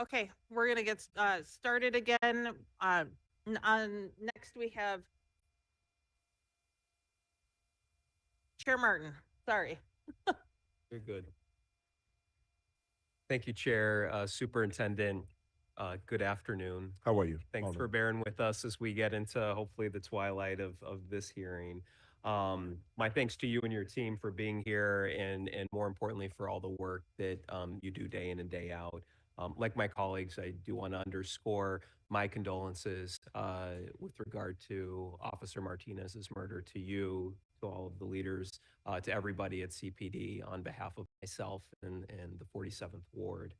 Okay, we're gonna get started again. Next we have Chair Martin. Sorry. You're good. Thank you, Chair. Superintendent, good afternoon. How are you, Thanks for Alderman? bearing with us as we get into hopefully the twilight of this hearing. My thanks to you and your team for being here and more importantly for all the work that you do day in and day out. Like my colleagues, I do want to underscore my condolences with regard to Officer Martinez's murder, to you, to all of the leaders, to everybody at CPD on behalf of myself and the 47th Ward.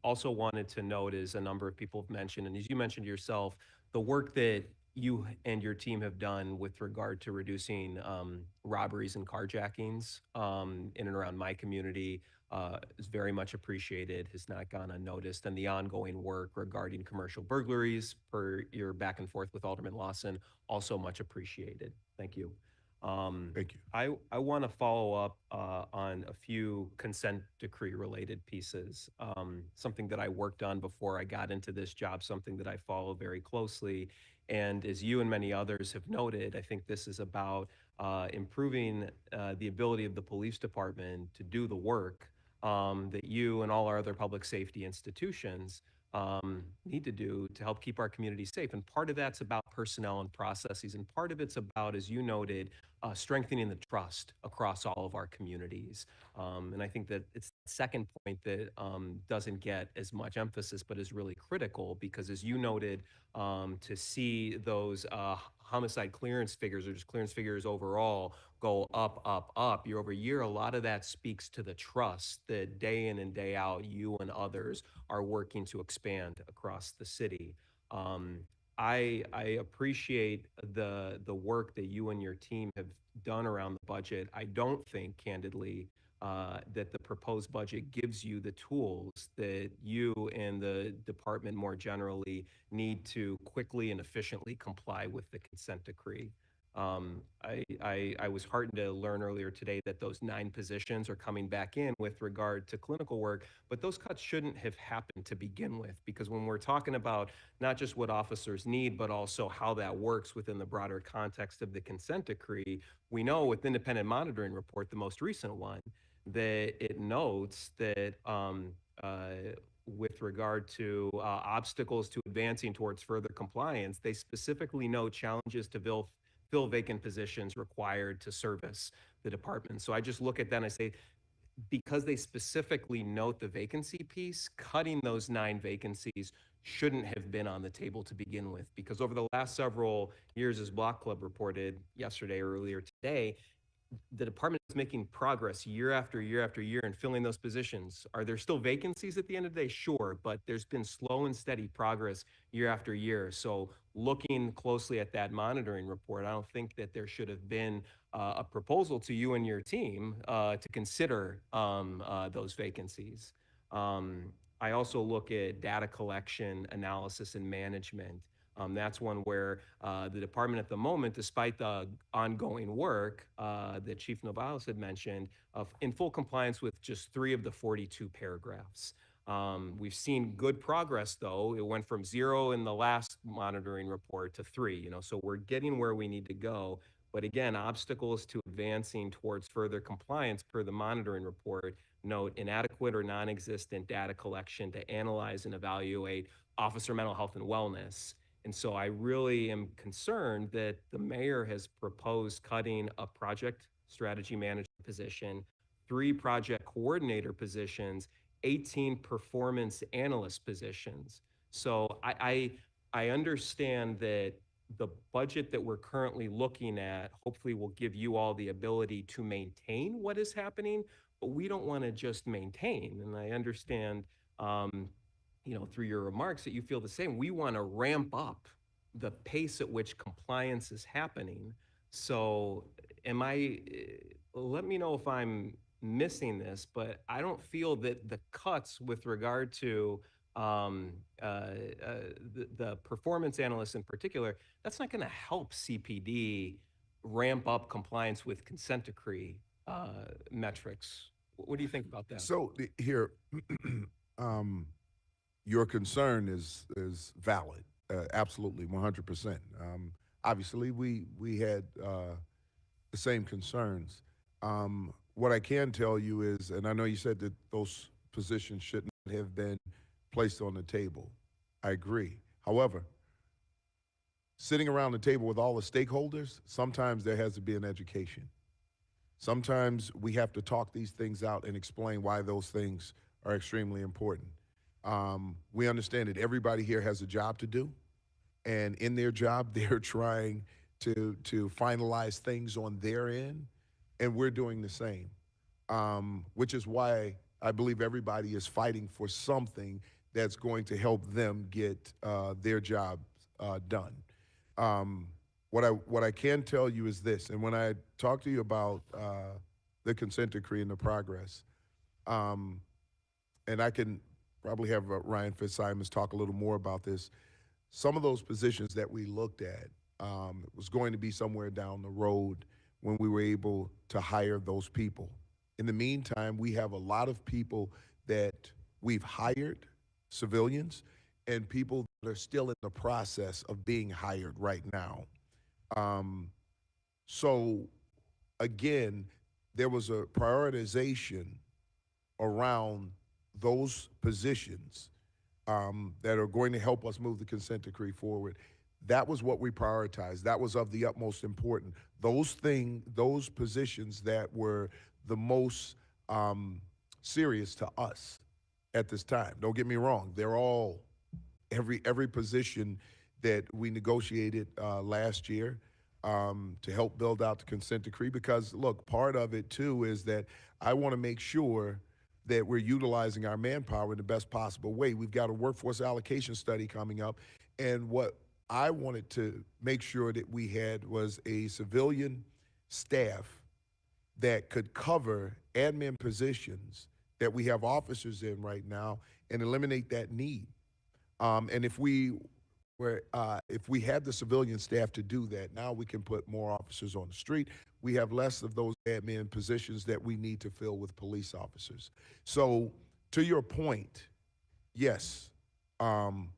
Also wanted to note, as a number of people have mentioned, and as you mentioned yourself, the work that you and your team have done with regard to reducing robberies and carjackings in and around my community is very much appreciated, has not gone unnoticed, and the ongoing work regarding commercial burglaries per your back and forth with Alderman Lawson, also much appreciated. Thank you. Thank you. I want to follow up on a few consent decree related pieces. Something that I worked on before I got into this job, something that I follow very closely. And as you and many others have noted, I think this is about improving the ability of the police department to do the work that you and all our other public safety institutions need to do to help keep our community safe. And part of that's about personnel and processes. And part of it's about, as you noted, strengthening the trust across all of our communities. And I think that it's the second point that doesn't get as much emphasis, but is really critical because, as you noted, to see those homicide clearance figures or just clearance figures overall go up year over year, a lot of that speaks to the trust that day in and day out you and others are working to expand across the city. Um, I appreciate the work that you and your team have done around the budget. I don't think, candidly, that the proposed budget gives you the tools that you and the department more generally need to quickly and efficiently comply with the consent decree. I was heartened to learn earlier today that those 9 positions are coming back in with regard to clinical work, but those cuts shouldn't have happened to begin with, because when we're talking about not just what officers need, but also how that works within the broader context of the consent decree, we know with independent monitoring report, the most recent one, that it notes that with regard to obstacles to advancing towards further compliance, they specifically note challenges to fill vacant positions required to service the department. So I just look at that and I say, because they specifically note the vacancy piece, cutting those 9 vacancies shouldn't have been on the table to begin with. Because over the last several years, as Block Club reported yesterday or earlier today, the department is making progress year after year after year in filling those positions. Are there still vacancies at the end of the day? Sure, but there's been slow and steady progress year after year. So looking closely at that monitoring report, I don't think that there should have been a proposal to you and your team to consider those vacancies. I also look at data collection, analysis, and management. That's one where the department at the moment, despite the ongoing work that Chief Novales had mentioned, in full compliance with just 3 of the 42 paragraphs. We've seen good progress, though. It went from 0 in the last monitoring report to 3, so we're getting where we need to go. But again, obstacles to advancing towards further compliance per the monitoring report note inadequate or non-existent data collection to analyze and evaluate officer mental health and wellness. And so I really am concerned that the mayor has proposed cutting a project strategy manager position, 3 project coordinator positions, 18 performance analyst positions. So I understand that the budget that we're currently looking at hopefully will give you all the ability to maintain what is happening, but we don't want to just maintain. And I understand through your remarks that you feel the same. We want to ramp up the pace at which compliance is happening. So, let me know if I'm missing this, but I don't feel that the cuts with regard to the performance analysts in particular, that's not going to help CPD ramp up compliance with consent decree metrics. What do you think about that? So here, um, your concern is valid, absolutely, 100%. Obviously, we had the same concerns. What I can tell you is, and I know you said that those positions should not have been placed on the table. I agree. However, sitting around the table with all the stakeholders, sometimes there has to be an education. Sometimes we have to talk these things out and explain why those things are extremely important. We understand that everybody here has a job to do, and in their job, they're trying to finalize things on their end, and we're doing the same. Which is why I believe everybody is fighting for something that's going to help them get their jobs done. Um, what I can tell you is this, and when I talk to you about the consent decree and the progress, um, and I can probably have Ryan Fitzsimons talk a little more about this. Some of those positions that we looked at was going to be somewhere down the road when we were able to hire those people. In the meantime, we have a lot of people that we've hired, civilians, and people that are still in the process of being hired right now. Um, so again, there was a prioritization around those positions that are going to help us move the consent decree forward. That was what we prioritized. That was of the utmost importance. Those positions that were the most serious to us at this time. Don't get me wrong; they're all every position that we negotiated last year to help build out the consent decree. Because look, part of it too is that I want to make sure that we're utilizing our manpower in the best possible way. We've got a workforce allocation study coming up, and what I wanted to make sure that we had was a civilian staff that could cover admin positions that we have officers in right now and eliminate that need. And if we had the civilian staff to do that, now we can put more officers on the street. We have less of those admin positions that we need to fill with police officers. So, to your point, yes, um,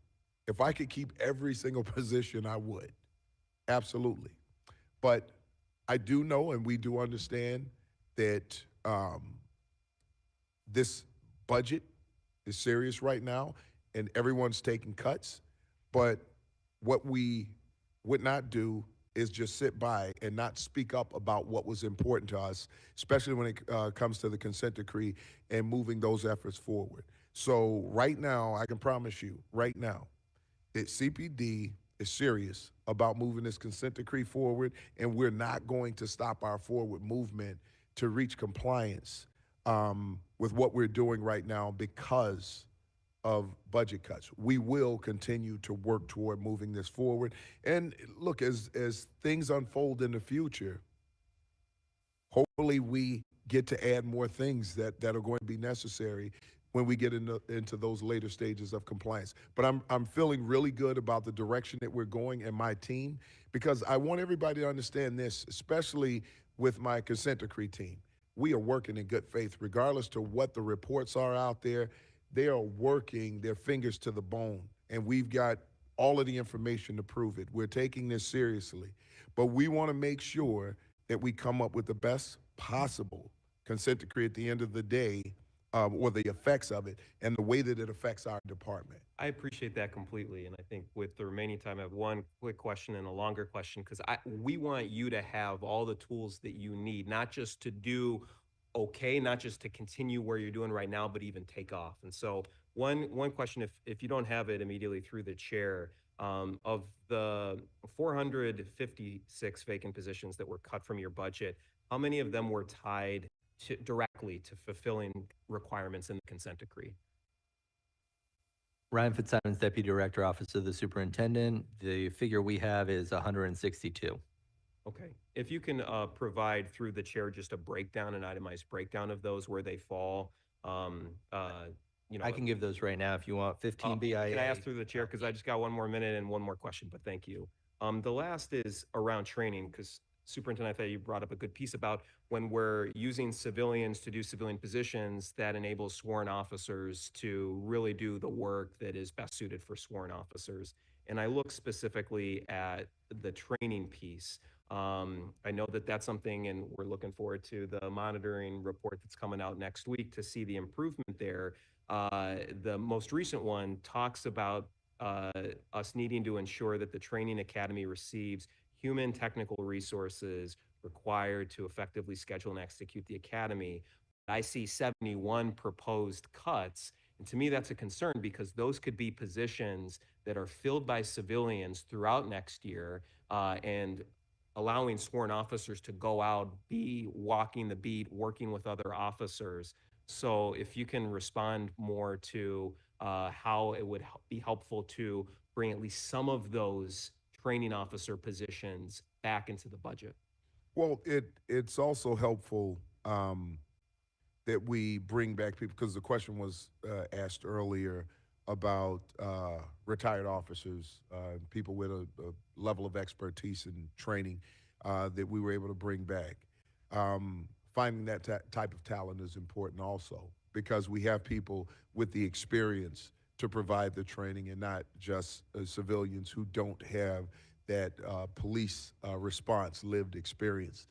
if I could keep every single position, I would. Absolutely. But I do know and we do understand that this budget is serious right now and everyone's taking cuts. But what we would not do is just sit by and not speak up about what was important to us, especially when it comes to the consent decree and moving those efforts forward. So, right now, I can promise you, right now, that CPD is serious about moving this consent decree forward, and we're not going to stop our forward movement to reach compliance with what we're doing right now because of budget cuts. We will continue to work toward moving this forward. And look, as things unfold in the future, hopefully we get to add more things that are going to be necessary when we get into those later stages of compliance. But I'm feeling really good about the direction that we're going and my team, because I want everybody to understand this, especially with my consent decree team. We are working in good faith, regardless to what the reports are out there. They are working their fingers to the bone, and we've got all of the information to prove it. We're taking this seriously, but we want to make sure that we come up with the best possible consent decree at the end of the day, or the effects of it and the way that it affects our department. I appreciate that completely. And I think with the remaining time, I have one quick question and a longer question because we want you to have all the tools that you need, not just to do okay, not just to continue where you're doing right now, but even take off. And so one question, if you don't have it immediately through the chair, of the 456 vacant positions that were cut from your budget, how many of them were tied directly to fulfilling requirements in the consent decree? Ryan Fitzsimons, Deputy Director, Office of the Superintendent. The figure we have is 162. Okay. If you can provide through the chair just a breakdown, an itemized breakdown of those, where they fall. I can give those right now if you want. 15 BIA. Can I ask through the chair? Because I just got one more minute and one more question, but thank you. The last is around training, because Superintendent, I thought you brought up a good piece about when we're using civilians to do civilian positions, that enables sworn officers to really do the work that is best suited for sworn officers. And I look specifically at the training piece. I know that that's something, and we're looking forward to the monitoring report that's coming out next week to see the improvement there. The most recent one talks about us needing to ensure that the training academy receives human technical resources required to effectively schedule and execute the academy. I see 71 proposed cuts. And to me, that's a concern because those could be positions that are filled by civilians throughout next year, and allowing sworn officers to go out, be walking the beat, working with other officers. So if you can respond more to how it would be helpful to bring at least some of those training officer positions back into the budget. Well, it's also helpful that we bring back people because the question was asked earlier about retired officers, people with a level of expertise and training that we were able to bring back. Finding that type of talent is important also because we have people with the experience to provide the training and not just civilians who don't have that police response lived experience.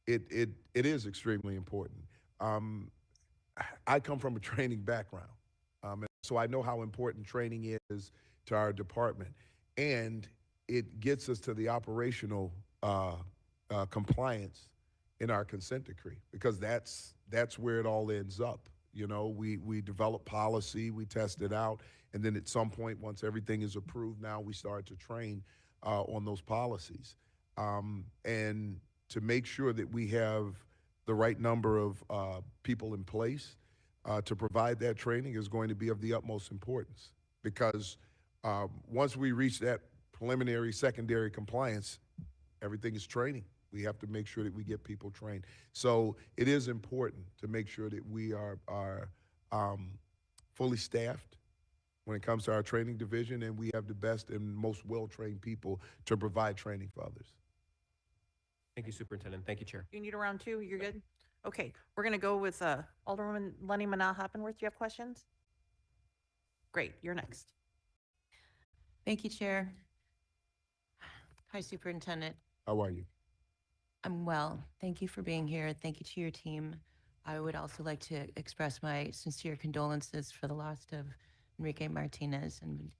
It is extremely important. I come from a training background, and so I know how important training is to our department, and it gets us to the operational compliance in our consent decree because that's where it all ends up. You know, we develop policy, we test it out, and then at some point, once everything is approved, now we start to train on those policies, and to make sure that we have the right number of people in place to provide that training is going to be of the utmost importance because once we reach that preliminary, secondary compliance, everything is training. We have to make sure that we get people trained. So it is important to make sure that we are fully staffed when it comes to our training division, and we have the best and most well-trained people to provide training for others. Thank you, Superintendent. Thank you, Chair. You need a round two? You're good? Okay, we're gonna go with Alderwoman Lenny Manal-Hoppenworth. Do you have questions? Great, you're next. Thank you, Chair. Hi, Superintendent. How are you? I'm well. Thank you for being here. Thank you to your team. I would also like to express my sincere condolences for the loss of Enrique Martinez, and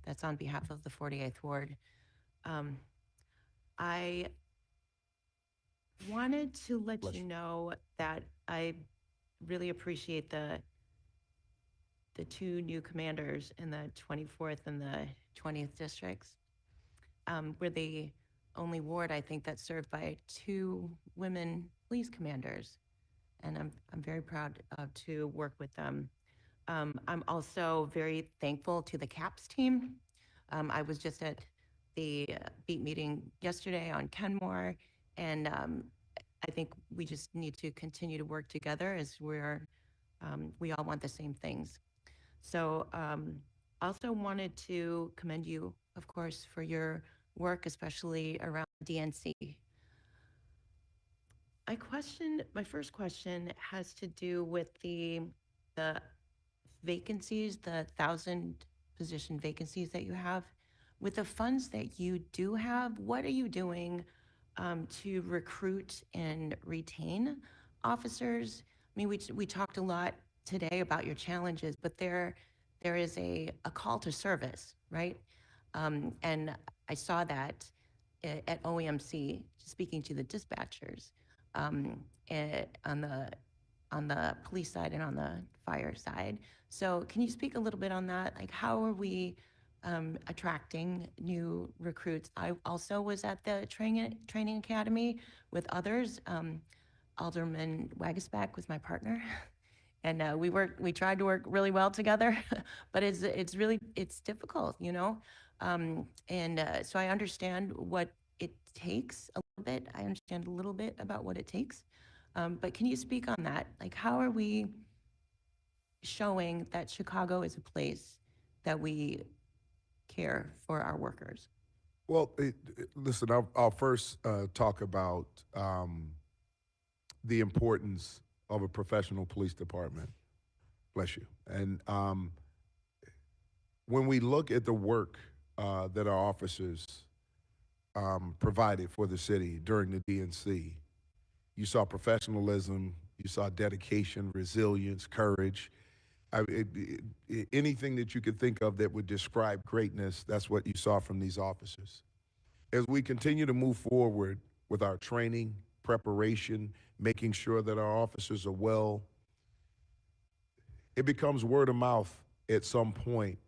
that's on behalf of the 48th Ward. I wanted to let you know that I really appreciate the two new commanders in the 24th and the 20th districts. We're the only ward, I think, that's served by 2 women police commanders, and I'm very proud to work with them. I'm also very thankful to the CAPS team. I was just at the beat meeting yesterday on Kenmore, and I think we just need to continue to work together as we all want the same things. So also wanted to commend you, of course, for your work, especially around DNC. My first question has to do with the vacancies, the 1,000 position vacancies that you have. With the funds that you do have, what are you doing to recruit and retain officers? I mean, we talked a lot today about your challenges, but there is a call to service, right? And I saw that at OEMC, speaking to the dispatchers on the police side and on the fire side. So can you speak a little bit on that? Like, how are we attracting new recruits? I also was at the training academy with others. Alderman Wagasback was my partner. And we tried to work really well together, but it's difficult, you know? So I understand what it takes a little bit. I understand a little bit about what it takes. But can you speak on that? Like, how are we showing that Chicago is a place that we care for our workers? Well, listen, I'll first talk about the importance of a professional police department. Bless you. And when we look at the work that our officers provided for the city during the DNC, you saw professionalism, you saw dedication, resilience, courage. Anything that you could think of that would describe greatness, that's what you saw from these officers. As we continue to move forward with our training, preparation, making sure that our officers are well, it becomes word of mouth at some point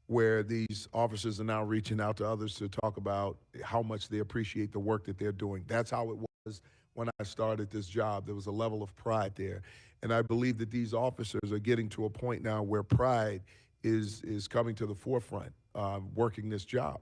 where these officers are now reaching out to others to talk about how much they appreciate the work that they're doing. That's how it was when I started this job. There was a level of pride there. And I believe that these officers are getting to a point now where pride is coming to the forefront, working this job.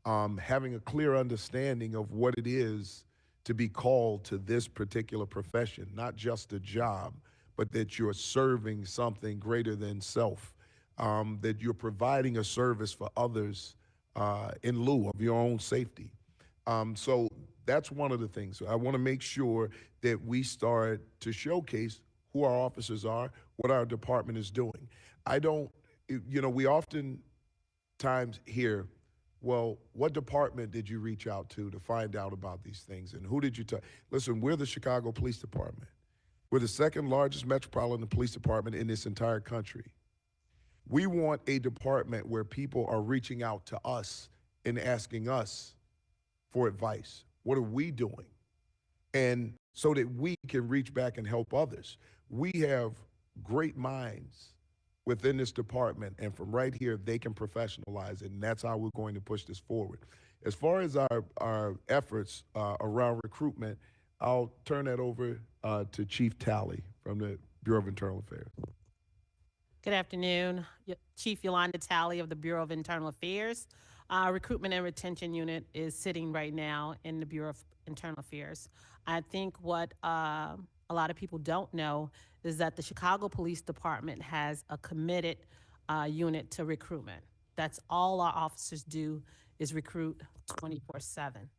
Having a clear understanding of what it is to be called to this particular profession, not just a job, but that you're serving something greater than self, that you're providing a service for others in lieu of your own safety. So that's one of the things. I want to make sure that we start to showcase who our officers are, what our department is doing. I don't, we often times hear, well, what department did you reach out to find out about these things, and who did you tell? Listen, we're the Chicago Police Department. We're the second largest metropolitan police department in this entire country. We want a department where people are reaching out to us and asking us for advice. What are we doing? And so that we can reach back and help others. We have great minds within this department, and from right here, they can professionalize it, and that's how we're going to push this forward. As far as our efforts around recruitment, I'll turn that over to Chief Talley from the Bureau of Internal Affairs. Good afternoon. Chief Yolanda Talley of the Bureau of Internal Affairs. Recruitment and Retention Unit is sitting right now in the Bureau of Internal Affairs. I think what a lot of people don't know is that the Chicago Police Department has a committed unit to recruitment. That's all our officers do is recruit 24/7.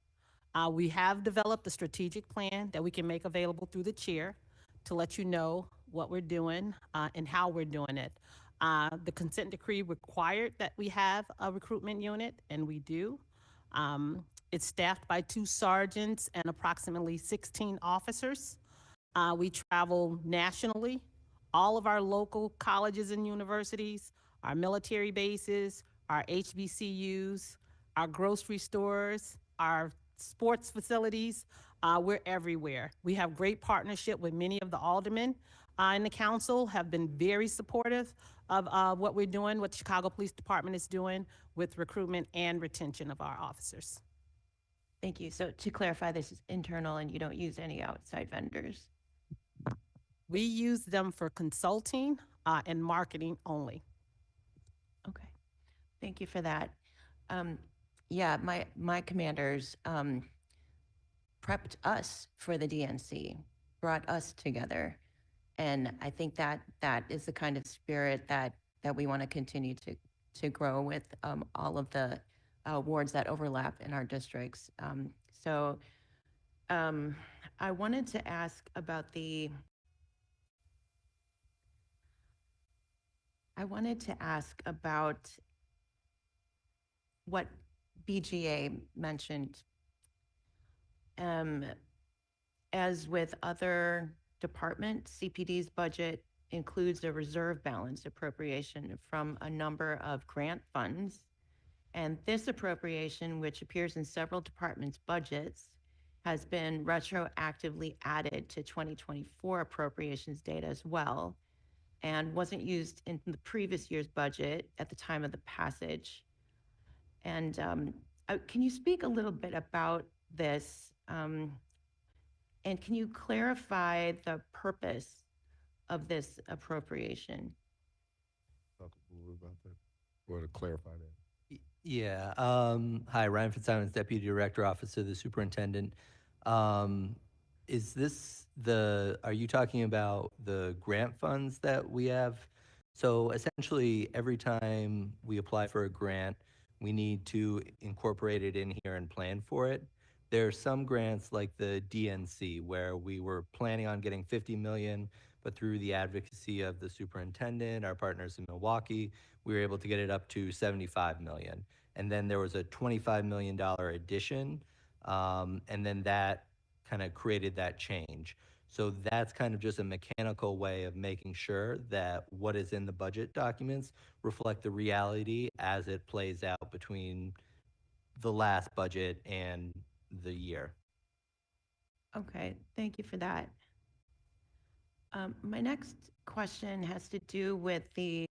We have developed a strategic plan that we can make available through the chair to let you know what we're doing and how we're doing it. The consent decree required that we have a recruitment unit, and we do. It's staffed by 2 sergeants and approximately 16 officers. We travel nationally. All of our local colleges and universities, our military bases, our HBCUs, our grocery stores, our sports facilities, we're everywhere. We have great partnership with many of the aldermen in the council, have been very supportive of what we're doing, what the Chicago Police Department is doing with recruitment and retention of our officers. Thank you. So to clarify, this is internal and you don't use any outside vendors? We use them for consulting and marketing only. Okay. Thank you for that. Yeah, my commanders prepped us for the DNC, brought us together. And I think that is the kind of spirit that we want to continue to grow with all of the wards that overlap in our districts. So I wanted to ask about what BGA mentioned. As with other departments, CPD's budget includes a reserve balance appropriation from a number of grant funds. And this appropriation, which appears in several departments' budgets, has been retroactively added to 2024 appropriations data as well, and wasn't used in the previous year's budget at the time of the passage. And can you speak a little bit about this? And can you clarify the purpose of this appropriation? Talk a little bit about that, or to clarify that. Yeah. Hi, Ryan Fitzsimons, Deputy Director, Office of the Superintendent. Is this are you talking about the grant funds that we have? So essentially, every time we apply for a grant, we need to incorporate it in here and plan for it. There are some grants like the DNC where we were planning on getting 50 million, but through the advocacy of the superintendent, our partners in Milwaukee, we were able to get it up to 75 million. And then there was a $25 million addition, and then that kind of created that change. So that's kind of just a mechanical way of making sure that what is in the budget documents reflect the reality as it plays out between the last budget and the year. Okay, thank you for that. My next question has to do with the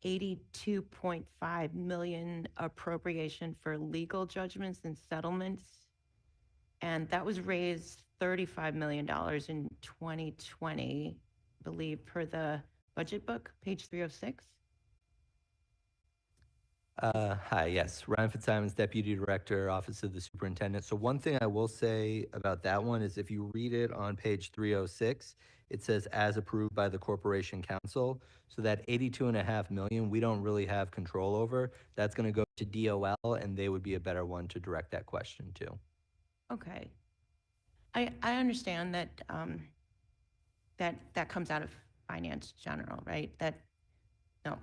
82.5 million appropriation for legal judgments and settlements. And that was raised $35 million in 2020, I believe, per the budget book, page 306. Hi, yes, Ryan Fitzsimons, Deputy Director, Office of the Superintendent. So one thing I will say about that one is if you read it on page 306, it says as approved by the Corporation Council. So that 82.5 million, we don't really have control over. That's going to go to DOL, and they would be a better one to direct that question to. Okay. I understand that that comes out of finance general, right? No.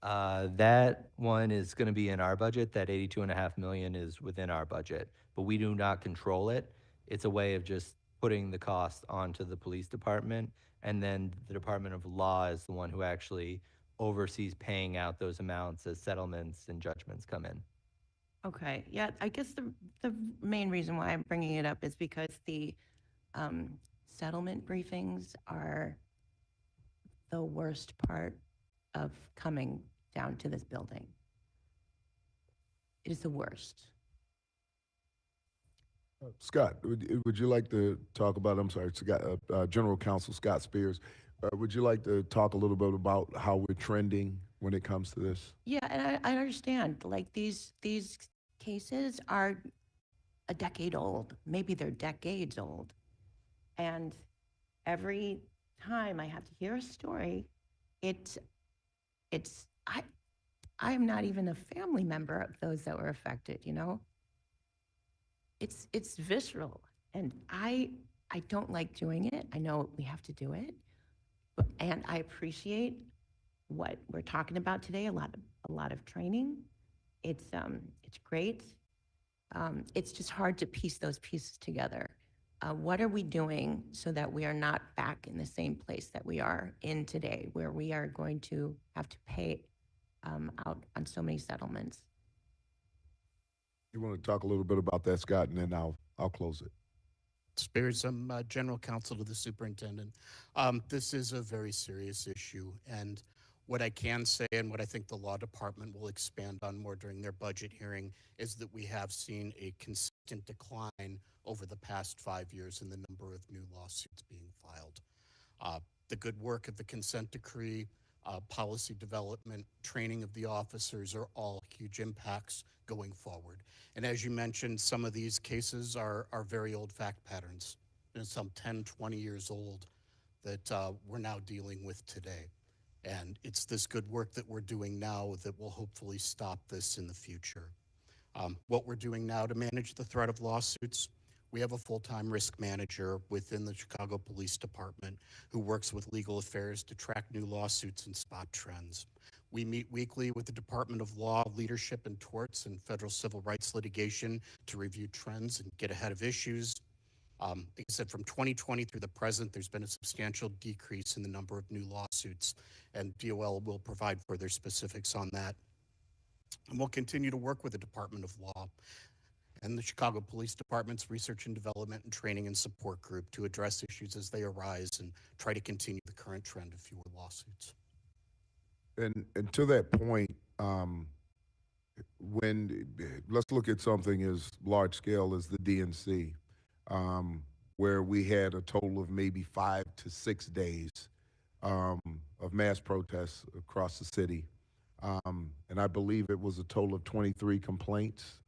That one is going to be in our budget. That 82.5 million is within our budget, but we do not control it. It's a way of just putting the cost onto the police department, and then the Department of Law is the one who actually oversees paying out those amounts as settlements and judgments come in. Okay, yeah, I guess the main reason why I'm bringing it up is because the settlement briefings are the worst part of coming down to this building. It is the worst. Scott, would you like to talk about, I'm sorry, Scott, General Counsel Scott Spears, would you like to talk a little bit about how we're trending when it comes to this? Yeah, and I understand, like these cases are a decade old, maybe they're decades old. And every time I have to hear a story, I am not even a family member of those that were affected, you know? It's visceral, and I don't like doing it. I know we have to do it, and I appreciate what we're talking about today. A lot of training. It's great. It's just hard to piece those pieces together. What are we doing so that we are not back in the same place that we are in today, where we are going to have to pay out on so many settlements? You want to talk a little bit about that, Scott, and then I'll close it. Spears, I'm General Counsel to the Superintendent. This is a very serious issue, and what I can say and what I think the Law Department will expand on more during their budget hearing is that we have seen a consistent decline over the past 5 years in the number of new lawsuits being filed. The good work of the consent decree, policy development, training of the officers are all huge impacts going forward. And as you mentioned, some of these cases are very old fact patterns, and some 10, 20 years old that we're now dealing with today. And it's this good work that we're doing now that will hopefully stop this in the future. What we're doing now to manage the threat of lawsuits, we have a full-time risk manager within the Chicago Police Department who works with legal affairs to track new lawsuits and spot trends. We meet weekly with the Department of Law, Leadership and Torts and Federal Civil Rights Litigation to review trends and get ahead of issues. Like I said, from 2020 through the present, there's been a substantial decrease in the number of new lawsuits, and DOL will provide further specifics on that. And we'll continue to work with the Department of Law and the Chicago Police Department's Research and Development and Training and Support Group to address issues as they arise and try to continue the current trend of fewer lawsuits. And to that point, when let's look at something as large scale as the DNC, where we had a total of maybe 5 to 6 days of mass protests across the city, and I believe it was a total of 23 complaints.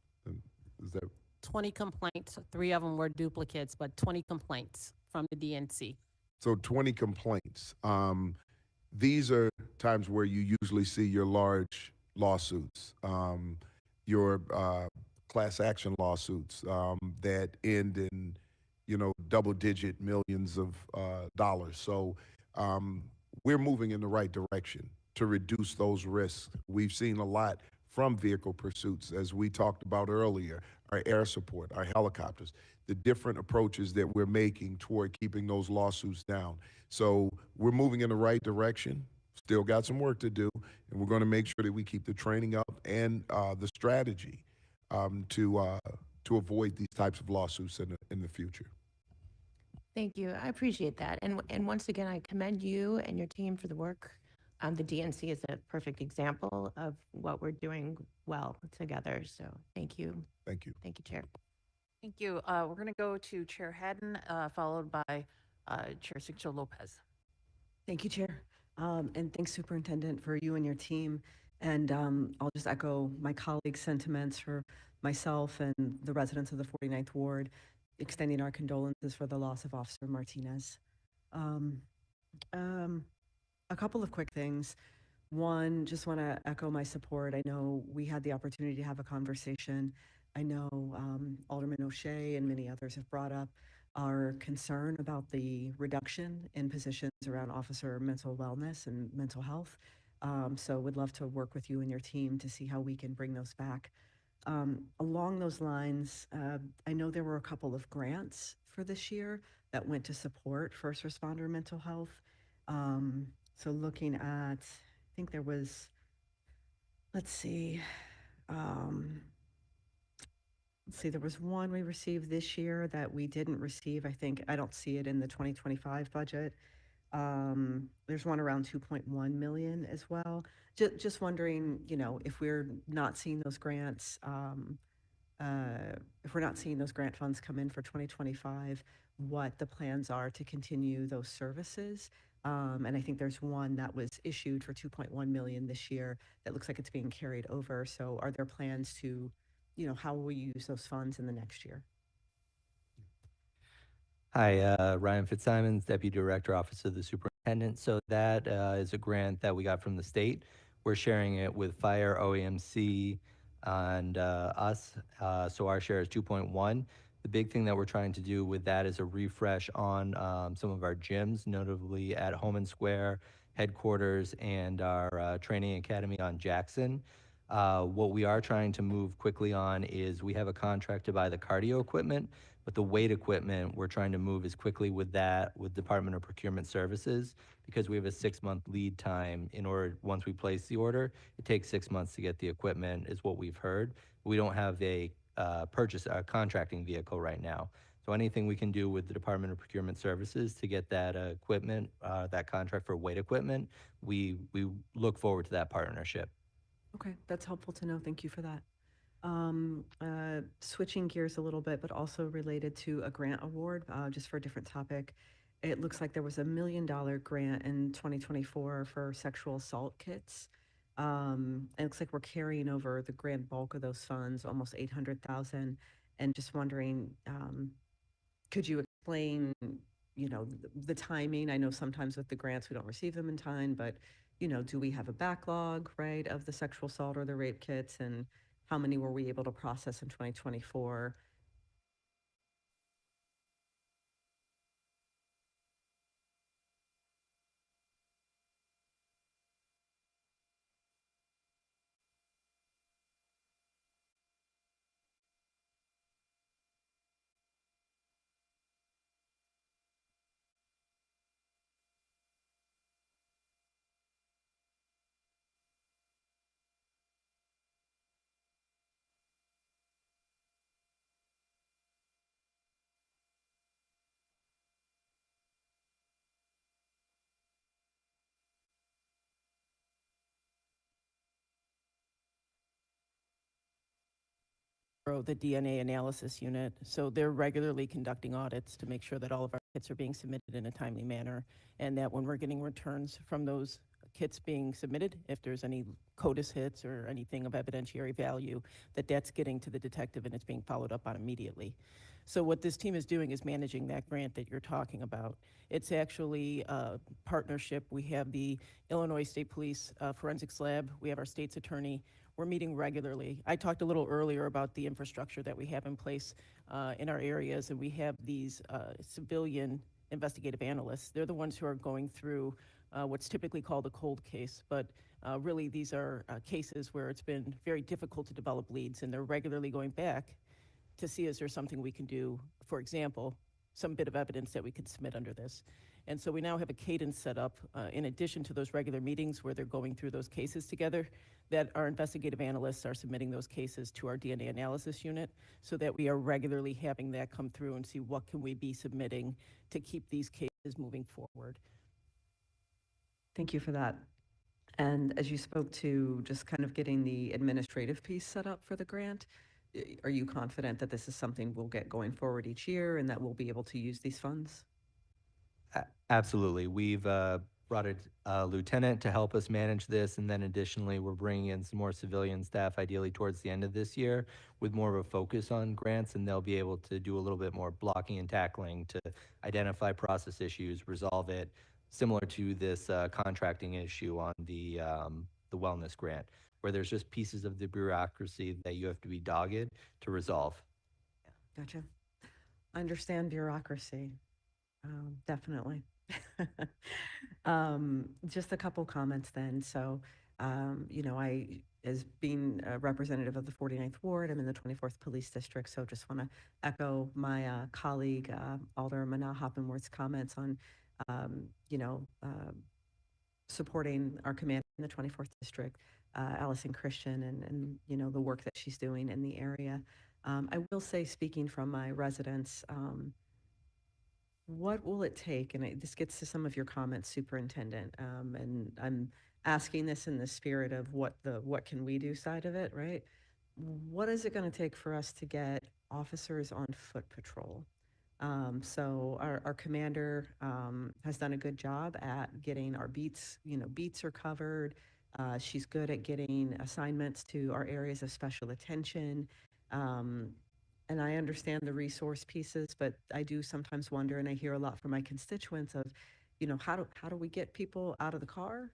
Is that 20 complaints, 3 of them were duplicates, but 20 complaints from the DNC. so? 20 complaints. These are times where you usually see your large lawsuits, your class action lawsuits that end in, double-digit millions of dollars. So we're moving in the right direction to reduce those risks. We've seen a lot from vehicle pursuits, as we talked about earlier, our air support, our helicopters, the different approaches that we're making toward keeping those lawsuits down. So we're moving in the right direction. Still got some work to do, and we're going to make sure that we keep the training up and the strategy to avoid these types of lawsuits in the future. Thank you. I appreciate that. And once again, I commend you and your team for the work. The DNC is a perfect example of what we're doing well together. So thank you. Thank you. Thank you, Chair. Thank you. We're going to go to Chair Haddon, followed by Chair Sixto Lopez. Thank you, Chair. And thanks, Superintendent, for you and your team. And I'll just echo my colleagues' sentiments for myself and the residents of the 49th Ward, extending our condolences for the loss of Officer Martinez. A couple of quick things. One, just want to echo my support. I know we had the opportunity to have a conversation. I know Alderman O'Shea and many others have brought up our concern about the reduction in positions around officer mental wellness and mental health. So would love to work with you and your team to see how we can bring those back. Along those lines, I know there were a couple of grants for this year that went to support first responder mental health. So looking at, I think there was, let's see, there was one we received this year that we didn't receive. I don't see it in the 2025 budget. There's one around 2.1 million as well. Just wondering, if we're not seeing those grants, if we're not seeing those grant funds come in for 2025, what the plans are to continue those services. And I think there's one that was issued for 2.1 million this year that looks like it's being carried over. So are there plans to, how will we use those funds in the next year? Hi, Ryan Fitzsimons, Deputy Director, Office of the Superintendent. So that is a grant that we got from the state. We're sharing it with Fire, OAMC, and us. So our share is 2.1. The big thing that we're trying to do with that is a refresh on some of our gyms, notably at Home and Square, headquarters, and our training academy on Jackson. What we are trying to move quickly on is we have a contract to buy the cardio equipment, but the weight equipment, we're trying to move as quickly with that with Department of Procurement Services, because we have a 6-month lead time in order, once we place the order, it takes 6 months to get the equipment is what we've heard. We don't have a contracting vehicle right now. So anything we can do with the Department of Procurement Services to get that equipment, that contract for weight equipment, we look forward to that partnership. Okay, that's helpful to know. Thank you for that. Switching gears a little bit, but also related to a grant award, just for a different topic. It looks like there was $1 million grant in 2024 for sexual assault kits. It looks like we're carrying over the grand bulk of those funds, almost 800,000. And just wondering, could you explain, the timing? I know sometimes with the grants, we don't receive them in time, but, do we have a backlog, right, of the sexual assault or the rape kits? And how many were we able to process in 2024? The DNA analysis unit. So they're regularly conducting audits to make sure that all of our kits are being submitted in a timely manner, and that when we're getting returns from those kits being submitted, if there's any CODIS hits or anything of evidentiary value, that's getting to the detective and it's being followed up on immediately. So what this team is doing is managing that grant that you're talking about. It's actually a partnership. We have the Illinois State Police Forensics Lab. We have our state's attorney. We're meeting regularly. I talked a little earlier about the infrastructure that we have in place in our areas, and we have these civilian investigative analysts. They're the ones who are going through what's typically called a cold case, but really these are cases where it's been very difficult to develop leads, and they're regularly going back to see is there something we can do, for example, some bit of evidence that we could submit under this. And so we now have a cadence set up in addition to those regular meetings where they're going through those cases together, that our investigative analysts are submitting those cases to our DNA analysis unit so that we are regularly having that come through and see what can we be submitting to keep these cases moving forward. Thank you for that. And as you spoke to just kind of getting the administrative piece set up for the grant, are you confident that this is something we'll get going forward each year and that we'll be able to use these funds? Absolutely. We've brought a lieutenant to help us manage this, and then additionally, we're bringing in some more civilian staff, ideally towards the end of this year, with more of a focus on grants, and they'll be able to do a little bit more blocking and tackling to identify process issues, resolve it, similar to this contracting issue on the wellness grant, where there's just pieces of the bureaucracy that you have to be dogged to resolve. Gotcha. Understand bureaucracy. Definitely. Just a couple comments then. So, you know, as being a representative of the 49th Ward, I'm in the 24th Police District, so just want to echo my colleague, Alderman Hoppenworth's comments on, you know, supporting our commander in the 24th District, Allison Christian, and, you know, the work that she's doing in the area. I will say, speaking from my residents, what will it take? And this gets to some of your comments, Superintendent. And I'm asking this in the spirit of what can we do side of it, right? What is it going to take for us to get officers on foot patrol? So our commander has done a good job at getting our beats. You know, beats are covered. She's good at getting assignments to our areas of special attention. And I understand the resource pieces, but I do sometimes wonder, and I hear a lot from my constituents of, you know, how do we get people out of the car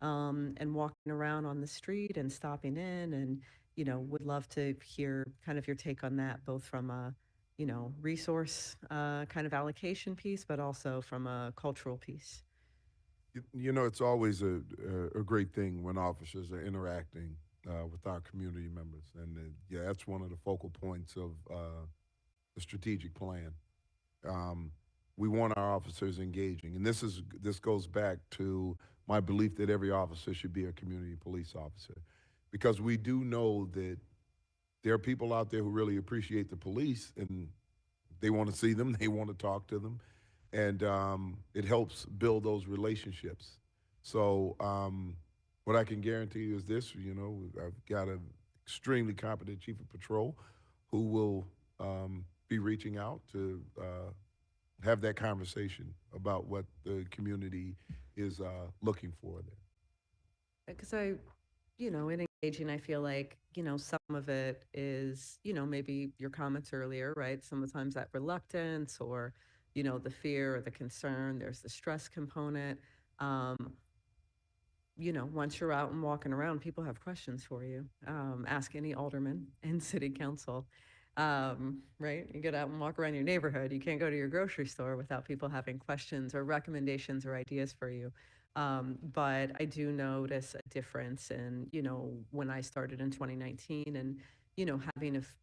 and walking around on the street and stopping in, and, you know, would love to hear kind of your take on that, both from a, you know, resource kind of allocation piece, but also from a cultural piece. You know, it's always a great thing when officers are interacting with our community members. And yeah, that's one of the focal points of the strategic plan. We want our officers engaging. And this goes back to my belief that every officer should be a community police officer. Because we do know that there are people out there who really appreciate the police and they want to see them, they want to talk to them. And it helps build those relationships. So what I can guarantee you is this, you know, I've got an extremely competent chief of patrol who will be reaching out to have that conversation about what the community is looking for there. Because you know, in engaging, I feel like, you know, some of it is, you know, maybe your comments earlier, right? Sometimes that reluctance or, you know, the fear or the concern, there's the stress component. You know, once you're out and walking around, people have questions for you. Ask any alderman in city council, right? You get out and walk around your neighborhood. You can't go to your grocery store without people having questions or recommendations or ideas for you. But I do notice a difference in, you know, when I started in 2019 and, you know,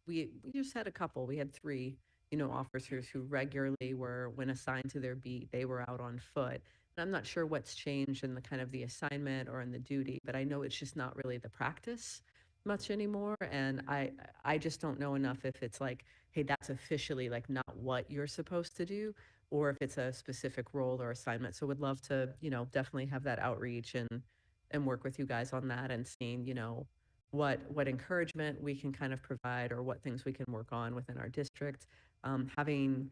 we just had a couple, we had 3, you know, officers who regularly were, when assigned to their beat, they were out on foot. And I'm not sure what's changed in the kind of the assignment or in the duty, but I know it's just not really the practice much anymore. And I just don't know enough if it's like, hey, that's officially like not what you're supposed to do, or if it's a specific role or assignment. So would love to, you know, definitely have that outreach and work with you guys on that and seeing, you know, what encouragement we can kind of provide or what things we can work on within our district. Having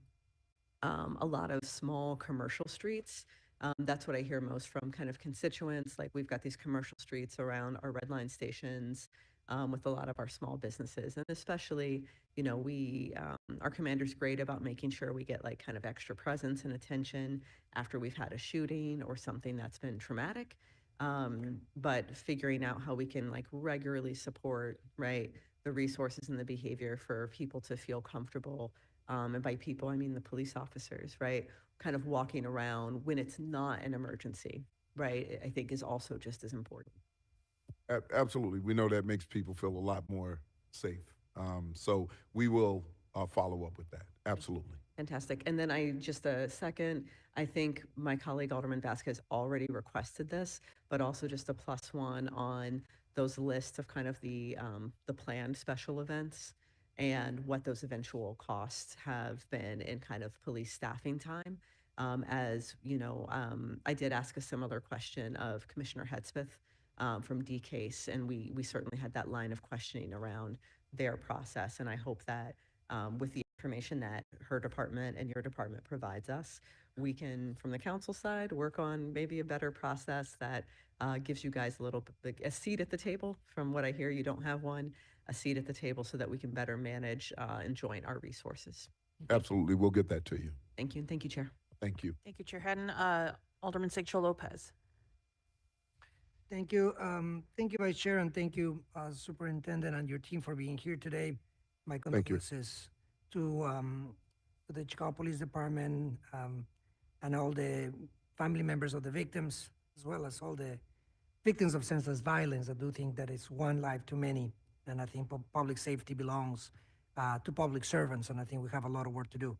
a lot of small commercial streets, That's what I hear most from kind of constituents. Like we've got these commercial streets around our red line stations with a lot of our small businesses. And especially, you know, our commander's great about making sure we get like kind of extra presence and attention after we've had a shooting or something that's been traumatic. But figuring out how we can like regularly support, right, the resources and the behavior for people to feel comfortable. And by people, I mean the police officers, right? Kind of walking around when it's not an emergency, right? I think is also just as important. Absolutely. We know that makes people feel a lot more safe. So we will follow up with that. Absolutely. Fantastic. And then just a second, I think my colleague Alderman Vasquez already requested this, but also just a +1 on those lists of kind of the planned special events and what those eventual costs have been in kind of police staffing time. As you know, I did ask a similar question of Commissioner Hedspeth from DCASE, and we certainly had that line of questioning around their process. And I hope that with the information that her department and your department provides us, we can, from the council side, work on maybe a better process that gives you guys a seat at the table. From what I hear, you don't have one, a seat at the table so that we can better manage and join our resources. Absolutely. We'll get that to you. Thank you. And thank you, Chair. Thank you. Thank you, Chair Hedden. Alderman Sigcho Lopez. Thank you. Thank you, Vice Chair, and thank you, Superintendent and your team for being here today. My Thank you. condolences to the Chicago Police Department and all the family members of the victims, as well as all the victims of senseless violence. I do think that it's one life too many, and I think public safety belongs to public servants, and I think we have a lot of work to do.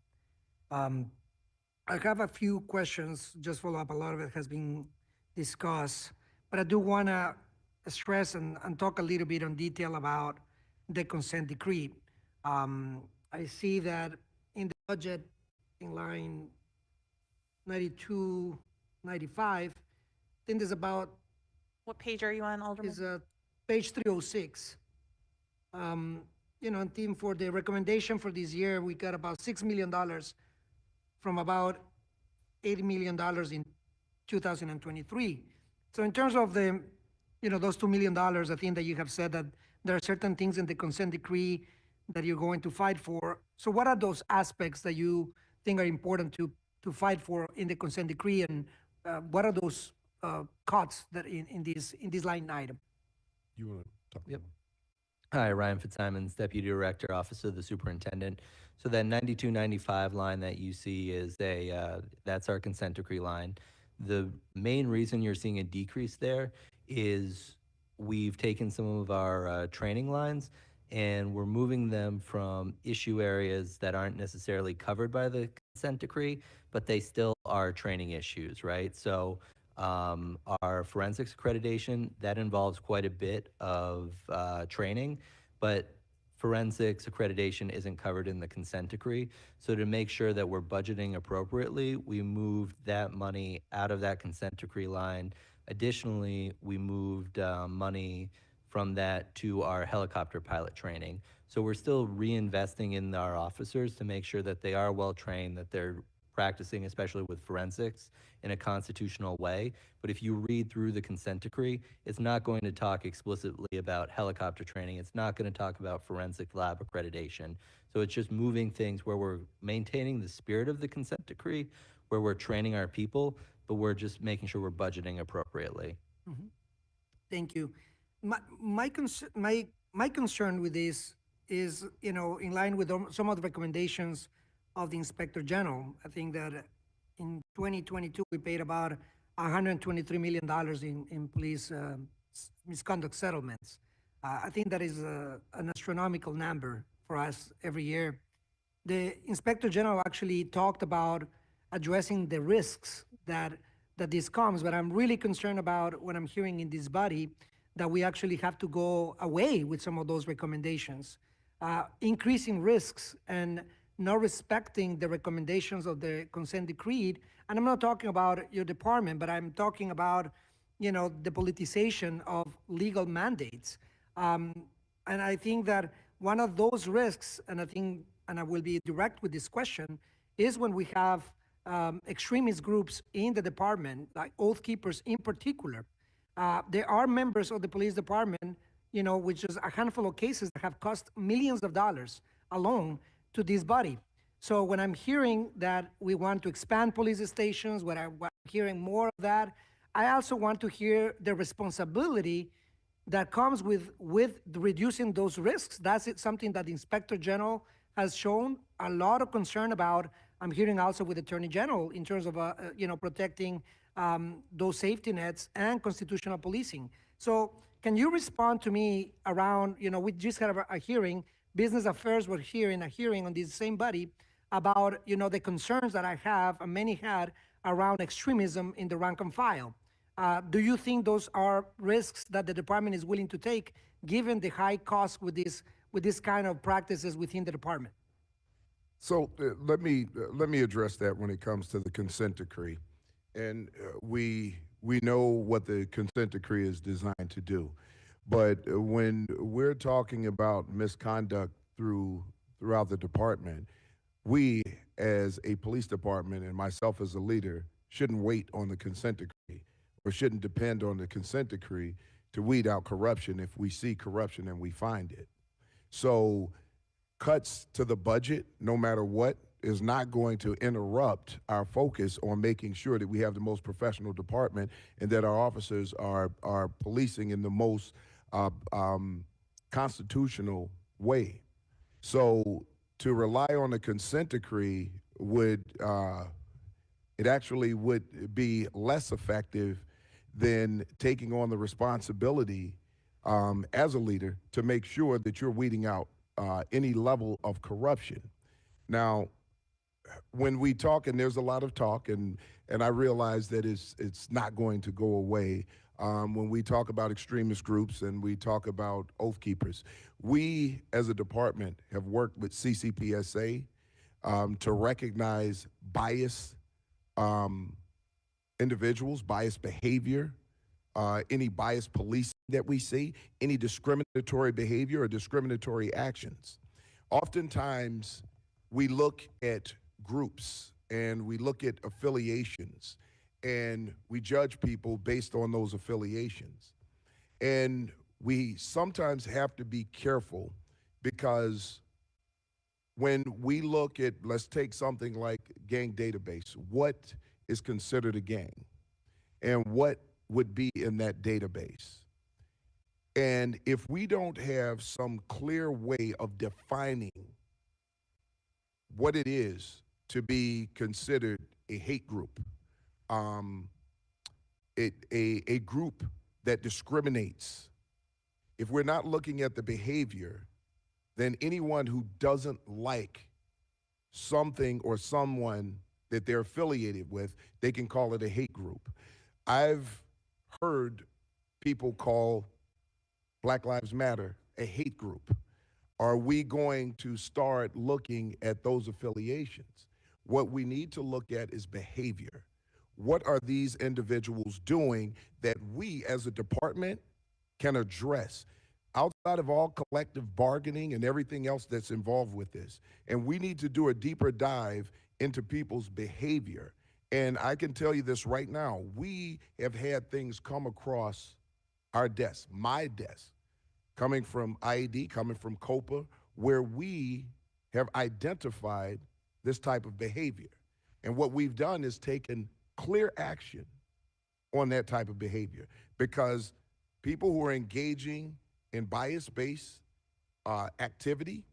I have a few questions, just follow up. A lot of it has been discussed, but I do want to stress and talk a little bit in detail about the consent decree. I see that in the budget in line 92, 95, I think there's about, What page are you on, Alderman? is page 306. You know, and team, for the recommendation for this year, we got about $6 million from about $80 million in 2023. So in terms of the, you know, those $2 million, I think that you have said that there are certain things in the consent decree that you're going to fight for. So what are those aspects that you think are important to fight for in the consent decree, and what are those cuts that in this line item? You want to talk? Yep. Hi, Ryan Fitzsimons, Deputy Director, Office of the Superintendent. So that 9295 line that you see is that's our consent decree line. The main reason you're seeing a decrease there is we've taken some of our training lines and we're moving them from issue areas that aren't necessarily covered by the consent decree, but they still are training issues, right? So our forensics accreditation, that involves quite a bit of training, but forensics accreditation isn't covered in the consent decree. So to make sure that we're budgeting appropriately, we moved that money out of that consent decree line. Additionally, we moved money from that to our helicopter pilot training. So we're still reinvesting in our officers to make sure that they are well trained, that they're practicing, especially with forensics, in a constitutional way. But if you read through the consent decree, it's not going to talk explicitly about helicopter training. It's not going to talk about forensic lab accreditation. So it's just moving things where we're maintaining the spirit of the consent decree, where we're training our people, but we're just making sure we're budgeting appropriately. Mm-hmm. Thank you. My concern with this is, you know, in line with some of the recommendations of the Inspector General. I think that in 2022, we paid about $123 million in police misconduct settlements. I think that is an astronomical number for us every year. The Inspector General actually talked about addressing the risks that this comes, but I'm really concerned about what I'm hearing in this body, that we actually have to go away with some of those recommendations, increasing risks and not respecting the recommendations of the consent decree. And I'm not talking about your department, but I'm talking about, you know, the politicization of legal mandates. And I think that one of those risks, and I will be direct with this question, is when we have extremist groups in the department, like Oath Keepers in particular. There are members of the police department, which is a handful of cases that have cost millions of dollars alone to this body. So when I'm hearing that we want to expand police stations, when I'm hearing more of that, I also want to hear the responsibility that comes with reducing those risks. That's something that the Inspector General has shown a lot of concern about. I'm hearing also with Attorney General in terms of protecting those safety nets and constitutional policing. So can you respond to me around, we just had a hearing, Business Affairs were here in a hearing on this same body about, the concerns that I have and many had around extremism in the rank and file. Do you think those are risks that the department is willing to take given the high cost with this kind of practices within the department? So let me address that when it comes to the consent decree. And we know what the consent decree is designed to do. But when we're talking about misconduct throughout the department, we as a police department and myself as a leader shouldn't wait on the consent decree or shouldn't depend on the consent decree to weed out corruption if we see corruption and we find it. So cuts to the budget, no matter what, is not going to interrupt our focus on making sure that we have the most professional department and that our officers are policing in the most constitutional way. So to rely on the consent decree it actually would be less effective than taking on the responsibility as a leader to make sure that you're weeding out any level of corruption. Now, when we talk, and there's a lot of talk, and I realize that it's not going to go away, when we talk about extremist groups and we talk about Oath Keepers, we as a department have worked with CCPSA to recognize bias individuals, biased behavior, any biased policing that we see, any discriminatory behavior or discriminatory actions. Oftentimes, we look at groups and we look at affiliations and we judge people based on those affiliations. And we sometimes have to be careful because when we look at, let's take something like gang database, what is considered a gang and what would be in that database? And if we don't have some clear way of defining what it is to be considered a hate group, a group that discriminates, if we're not looking at the behavior, then anyone who doesn't like something or someone that they're affiliated with, they can call it a hate group. I've heard people call Black Lives Matter a hate group. Are we going to start looking at those affiliations? What we need to look at is behavior. What are these individuals doing that we as a department can address outside of all collective bargaining and everything else that's involved with this? And we need to do a deeper dive into people's behavior. And I can tell you this right now, we have had things come across our desk, my desk, coming from IED, coming from COPA, where we have identified this type of behavior. And what we've done is taken clear action on that type of behavior because people who are engaging in bias-based activity,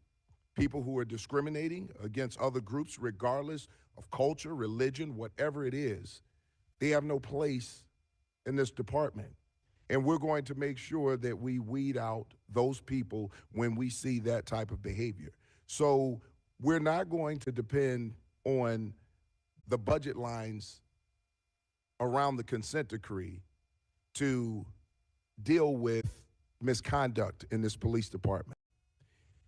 people who are discriminating against other groups regardless of culture, religion, whatever it is, they have no place in this department. And we're going to make sure that we weed out those people when we see that type of behavior. So we're not going to depend on the budget lines around the consent decree to deal with misconduct in this police department.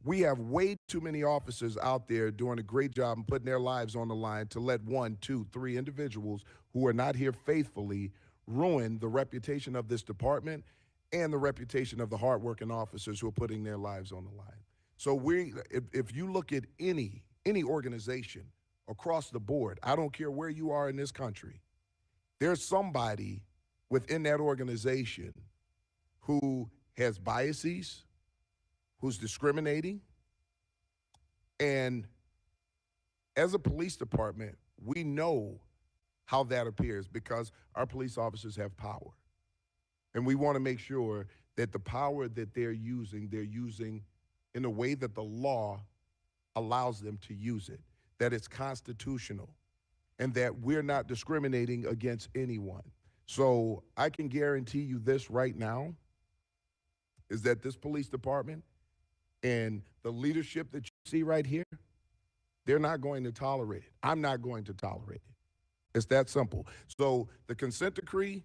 We have way too many officers out there doing a great job and putting their lives on the line to let 1, 2, 3 individuals who are not here faithfully ruin the reputation of this department and the reputation of the hardworking officers who are putting their lives on the line. So if you look at any organization, across the board. I don't care where you are in this country. There's somebody within that organization who has biases, who's discriminating. And as a police department, we know how that appears because our police officers have power. And we want to make sure that the power that they're using in a way that the law allows them to use it, that it's constitutional, and that we're not discriminating against anyone. So I can guarantee you this right now, is that this police department and the leadership that you see right here, they're not going to tolerate it. I'm not going to tolerate it. It's that simple. So the consent decree,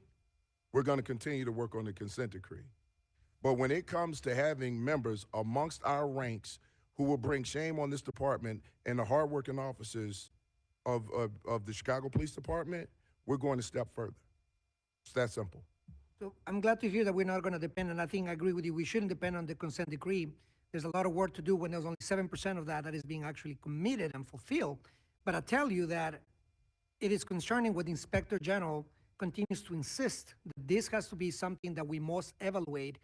we're going to continue to work on the consent decree. But when it comes to having members amongst our ranks who will bring shame on this department and the hardworking officers of the Chicago Police Department, we're going to step further. It's that simple. So I'm glad to hear that we're not going to depend, and I think I agree with you. We shouldn't depend on the consent decree. There's a lot of work to do when there's only 7% of that is being actually committed and fulfilled. But I tell you that it is concerning what the Inspector General continues to insist that this has to be something that we must evaluate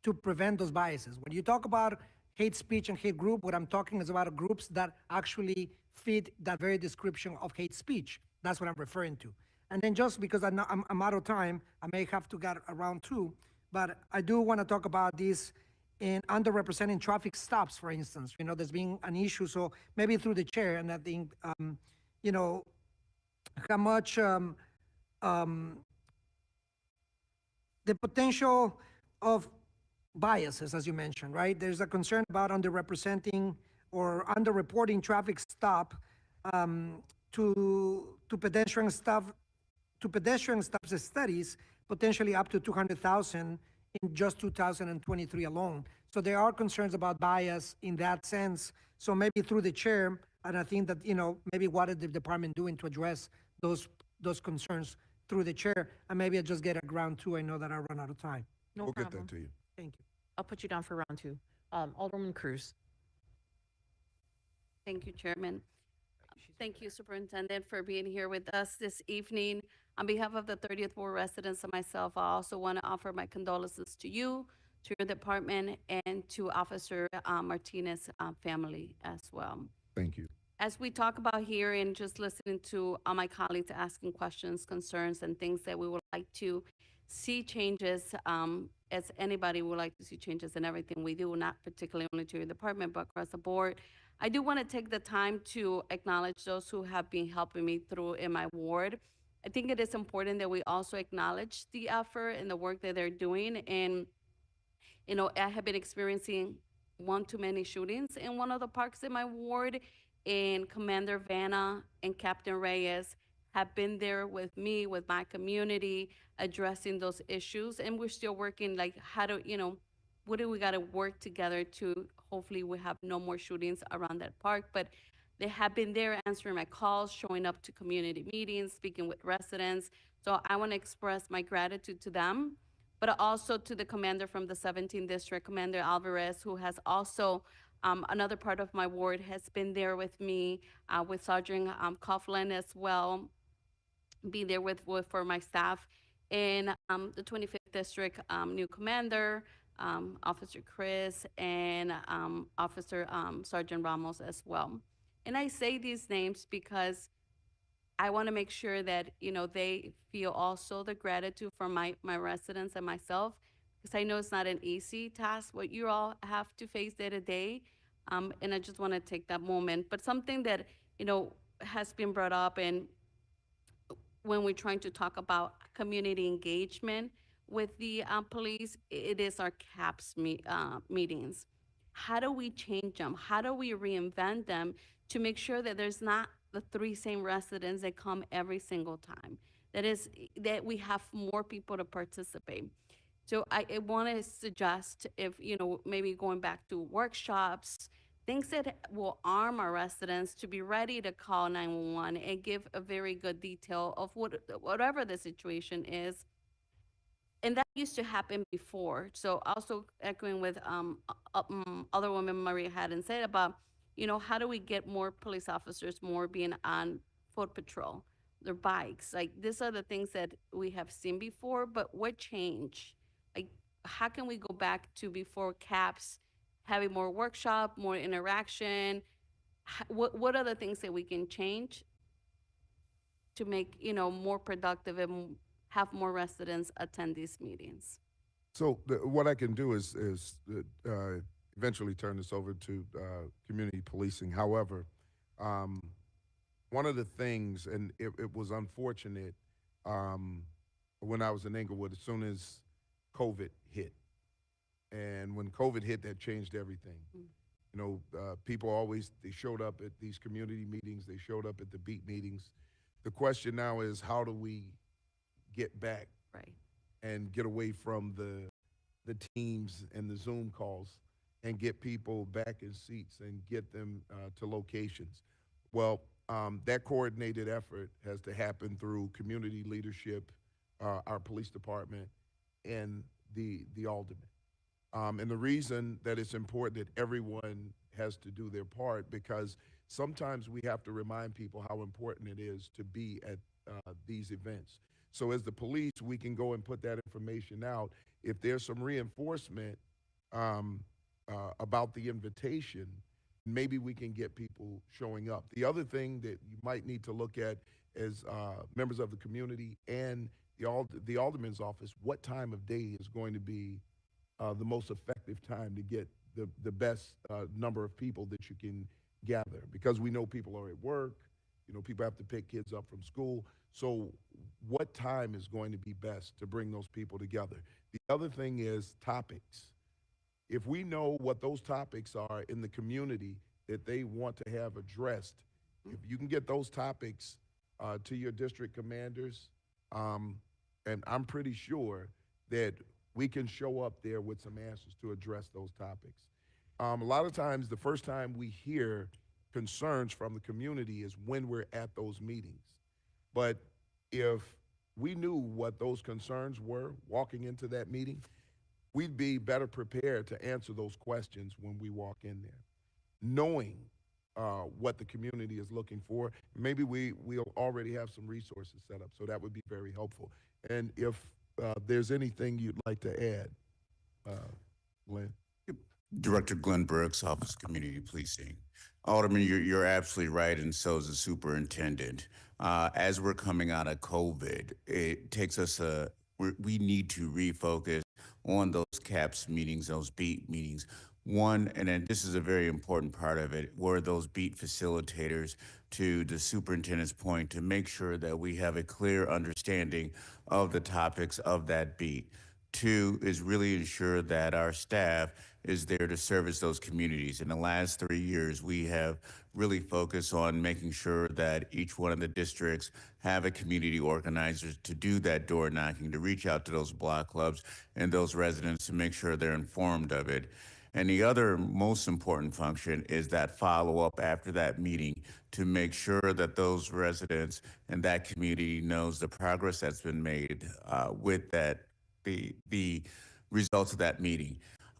to prevent those biases. When you talk about hate speech and hate group, what I'm talking is about groups that actually fit that very description of hate speech. That's what I'm referring to. And then just because I'm out of time, I may have to get around to, but I do want to talk about this in underrepresenting traffic stops, for instance. You know, there's been an issue, so maybe through the chair, and I think, you know, how much the potential of biases, as you mentioned, right? There's a concern about underrepresenting or underreporting traffic stop to pedestrian stops studies, potentially up to 200,000 in just 2023 alone. So there are concerns about bias in that sense. So maybe through the chair, and I think that, you know, maybe what is the department doing to address those concerns through the chair, and maybe I just get a round two. I know that I run out of time. No We'll problem. get that to you. Thank you. I'll put you down for round two. Alderman Cruz. Thank you, Chairman. Thank you, Superintendent, for being here with us this evening. On behalf of the 30th Ward residents and myself, I also want to offer my condolences to you, to your department, and to Officer Martinez family as well. Thank you. As we talk about here and just listening to all my colleagues asking questions, concerns, and things that we would like to see changes, as anybody would like to see changes in everything we do, not particularly only to your department, but across the board. I do want to take the time to acknowledge those who have been helping me through in my ward. I think it is important that we also acknowledge the effort and the work that they're doing. And, you know, I have been experiencing one too many shootings in one of the parks in my ward, and Commander Vanna and Captain Reyes have been there with me, with my community, addressing those issues. And we're still working, like, how to, you know, what do we got to work together to hopefully we have no more shootings around that park. But they have been there answering my calls, showing up to community meetings, speaking with residents. So I want to express my gratitude to them, but also to the commander from the 17th District, Commander Alvarez, who has also, another part of my ward, has been there with me, with Sergeant Coughlin as well, be there with for my staff. And the 25th District new commander, Officer Chris, and Officer Sergeant Ramos as well. And I say these names because I want to make sure that, you know, they feel also the gratitude from my residents and myself, because I know it's not an easy task what you all have to face day to day. And I just want to take that moment. But something that, you know, has been brought up, and when we're trying to talk about community engagement with the police, it is our CAPS meetings. How do we change them? How do we reinvent them to make sure that there's not the three same residents that come every single time? That we have more people to participate. So I want to suggest, if, you know, maybe going back to workshops, things that will arm our residents to be ready to call 911 and give a very good detail of whatever the situation is. And that used to happen before. So also echoing with other women Maria hadn't said about, how do we get more police officers more being on foot patrol, their bikes? Like, these are the things that we have seen before, but what changed? Like, how can we go back to before CAPS having more workshop, more interaction? What are the things that we can change to make, more productive and have more residents attend these meetings? So what I can do is eventually turn this over to community policing. However, one of the things, and it was unfortunate when I was in Inglewood, as soon as COVID hit, and when COVID hit, that changed everything. People always, they showed up at these community meetings, they showed up at the beat meetings. The question now is, how do we get back Right. and get away from the teams and the Zoom calls and get people back in seats and get them to locations? Well, that coordinated effort has to happen through community leadership, our police department, and the aldermen. And the reason that it's important that everyone has to do their part, because sometimes we have to remind people how important it is to be at these events. So as the police, we can go and put that information out. If there's some reinforcement about the invitation, maybe we can get people showing up. The other thing that you might need to look at as members of the community and the alderman's office, what time of day is going to be the most effective time to get the best number of people that you can gather, because we know people are at work, people have to pick kids up from school. So what time is going to be best to bring those people together? The other thing is topics. If we know what those topics are in the community that they want to have addressed, if you can get those topics to your district commanders, and I'm pretty sure that we can show up there with some answers to address those topics. A lot of times, the first time we hear concerns from the community is when we're at those meetings. But if we knew what those concerns were walking into that meeting, we'd be better prepared to answer those questions when we walk in there. Knowing what the community is looking for, maybe we'll already have some resources set up, so that would be very helpful. And if there's anything you'd like to add, Glenn. Director Glenn Burks, Office of Community Policing. Alderman, you're absolutely right, and so is the superintendent. As we're coming out of COVID, it takes us we need to refocus on those CAPS meetings, those beat meetings. One, and then this is a very important part of it, were those beat facilitators, to the superintendent's point, to make sure that we have a clear understanding of the topics of that beat. Two is really ensure that our staff is there to service those communities. In the last 3 years, we have really focused on making sure that each one of the districts have a community organizer to do that door knocking, to reach out to those block clubs and those residents to make sure they're informed of it. And the other most important function is that follow-up after that meeting to make sure that those residents and that community knows the progress that's been made with that, the results of that meeting.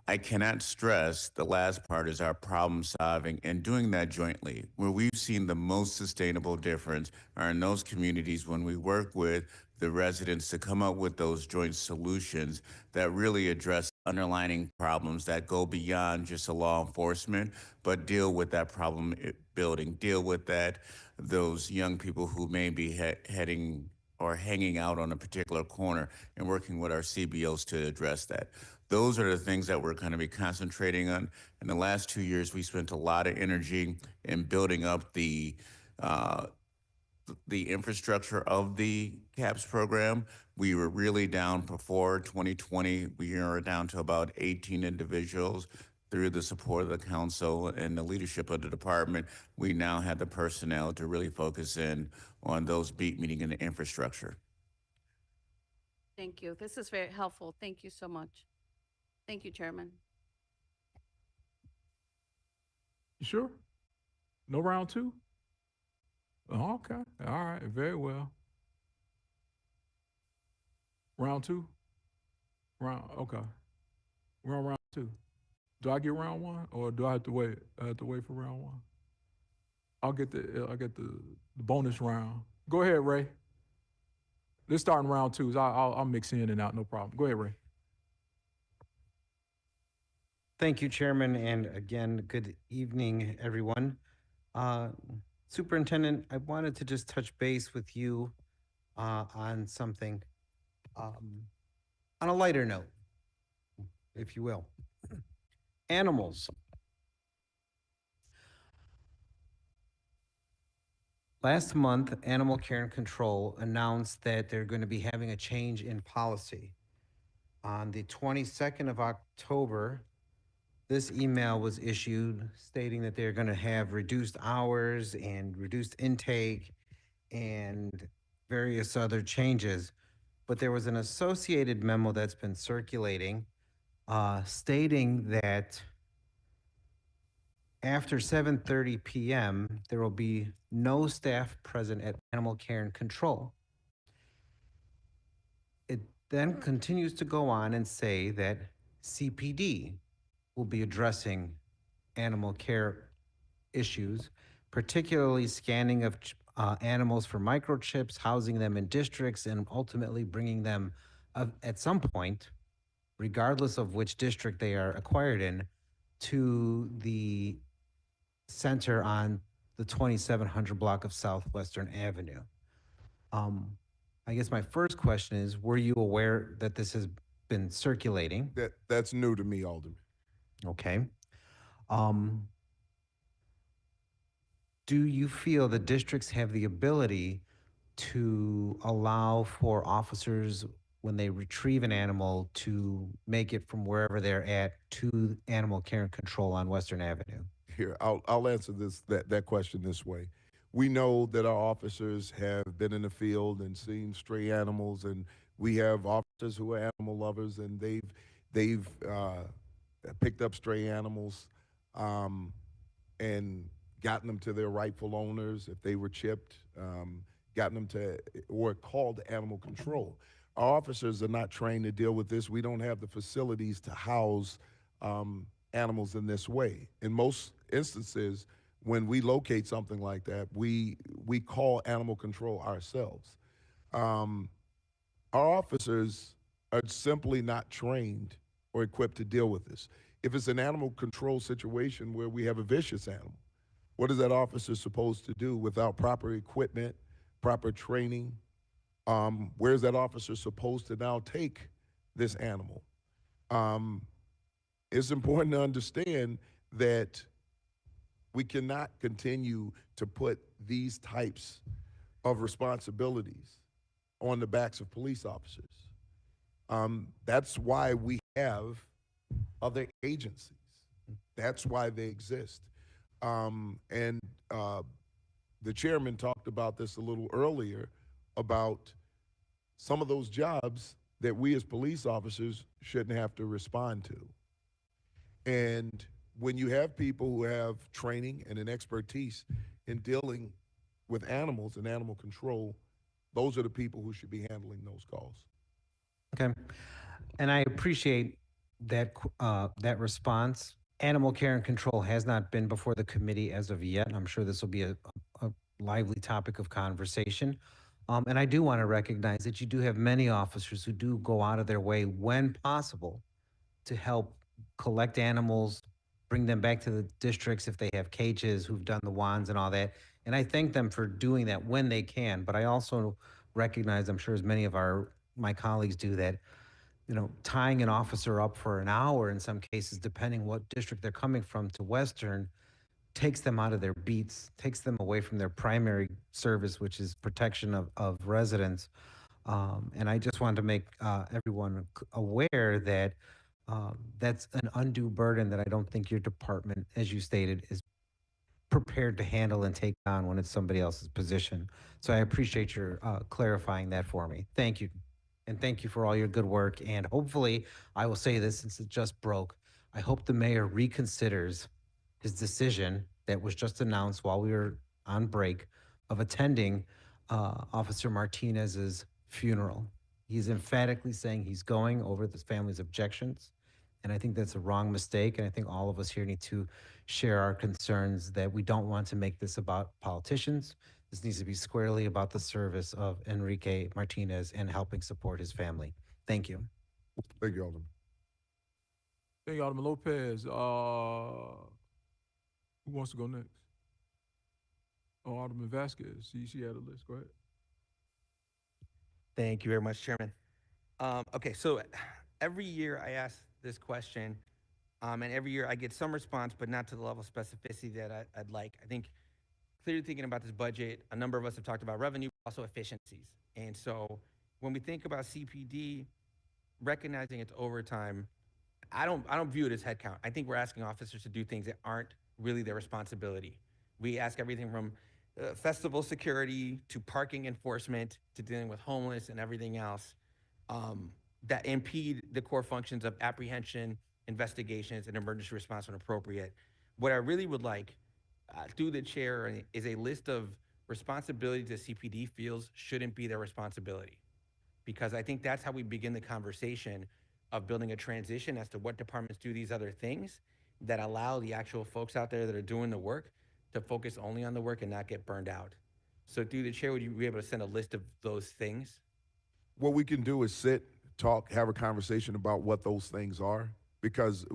I cannot stress the last part is our problem solving and doing that jointly. Where we've seen the most sustainable difference are in those communities when we work with the residents to come up with those joint solutions that really address underlying problems that go beyond just a law enforcement, but deal with that problem building, deal with those young people who may be heading or hanging out on a particular corner, and working with our CBOs to address that. Those are the things that we're going to be concentrating on. In the last 2 years, we spent a lot of energy in building up the infrastructure of the CAPS program. We were really down before 2020. We are down to about 18 individuals. Through the support of the council and the leadership of the department, we now have the personnel to really focus in on those beat meeting and the infrastructure. Thank you. This is very helpful. Thank you so much. Thank you, Chairman. You sure? No round two? Oh, okay. All right. Very well. Round two? Okay. We're on round two. Do I get round one, or do I have to wait? I have to wait for round one. I'll get the bonus round. Go ahead, Ray. Let's start in round 2. I'll mix in and out, no problem. Go ahead, Ray. Thank you, Chairman, and again, good evening, everyone. Superintendent, I wanted to just touch base with you on something on a lighter note, if you will. Animals. Last month, Animal Care and Control announced that they're going to be having a change in policy. On the 22nd of October, this email was issued stating that they're going to have reduced hours and reduced intake and various other changes. But there was an associated memo that's been circulating stating that after 7:30 p.m., there will be no staff present at Animal Care and Control. It then continues to go on and say that CPD will be addressing animal care issues, particularly scanning of animals for microchips, housing them in districts, and ultimately bringing them at some point, regardless of which district they are acquired in, to the center on the 2700 block of Southwestern Avenue. I guess my first question is, were you aware that this has been circulating? That's new to me, Alderman. Okay. Do you feel the districts have the ability to allow for officers, when they retrieve an animal, to make it from wherever they're at to Animal Care and Control on Western Avenue? Here, I'll answer that question this way. We know that our officers have been in the field and seen stray animals, and we have officers who are animal lovers, and they've picked up stray animals and gotten them to their rightful owners if they were chipped, gotten them to, or called animal control. Our officers are not trained to deal with this. We don't have the facilities to house animals in this way. In most instances, when we locate something like that, we call animal control ourselves. Our officers are simply not trained or equipped to deal with this. If it's an animal control situation where we have a vicious animal, what is that officer supposed to do without proper equipment, proper training? Where's that officer supposed to now take this animal? It's important to understand that we cannot continue to put these types of responsibilities on the backs of police officers. That's why we have other agencies. That's why they exist. The chairman talked about this a little earlier about some of those jobs that we as police officers shouldn't have to respond to. And when you have people who have training and an expertise in dealing with animals and animal control, those are the people who should be handling those calls. Okay. And I appreciate that that response. Animal Care and Control has not been before the committee as of yet. I'm sure this will be a lively topic of conversation. And I do want to recognize that you do have many officers who do go out of their way when possible to help collect animals, bring them back to the districts if they have cages, who've done the wands and all that. And I thank them for doing that when they can. But I also recognize, I'm sure as many of my colleagues do, that tying an officer up for an hour in some cases, depending what district they're coming from, to Western, takes them out of their beats, takes them away from their primary service, which is protection of residents. And I just wanted to make everyone aware that that's an undue burden that I don't think your department, as you stated, is prepared to handle and take on when it's somebody else's position. So I appreciate your clarifying that for me. Thank you. And thank you for all your good work. And hopefully, I will say this since it just broke, I hope the mayor reconsiders his decision that was just announced while we were on break of attending Officer Martinez's funeral. He's emphatically saying he's going over the family's objections. And I think that's a wrong mistake. And I think all of us here need to share our concerns that we don't want to make this about politicians. This needs to be squarely about the service of Enrique Martinez and helping support his family. Thank you. Thank you, Alderman. Thank you, Alderman Lopez. Who wants to go next? Oh, Alderman Vasquez. She had a list. Go ahead. Thank you very much, Chairman. Okay, so every year I ask this question, and every year I get some response, but not to the level of specificity that I'd like. I think clearly thinking about this budget, a number of us have talked about revenue, but also efficiencies. And so when we think about CPD, recognizing it's overtime, I don't view it as headcount. I think we're asking officers to do things that aren't really their responsibility. We ask everything from festival security to parking enforcement to dealing with homeless and everything else that impede the core functions of apprehension, investigations, and emergency response when appropriate. What I really would like through the chair is a list of responsibilities that CPD feels shouldn't be their responsibility. Because I think that's how we begin the conversation of building a transition as to what departments do these other things that allow the actual folks out there that are doing the work to focus only on the work and not get burned out. So through the chair, would you be able to send a list of those things? What we can do is sit, talk, have a conversation about what those things are, because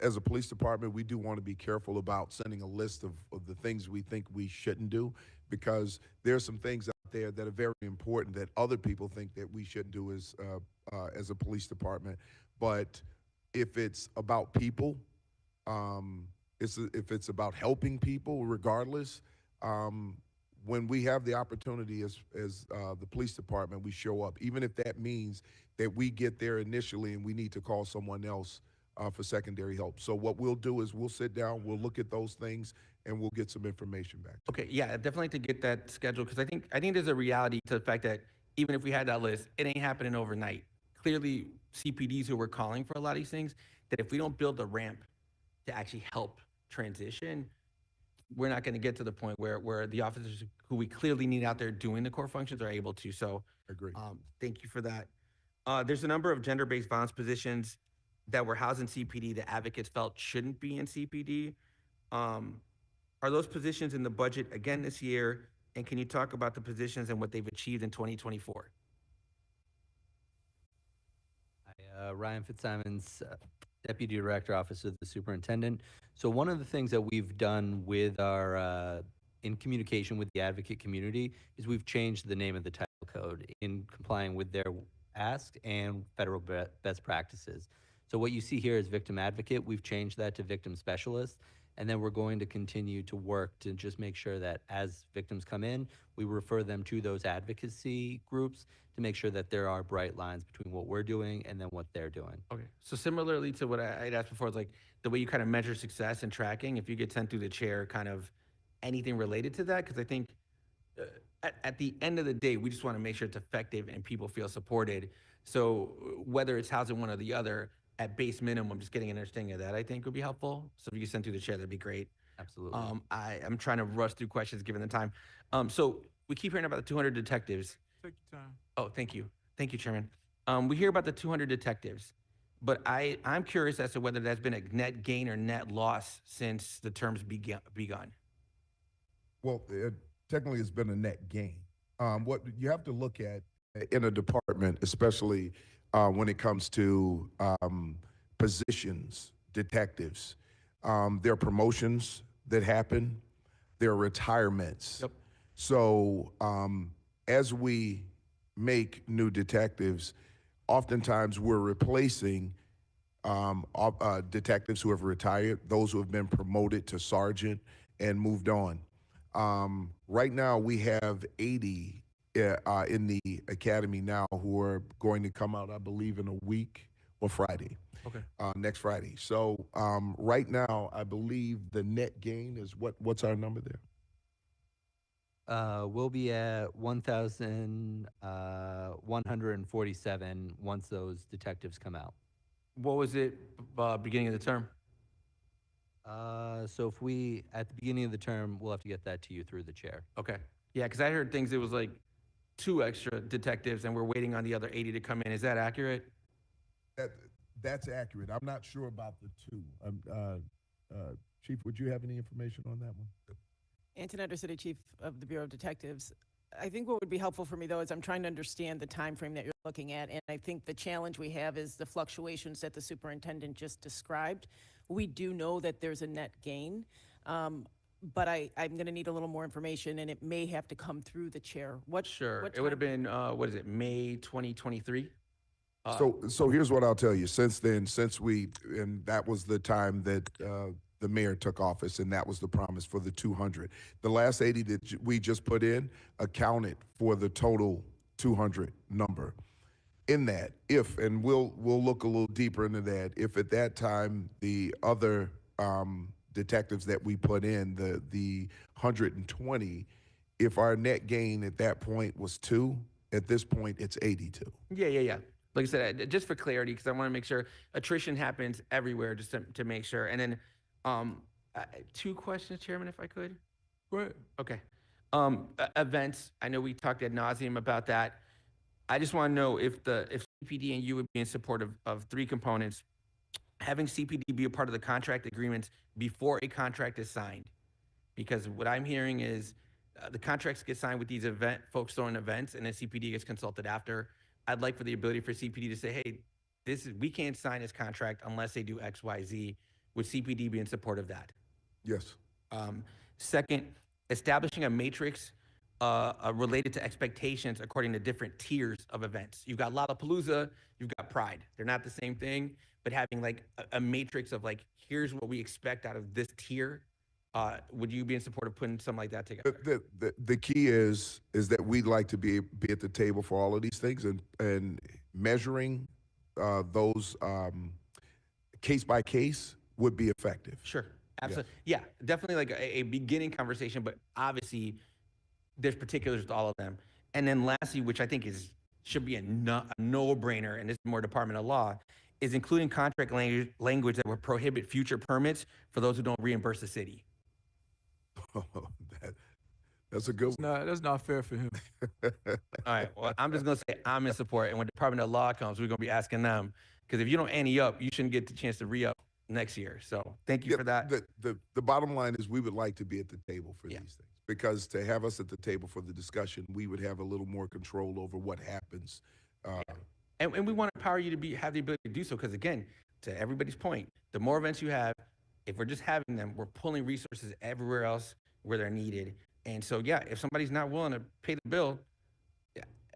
as a police department, we do want to be careful about sending a list of the things we think we shouldn't do, because there's some things out there that are very important that other people think that we shouldn't do as a police department. But if it's about people, if it's about helping people, regardless, when we have the opportunity as the police department, we show up, even if that means that we get there initially and we need to call someone else for secondary help. So what we'll do is we'll sit down, we'll look at those things, and we'll get some information back. Okay, yeah, I'd definitely like to get that scheduled, because I think there's a reality to the fact that even if we had that list, it ain't happening overnight. Clearly, CPDs who we're calling for a lot of these things, that if we don't build a ramp to actually help transition, we're not going to get to the point where the officers who we clearly need out there doing the core functions are able to. So, Agree. Thank you for that. There's a number of gender-based violence positions that were housed in CPD that advocates felt shouldn't be in CPD. Are those positions in the budget again this year? And can you talk about the positions and what they've achieved in 2024? Ryan Fitzsimons, Deputy Director, Office of the Superintendent. So one of the things that we've done with our, in communication with the advocate community, is we've changed the name of the title code in complying with their ask and federal best practices. So what you see here is victim advocate. We've changed that to victim specialist. And then we're going to continue to work to just make sure that as victims come in, we refer them to those advocacy groups to make sure that there are bright lines between what we're doing and then what they're doing. Okay. So similarly to what I'd asked before, it's like the way you kind of measure success and tracking, if you get sent through the chair, kind of anything related to that, because I think at the end of the day, we just want to make sure it's effective and people feel supported. So whether it's housing one or the other, at base minimum, just getting an understanding of that, I think would be helpful. So if you could send through the chair, that'd be great. Absolutely. I'm trying to rush through questions given the time. So we keep hearing about the 200 detectives. Take your time. Oh, thank you. Thank you, Chairman. We hear about the 200 detectives, but I'm curious as to whether that's been a net gain or net loss since the term's begun. Well, technically it's been a net gain. What you have to look at in a department, especially when it comes to positions, detectives, there are promotions that happen, there are retirements. Yep. So as we make new detectives, oftentimes we're replacing detectives who have retired, those who have been promoted to sergeant and moved on. Right now we have 80 in the academy now who are going to come out, I believe, in a week or Friday. Okay. Next Friday. So right now, I believe the net gain is what's our number there? We'll be at 1,147 once those detectives come out. What was it beginning of the term? So if we, at the beginning of the term, we'll have to get that to you through the chair. Okay. Yeah, because I heard things, it was like 2 extra detectives and we're waiting on the other 80 to come in. Is that accurate? That's accurate. I'm not sure about the two. Chief, would you have any information on that one? Antoinette, City Chief of the Bureau of Detectives. I think what would be helpful for me, though, is I'm trying to understand the time frame that you're looking at, and I think the challenge we have is the fluctuations that the superintendent just described. We do know that there's a net gain, but I'm going to need a little more information, and it may have to come through the chair. Sure. It would have been, what is it, May 2023? So here's what I'll tell you. Since then, and that was the time that the mayor took office, and that was the promise for the 200. The last 80 that we just put in accounted for the total 200 number. In that, and we'll look a little deeper into that, if at that time the other detectives that we put in, the 120, if our net gain at that point was 2, at this point it's 82. Yeah. Like I said, just for clarity, because I want to make sure attrition happens everywhere, just to make sure. And then 2 questions, Chairman, if I could. Go ahead. Okay. Events, I know we talked ad nauseum about that. I just want to know if CPD and you would be in support of 3 components, having CPD be a part of the contract agreements before a contract is signed. Because what I'm hearing is the contracts get signed with these folks throwing events, and then CPD gets consulted after. I'd like for the ability for CPD to say, hey, we can't sign this contract unless they do X, Y, Z. Would CPD be in support of that? Yes. Second, establishing a matrix related to expectations according to different tiers of events. You've got Lollapalooza, you've got Pride. They're not the same thing, but having like a matrix of like, here's what we expect out of this tier. Would you be in support of putting something like that together? The key is that we'd like to be at the table for all of these things, and measuring those case by case would be effective. Sure, absolutely. Yeah, definitely like a beginning conversation, but obviously there's particulars to all of them. And then lastly, which I think should be a no-brainer, and this is more Department of Law, is including contract language that would prohibit future permits for those who don't reimburse the city. That's a good one. That's not fair for him. All right, well, I'm just going to say I'm in support, and when Department of Law comes, we're going to be asking them, because if you don't ante up, you shouldn't get the chance to re-up next year. So thank you for that. The bottom line is we would like to be at the table for these things, because to have us at the table for the discussion, we would have a little more control over what happens. And we want to empower you to have the ability to do so, because again, to everybody's point, the more events you have, if we're just having them, we're pulling resources everywhere else where they're needed. And so, yeah, if somebody's not willing to pay the bill,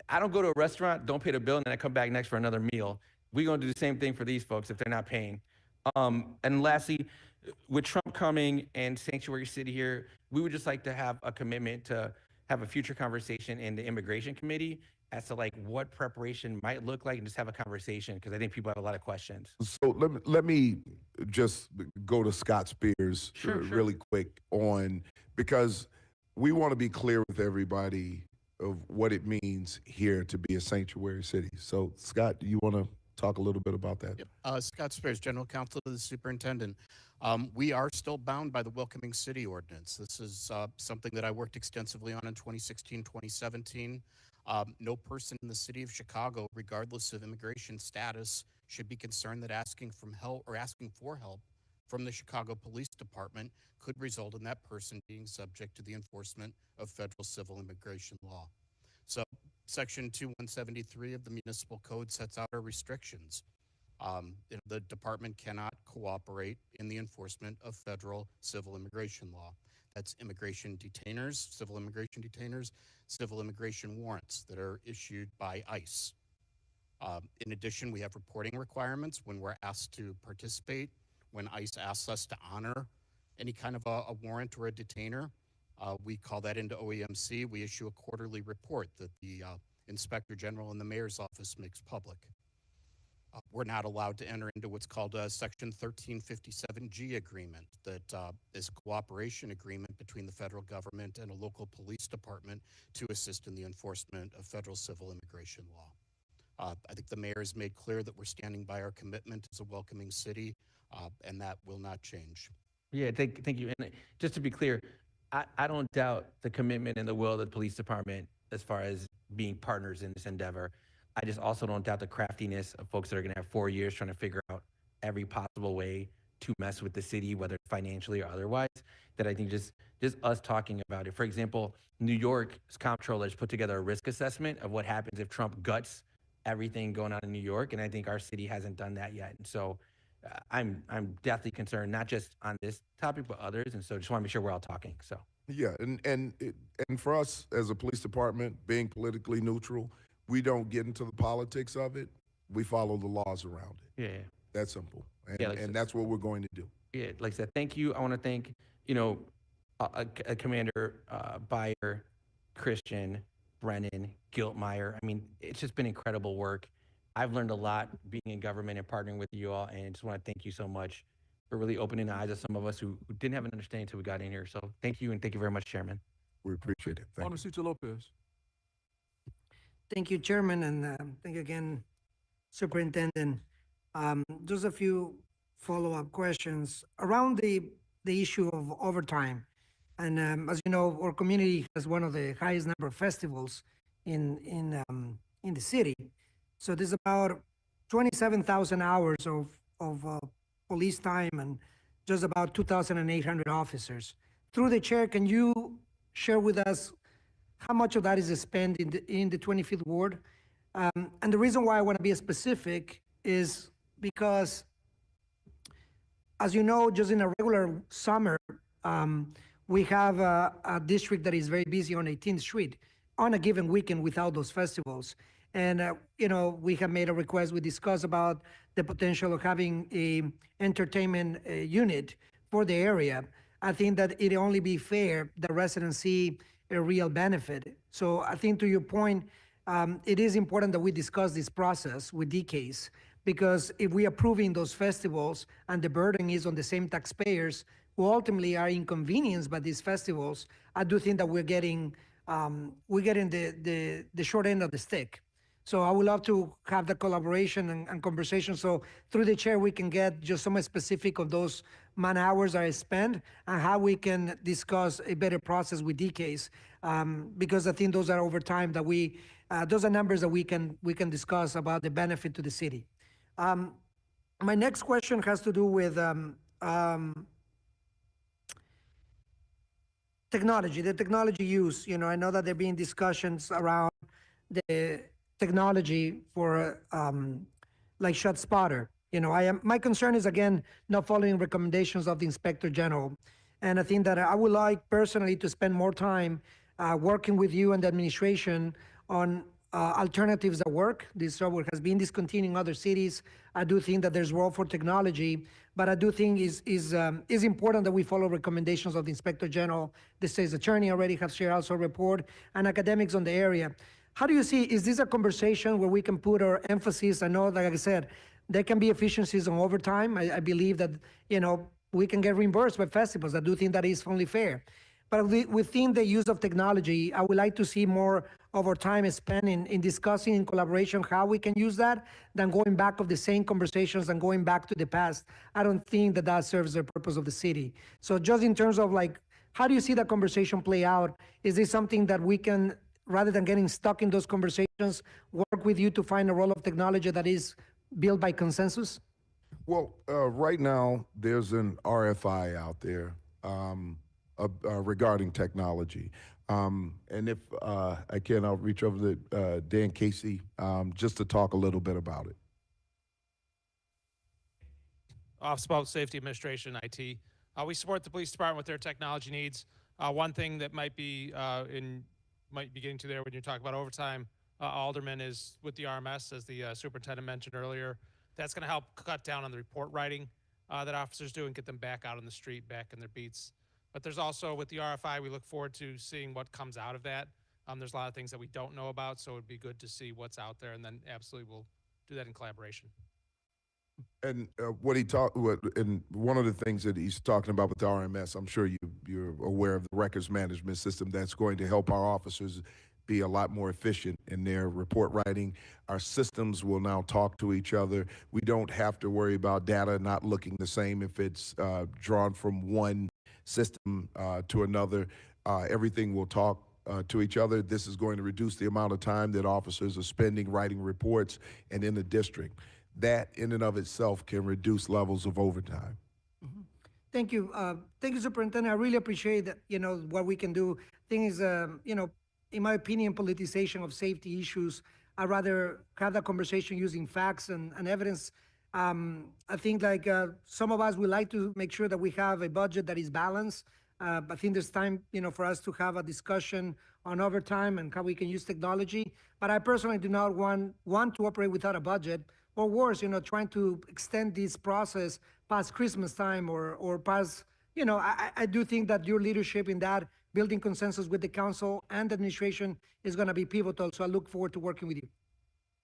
I don't go to a restaurant, don't pay the bill, and then I come back next for another meal. We're going to do the same thing for these folks if they're not paying. And lastly, with Trump coming and Sanctuary City here, we would just like to have a commitment to have a future conversation in the Immigration Committee as to like what preparation might look like, and just have a conversation, because I think people have a lot of questions. So let me just go to Scott Spears really quick because we want to be clear with everybody of what it means here to be a sanctuary city. So Scott, do you want to talk a little bit about that? Yep. Scott Spears, General Counsel to the Superintendent. We are still bound by the Welcoming City Ordinance. This is something that I worked extensively on in 2016, 2017. No person in the city of Chicago, regardless of immigration status, should be concerned that asking for help from the Chicago Police Department could result in that person being subject to the enforcement of federal civil immigration law. So Section 2173 of the Municipal Code sets out our restrictions. The department cannot cooperate in the enforcement of federal civil immigration law. That's immigration detainers, civil immigration warrants that are issued by ICE. In addition, we have reporting requirements when we're asked to participate, when ICE asks us to honor any kind of a warrant or a detainer. We call that into OEMC. We issue a quarterly report that the Inspector General and the Mayor's Office makes public. We're not allowed to enter into what's called a Section 1357G agreement, that is a cooperation agreement between the federal government and a local police department to assist in the enforcement of federal civil immigration law. I think the mayor has made clear that we're standing by our commitment as a welcoming city, and that will not change. Yeah, thank you. And just to be clear, I don't doubt the commitment and the will of the police department as far as being partners in this endeavor. I just also don't doubt the craftiness of folks that are going to have 4 years trying to figure out every possible way to mess with the city, whether financially or otherwise. That I think just us talking about it. For example, New York's comptrollers put together a risk assessment of what happens if Trump guts everything going on in New York, and I think our city hasn't done that yet. And so I'm deathly concerned, not just on this topic but others. And so just want to make sure we're all talking. So Yeah, and for us as a police department, being politically neutral, we don't get into the politics of it. We follow the laws around it. yeah. That's simple, and, Yeah, like I said- and that's what we're going to do. Yeah, like I said, thank you. I want to thank, Commander Byer, Christian, Brennan, Giltmeyer. I mean, it's just been incredible work. I've learned a lot being in government and partnering with you all, and just want to thank you so much for really opening the eyes of some of us who didn't have an understanding until we got in here. So thank you, and thank you very much, Chairman. We appreciate it. Thank Alderman you. Cito Lopez. Thank you, Chairman, and thank you again, Superintendent. Just a few follow-up questions around the issue of overtime. And as you know, our community has one of the highest number of festivals in the city. So there's about 27,000 hours of police time and just about 2,800 officers. Through the chair, can you share with us how much of that is spent in the 25th ward? And the reason why I want to be specific is because, as you know, just in a regular summer, we have a district that is very busy on 18th Street on a given weekend without those festivals. And, we have made a request. We discussed about the potential of having a entertainment unit for the area. I think that it only be fair that residents see a real benefit. So I think to your point, it is important that we discuss this process with DKs, because if we are approving those festivals and the burden is on the same taxpayers who ultimately are inconvenienced by these festivals, I do think that we're getting the short end of the stick. So I would love to have the collaboration and conversation. So through the chair, we can get just some specific of those man hours that I spend and how we can discuss a better process with DKs. Because I think those are over time that those are numbers that we can discuss about the benefit to the city. My next question has to do with technology, the technology use. I know that there have been discussions around the technology for like Shot Spotter. My concern is, again, not following recommendations of the Inspector General. And I think that I would like personally to spend more time working with you and the administration on alternatives that work. This software has been discontinued in other cities. I do think that there's role for technology, but I do think is important that we follow recommendations of the Inspector General. The state's attorney already has shared also a report, and academics on the area. How do you see, is this a conversation where we can put our emphasis? I know, like I said, there can be efficiencies on overtime. I believe that, we can get reimbursed by festivals. I do think that is only fair. But within the use of technology, I would like to see more of our time spent in discussing in collaboration how we can use that than going back of the same conversations and going back to the past. I don't think that serves the purpose of the city. So just in terms of how do you see that conversation play out? Is this something that we can, rather than getting stuck in those conversations, work with you to find a role of technology that is built by consensus? Well, right now, there's an RFI out there regarding technology. And if I can, I'll reach over to Dan Casey just to talk a little bit about it. Office of Public Safety Administration, IT. We support the police department with their technology needs. One thing that might be getting to there when you talk about overtime, aldermen, is with the RMS, as the superintendent mentioned earlier. That's going to help cut down on the report writing that officers do and get them back out on the street, back in their beats. But there's also, with the RFI, we look forward to seeing what comes out of that. There's a lot of things that we don't know about, so it'd be good to see what's out there, and then absolutely we'll do that in collaboration. And and one of the things that he's talking about with the RMS, I'm sure you're aware of the records management system that's going to help our officers be a lot more efficient in their report writing. Our systems will now talk to each other. We don't have to worry about data not looking the same if it's drawn from one system to another. Everything will talk to each other. This is going to reduce the amount of time that officers are spending writing reports and in the district. That in and of itself can reduce levels of overtime. Thank you. Thank you, Superintendent. I really appreciate that, what we can do. Thing is, in my opinion, politicization of safety issues, I'd rather have that conversation using facts and evidence. I think some of us would like to make sure that we have a budget that is balanced. I think there's time, for us to have a discussion on overtime and how we can use technology. But I personally do not want to operate without a budget, or worse, trying to extend this process past Christmas time or past, I do think that your leadership in that, building consensus with the council and the administration, is going to be pivotal. So I look forward to working with you.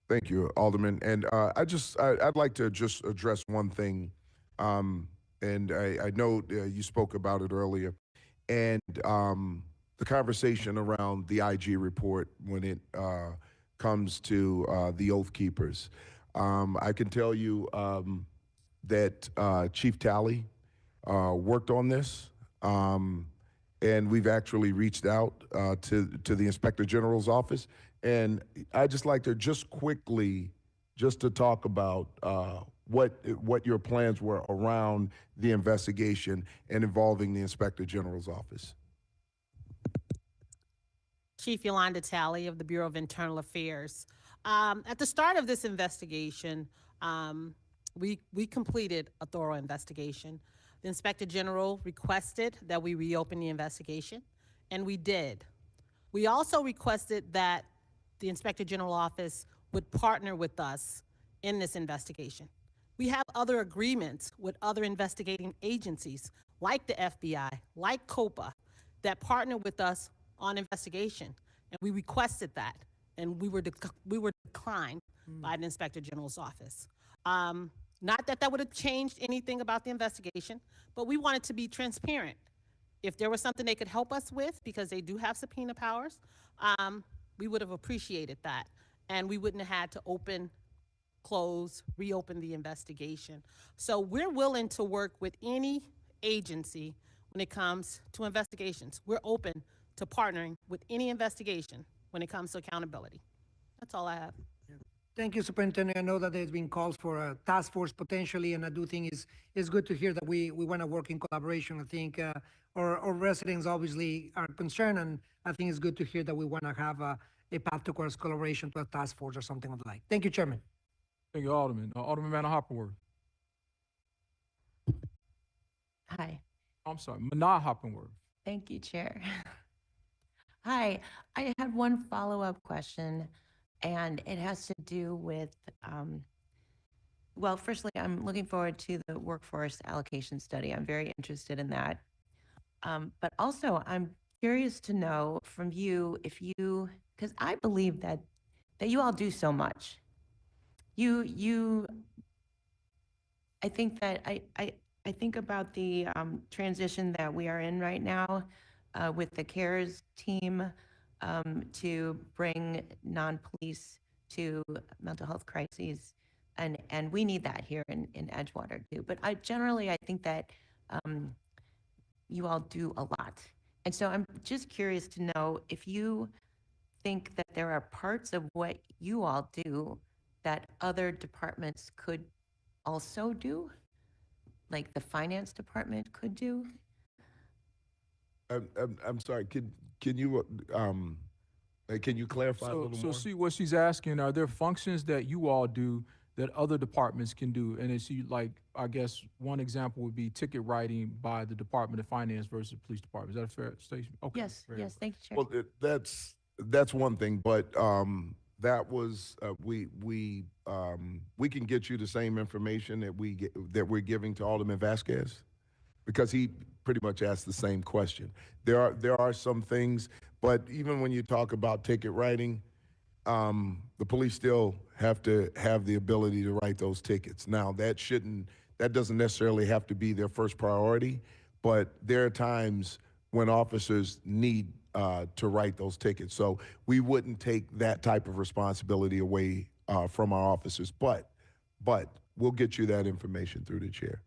Thank you, Alderman. And I'd like to just address one thing. And I know you spoke about it earlier. And the conversation around the IG report when it comes to the Oath Keepers. I can tell you that Chief Talley worked on this. And we've actually reached out to the Inspector General's office. And I'd just like to quickly to talk about what your plans were around the investigation and involving the Inspector General's office. Chief Yolanda Talley of the Bureau of Internal Affairs. At the start of this investigation, we completed a thorough investigation. The Inspector General requested that we reopen the investigation, and we did. We also requested that the Inspector General office would partner with us in this investigation. We have other agreements with other investigating agencies like the FBI, like COPA, that partner with us on investigation, and we requested that, and we were declined by the Inspector General's office. Not that would have changed anything about the investigation, but we wanted to be transparent. If there was something they could help us with, because they do have subpoena powers, we would have appreciated that, and we wouldn't have had to reopen the investigation. So we're willing to work with any agency when it comes to investigations. We're open to partnering with any investigation when it comes to accountability. That's all I have. Thank you, Superintendent. I know that there's been calls for a task force potentially, and I do think it's good to hear that we want to work in collaboration. I think our residents obviously are concerned, and I think it's good to hear that we want to have a path towards collaboration to a task force or something of the like. Thank you, Chairman. Thank you, Alderman. Alderman Manor Hoppenworth. Hi. I'm sorry, Manor Hoppenworth. Thank you, Chair. Hi, I had one follow-up question, and it has to do with, well, firstly, I'm looking forward to the workforce allocation study. I'm very interested in that. But also, I'm curious to know from you because I believe that you all do so much. I think that I think about the transition that we are in right now with the CARES team to bring non-police to mental health crises, and we need that here in Edgewater too. But I think that you all do a lot, and so I'm just curious to know if you think that there are parts of what you all do that other departments could also do, like the finance department could do. I'm sorry. Can you clarify a little more? So see what she's asking, are there functions that you all do that other departments can do? And it's like, I guess one example would be ticket writing by the Department of Finance versus the police department. Is that a fair statement? Okay. Yes, thank you, Chair. Well, that's one thing, but that was we can get you the same information that we're giving to Alderman Vasquez, because he pretty much asked the same question. There are some things, but even when you talk about ticket writing, the police still have to have the ability to write those tickets. Now that doesn't necessarily have to be their first priority, but there are times when officers need to write those tickets. So we wouldn't take that type of responsibility away from our officers, but we'll get you that information through the chair.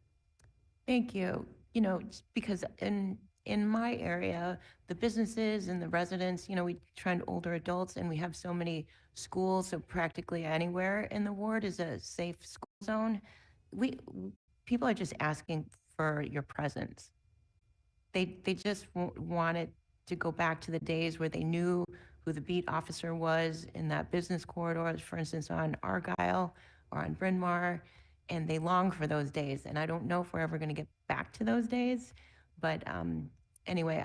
Thank you. Just because in in my area, the businesses and the residents, you know, we train older adults and we have so many schools, so practically anywhere in the ward is a safe school zone. People are just asking for your presence. They just wanted to go back to the days where they knew who the beat officer was in that business corridor, for instance, on Argyle or on Bryn Mawr, and they long for those days. And I don't know if we're ever going to get back to those days, but anyway,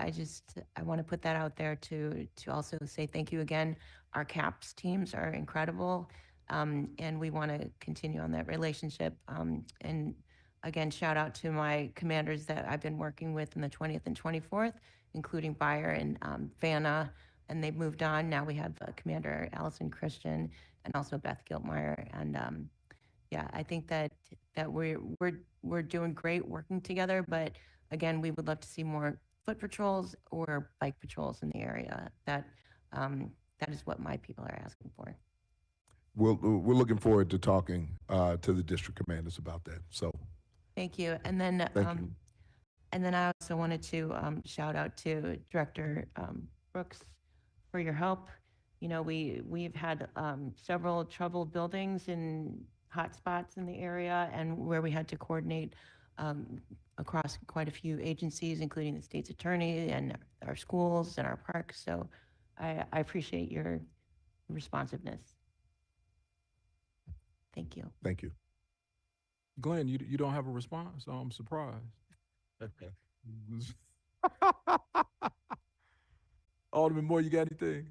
I want to put that out there to also say thank you again. Our CAPS teams are incredible, and we want to continue on that relationship. And again, shout out to my commanders that I've been working with in the 20th and 24th, including Bayer and Vanna, and they've moved on. Now we have Commander Allison Christian and also Beth Giltmeyer. And yeah, I think that we're doing great working together. But again, we would love to see more foot patrols or bike patrols in the area. That is what my people are asking for. We're looking forward to talking to the district commanders about that. So thank you. And then thank you. And then I also wanted to shout out to Director Brooks for your help. You know, we've had several troubled buildings in hot spots in the area, and where we had to coordinate across quite a few agencies, including the state's attorney and our schools and our parks. So I appreciate your responsiveness. Thank you. Thank you. Glenn, you don't have a response? I'm surprised. Okay. Alderman Moore, you got anything?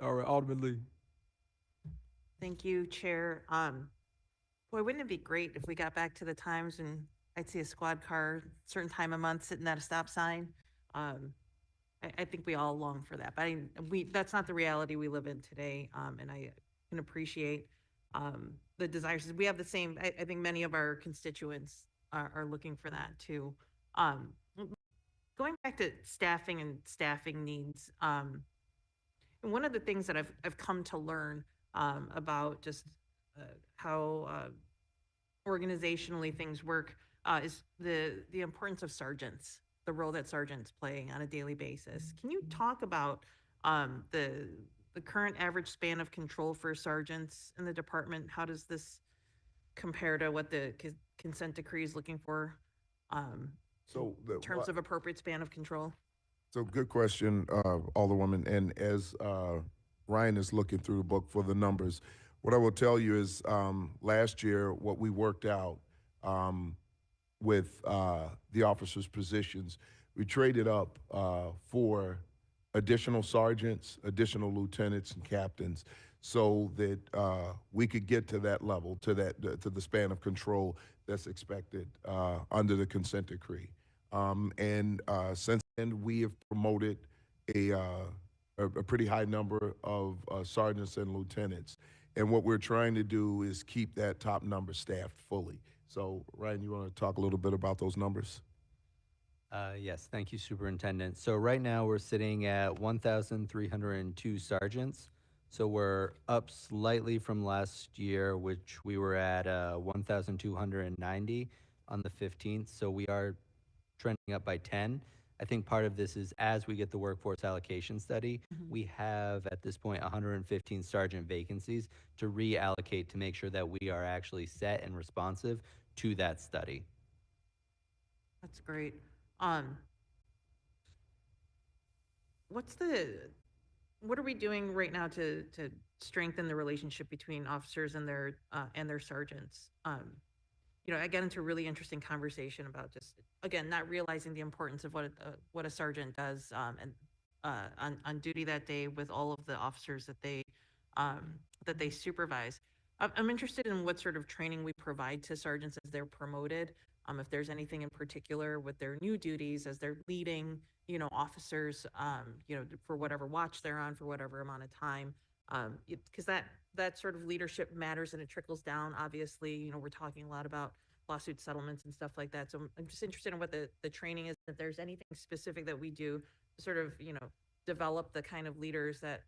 All right, Alderman Lee. Thank you, Chair. Boy, wouldn't it be great if we got back to the times when I'd see a squad car certain time of month sitting at a stop sign? I think we all long for that, but that's not the reality we live in today. And I can appreciate the desires. We have the same, I think many of our constituents are looking for that too. Going back to staffing and staffing needs, and one of the things that I've come to learn about just how organizationally things work is the importance of sergeants, the role that sergeants play on a daily basis. Can you talk about the current average span of control for sergeants in the department? How does this compare to what the consent decree is looking for in terms of appropriate span of control? So good question, Alderwoman. And as Ryan is looking through the book for the numbers, what I will tell you is last year, what we worked out with the officers' positions, we traded up for additional sergeants, additional lieutenants and captains, so that we could get to that level, to the span of control that's expected under the consent decree. And since then, we have promoted a pretty high number of sergeants and lieutenants. And what we're trying to do is keep that top number staffed fully. So, Ryan, you want to talk a little bit about those numbers? Yes, thank you, Superintendent. So right now we're sitting at 1,302 sergeants. So we're up slightly from last year, which we were at 1,290 on the 15th. So we are trending up by 10. I think part of this is as we get the workforce allocation study, we have at this point 115 sergeant vacancies to reallocate to make sure that we are actually set and responsive to that study. That's great. What are we doing right now to strengthen the relationship between officers and their sergeants? You know, I got into a really interesting conversation about just, again, not realizing the importance of what a sergeant does on duty that day with all of the officers that they supervise. I'm interested in what sort of training we provide to sergeants as they're promoted. If there's anything in particular with their new duties as they're leading, you know, officers, you know, for whatever watch they're on for whatever amount of time, because that sort of leadership matters and it trickles down. Obviously, you know, we're talking a lot about lawsuit settlements and stuff like that. So I'm just interested in what the training is. If there's anything specific that we do to sort of, you know, develop the kind of leaders that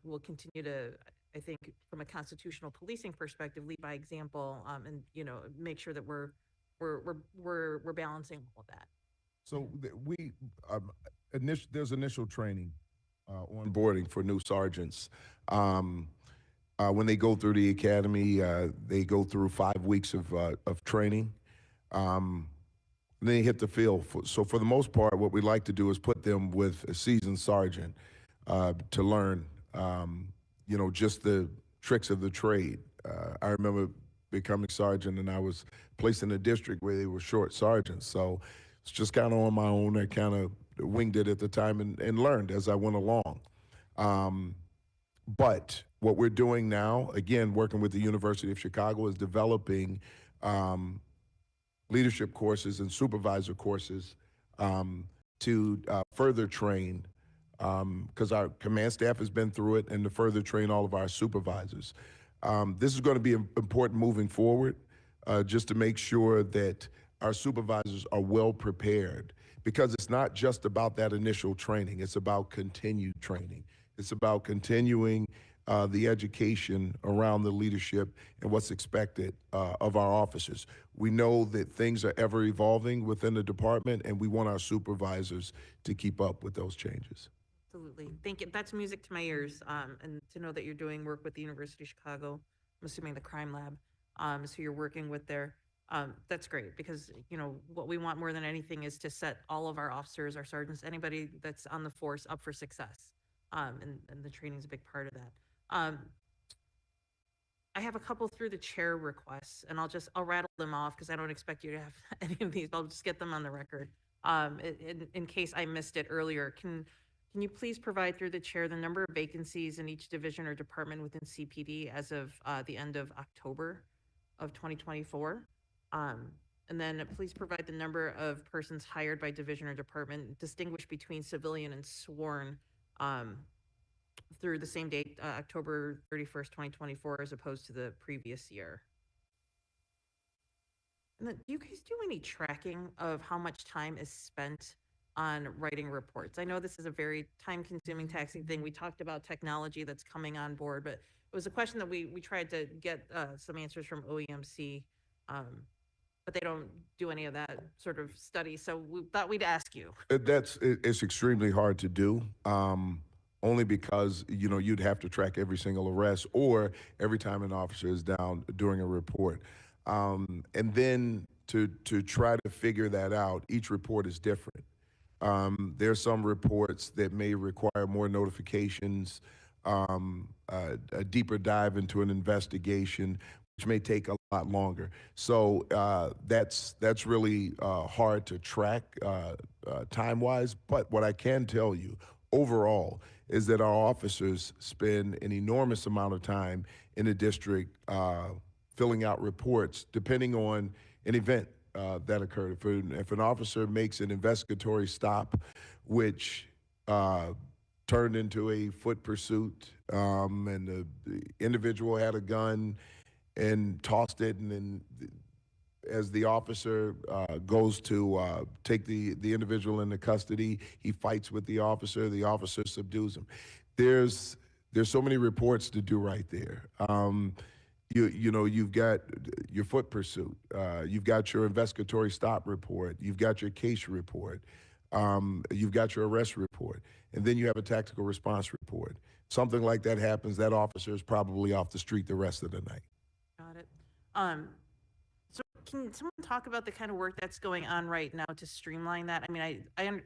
will continue to, I think, from a constitutional policing perspective, lead by example, and you know, make sure that we're balancing all of that. So there's initial training onboarding for new sergeants. When they go through the academy, they go through 5 weeks of training. And then they hit the field. So for the most part, what we like to do is put them with a seasoned sergeant to learn, just the tricks of the trade. I remember becoming sergeant, and I was placed in a district where they were short sergeants. So it's just kind of on my own. I kind of winged it at the time and learned as I went along. But what we're doing now, again, working with the University of Chicago, is developing leadership courses and supervisor courses to further train, because our command staff has been through it, and to further train all of our supervisors. This is going to be important moving forward, just to make sure that our supervisors are well prepared, because it's not just about that initial training, it's about continued training. It's about continuing the education around the leadership and what's expected of our officers. We know that things are ever evolving within the department, and we want our supervisors to keep up with those changes. Absolutely. Thank you. That's music to my ears. And to know that you're doing work with the University of Chicago, I'm assuming the crime lab, so you're working with there. That's great, because, what we want more than anything is to set all of our officers, our sergeants, anybody that's on the force up for success. And the training is a big part of that. I have a couple through the chair requests, and I'll rattle them off because I don't expect you to have any of these. I'll just get them on the record. In case I missed it earlier, can you please provide through the chair the number of vacancies in each division or department within CPD as of the end of October of 2024? And then please provide the number of persons hired by division or department, distinguish between civilian and sworn, through the same date, October 31st, 2024, as opposed to the previous year. And then, do you guys do any tracking of how much time is spent on writing reports? I know this is a very time-consuming, taxing thing. We talked about technology that's coming on board, but it was a question that we tried to get some answers from OEMC, but they don't do any of that sort of study. So we thought we'd ask you. It's extremely hard to do. Only because, you'd have to track every single arrest or every time an officer is down during a report. And then to try to figure that out, each report is different. There's some reports that may require more notifications, a deeper dive into an investigation, which may take a lot longer. So that's really hard to track time-wise. But what I can tell you overall is that our officers spend an enormous amount of time in the district filling out reports depending on an event that occurred. If an officer makes an investigatory stop, which turned into a foot pursuit, and the individual had a gun and tossed it, and then as the officer goes to take the individual into custody, he fights with the officer subdues him. There's so many reports to do right there. You've got your foot pursuit, you've got your investigatory stop report, you've got your case report, you've got your arrest report, and then you have a tactical response report. Something like that happens, that officer is probably off the street the rest of the night. Got it. So can someone talk about the kind of work that's going on right now to streamline that? I mean, I'm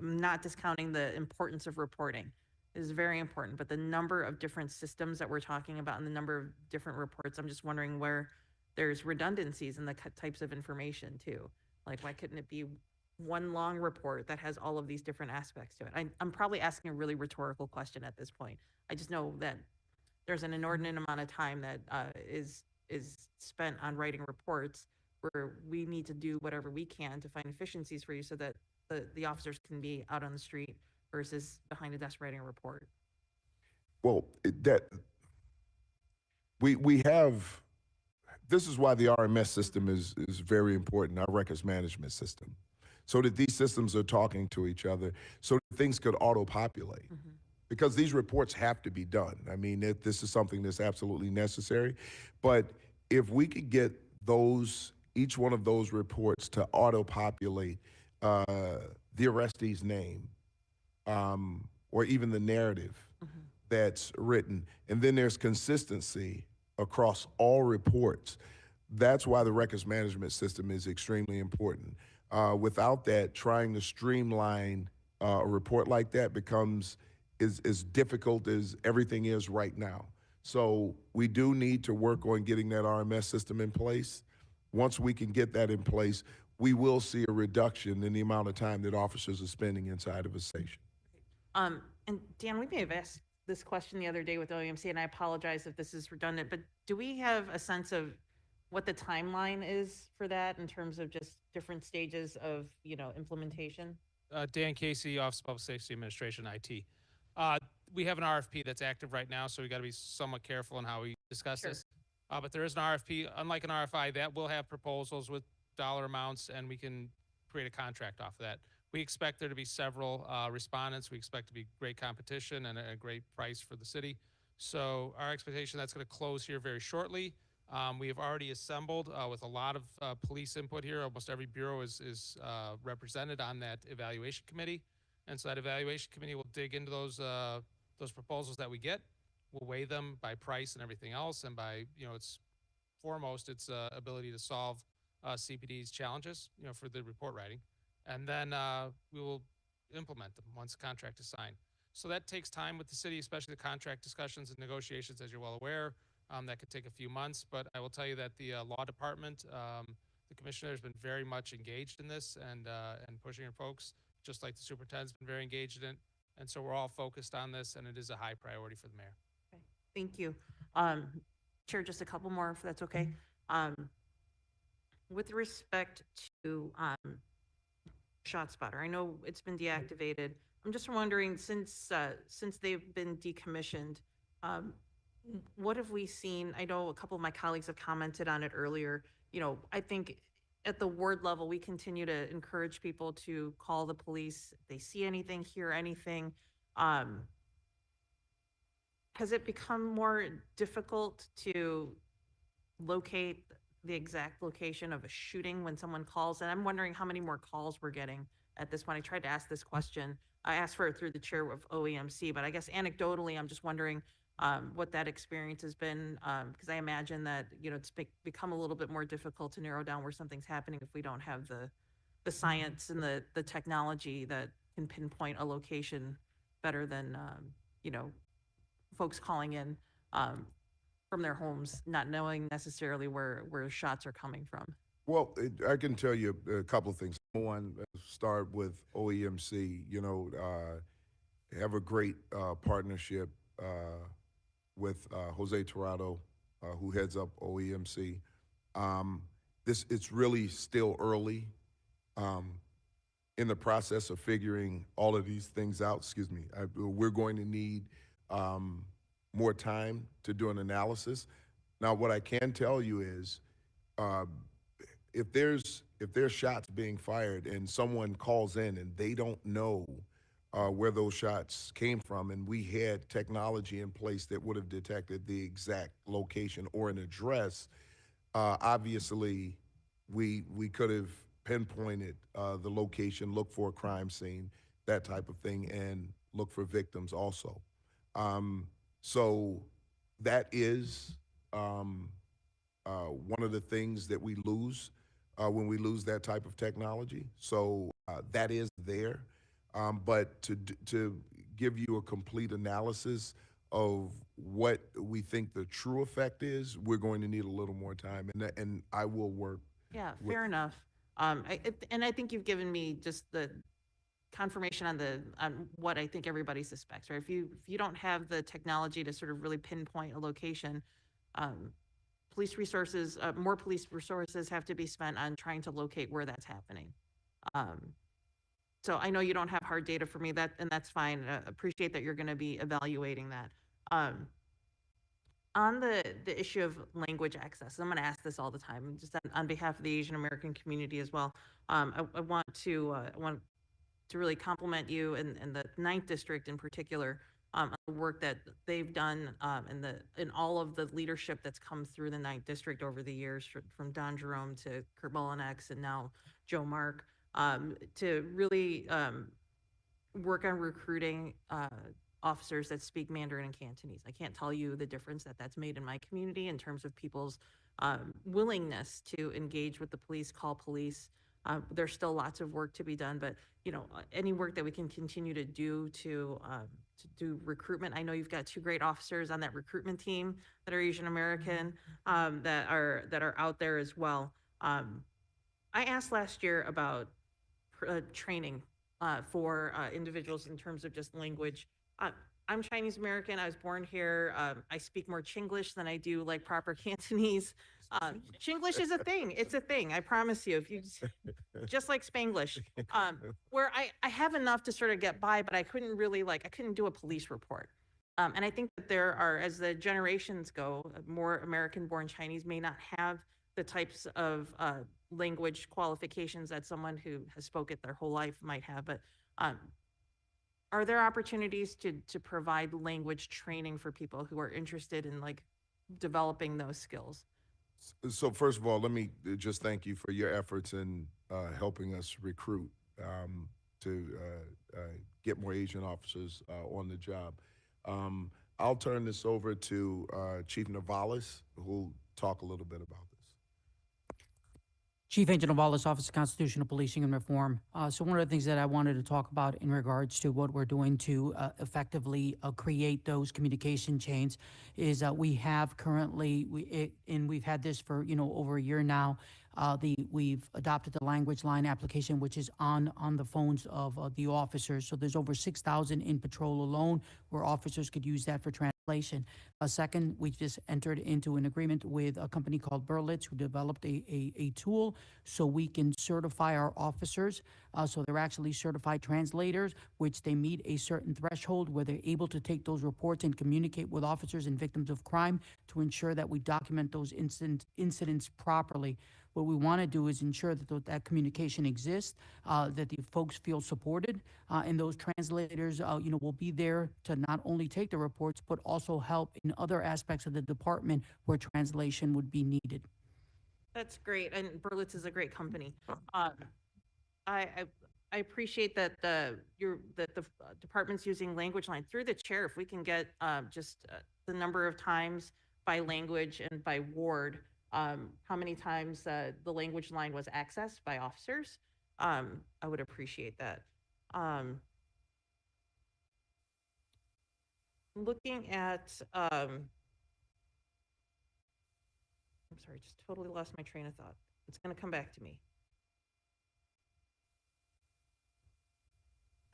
not discounting the importance of reporting. It is very important, but the number of different systems that we're talking about and the number of different reports, I'm just wondering where there's redundancies in the types of information too. Like, why couldn't it be one long report that has all of these different aspects to it? I'm probably asking a really rhetorical question at this point. I just know that there's an inordinate amount of time that is spent on writing reports, where we need to do whatever we can to find efficiencies for you so that the officers can be out on the street versus behind a desk writing a report. Well, we have, this is why the RMS system is very important, our records management system, so that these systems are talking to each other, so that things could auto-populate. Mm-hmm. Because these reports have to be done. I mean, this is something that's absolutely necessary. But if we could get each one of those reports to auto-populate uh, the arrestee's name, or even the narrative that's written. And then there's consistency across all reports. That's why the records management system is extremely important. Without that, trying to streamline a report like that becomes as difficult as everything is right now. So we do need to work on getting that RMS system in place. Once we can get that in place, we will see a reduction in the amount of time that officers are spending inside of a station. And Dan, we may have asked this question the other day with OEMC, and I apologize if this is redundant, but do we have a sense of what the timeline is for that in terms of just different stages of, implementation? Dan Casey, Office of Public Safety Administration, IT. We have an RFP that's active right now, so we got to be somewhat careful in how we discuss Sure. this. But there is an RFP, unlike an RFI, that will have proposals with dollar amounts, and we can create a contract off of that. We expect there to be several respondents. We expect to be great competition and a great price for the city. So our expectation that's going to close here very shortly. We have already assembled with a lot of police input here. Almost every bureau is represented on that evaluation committee. And so that evaluation committee will dig into those proposals that we get. We'll weigh them by price and everything else, and by, its foremost, its ability to solve CPD's challenges, for the report writing. And then we will implement them once the contract is signed. So that takes time with the city, especially the contract discussions and negotiations, as you're well aware. That could take a few months, but I will tell you that the law department, the commissioner has been very much engaged in this and pushing her folks, just like the superintendent's been very engaged in it. And so we're all focused on this, and it is a high priority for the mayor. Okay, thank you. Chair, just a couple more, if that's okay. With respect to ShotSpotter, I know it's been deactivated. I'm just wondering, since they've been decommissioned, what have we seen? I know a couple of my colleagues have commented on it earlier. I think at the ward level, we continue to encourage people to call the police if they see anything, hear anything. Has it become more difficult to locate the exact location of a shooting when someone calls? And I'm wondering how many more calls we're getting at this point. I tried to ask this question. I asked for it through the chair of OEMC, but I guess anecdotally, I'm just wondering what that experience has been, because I imagine that, it's become a little bit more difficult to narrow down where something's happening if we don't have the science and the technology that can pinpoint a location better than, folks calling in from their homes, not knowing necessarily where shots are coming from. Well, I can tell you a couple of things. One, start with OEMC. Have a great partnership with Jose Tirado, who heads up OEMC. It's really still early in the process of figuring all of these things out. Excuse me. We're going to need more time to do an analysis. Now, what I can tell you is, if there's shots being fired and someone calls in and they don't know where those shots came from, and we had technology in place that would have detected the exact location or an address, obviously we could have pinpointed the location, look for a crime scene, that type of thing, and look for victims also. So that is one of the things that we lose when we lose that type of technology. So that is there. But to give you a complete analysis of what we think the true effect is, we're going to need a little more time, and I will work. Yeah, fair enough. And I think you've given me just the confirmation on what I think everybody suspects, right? If you don't have the technology to sort of really pinpoint a location, police resources, more police resources have to be spent on trying to locate where that's happening. So I know you don't have hard data for me, and that's fine. Appreciate that you're going to be evaluating that. On the issue of language access, I'm going to ask this all the time, just on behalf of the Asian American community as well. I want to really compliment you and the 9th District in particular on the work that they've done and all of the leadership that's come through the 9th District over the years, from Don Jerome to Kurt Mullinex and now Joe Mark. to really work on recruiting officers that speak Mandarin and Cantonese. I can't tell you the difference that that's made in my community in terms of people's willingness to engage with the police, call police. There's still lots of work to be done, but any work that we can continue to do to do recruitment. I know you've got two great officers on that recruitment team that are Asian American, that are out there as well. I asked last year about training for individuals in terms of just language. I'm Chinese American. I was born here. I speak more Chinglish than I do like proper Cantonese. Chinglish is a thing. It's a thing. I promise you. If you just like Spanglish, where I have enough to sort of get by, but I couldn't really I couldn't do a police report. And I think that there are, as the generations go, more American-born Chinese may not have the types of language qualifications that someone who has spoken their whole life might have. But are there opportunities to provide language training for people who are interested in developing those skills? So first of all, let me just thank you for your efforts in helping us recruit to get more Asian officers on the job. I'll turn this over to Chief Navalis, who'll talk a little bit about this. Chief Agent Navalis, Office of Constitutional Policing and Reform. So one of the things that I wanted to talk about in regards to what we're doing to effectively create those communication chains is we have currently, and we've had this for over a year now, we've adopted the language line application, which is on the phones of the officers. So there's over 6,000 in patrol alone where officers could use that for translation. Second, we just entered into an agreement with a company called Berlitz, who developed a tool so we can certify our officers. So they're actually certified translators, which they meet a certain threshold where they're able to take those reports and communicate with officers and victims of crime to ensure that we document those incidents properly. What we want to do is ensure that that communication exists, that the folks feel supported, and those translators, will be there to not only take the reports, but also help in other aspects of the department where translation would be needed. That's great, and Berlitz is a great company. I appreciate that the department's using language line. Through the chair, if we can get just the number of times by language and by ward, how many times the language line was accessed by officers, I would appreciate that. Looking at, I'm sorry, just totally lost my train of thought. It's going to come back to me.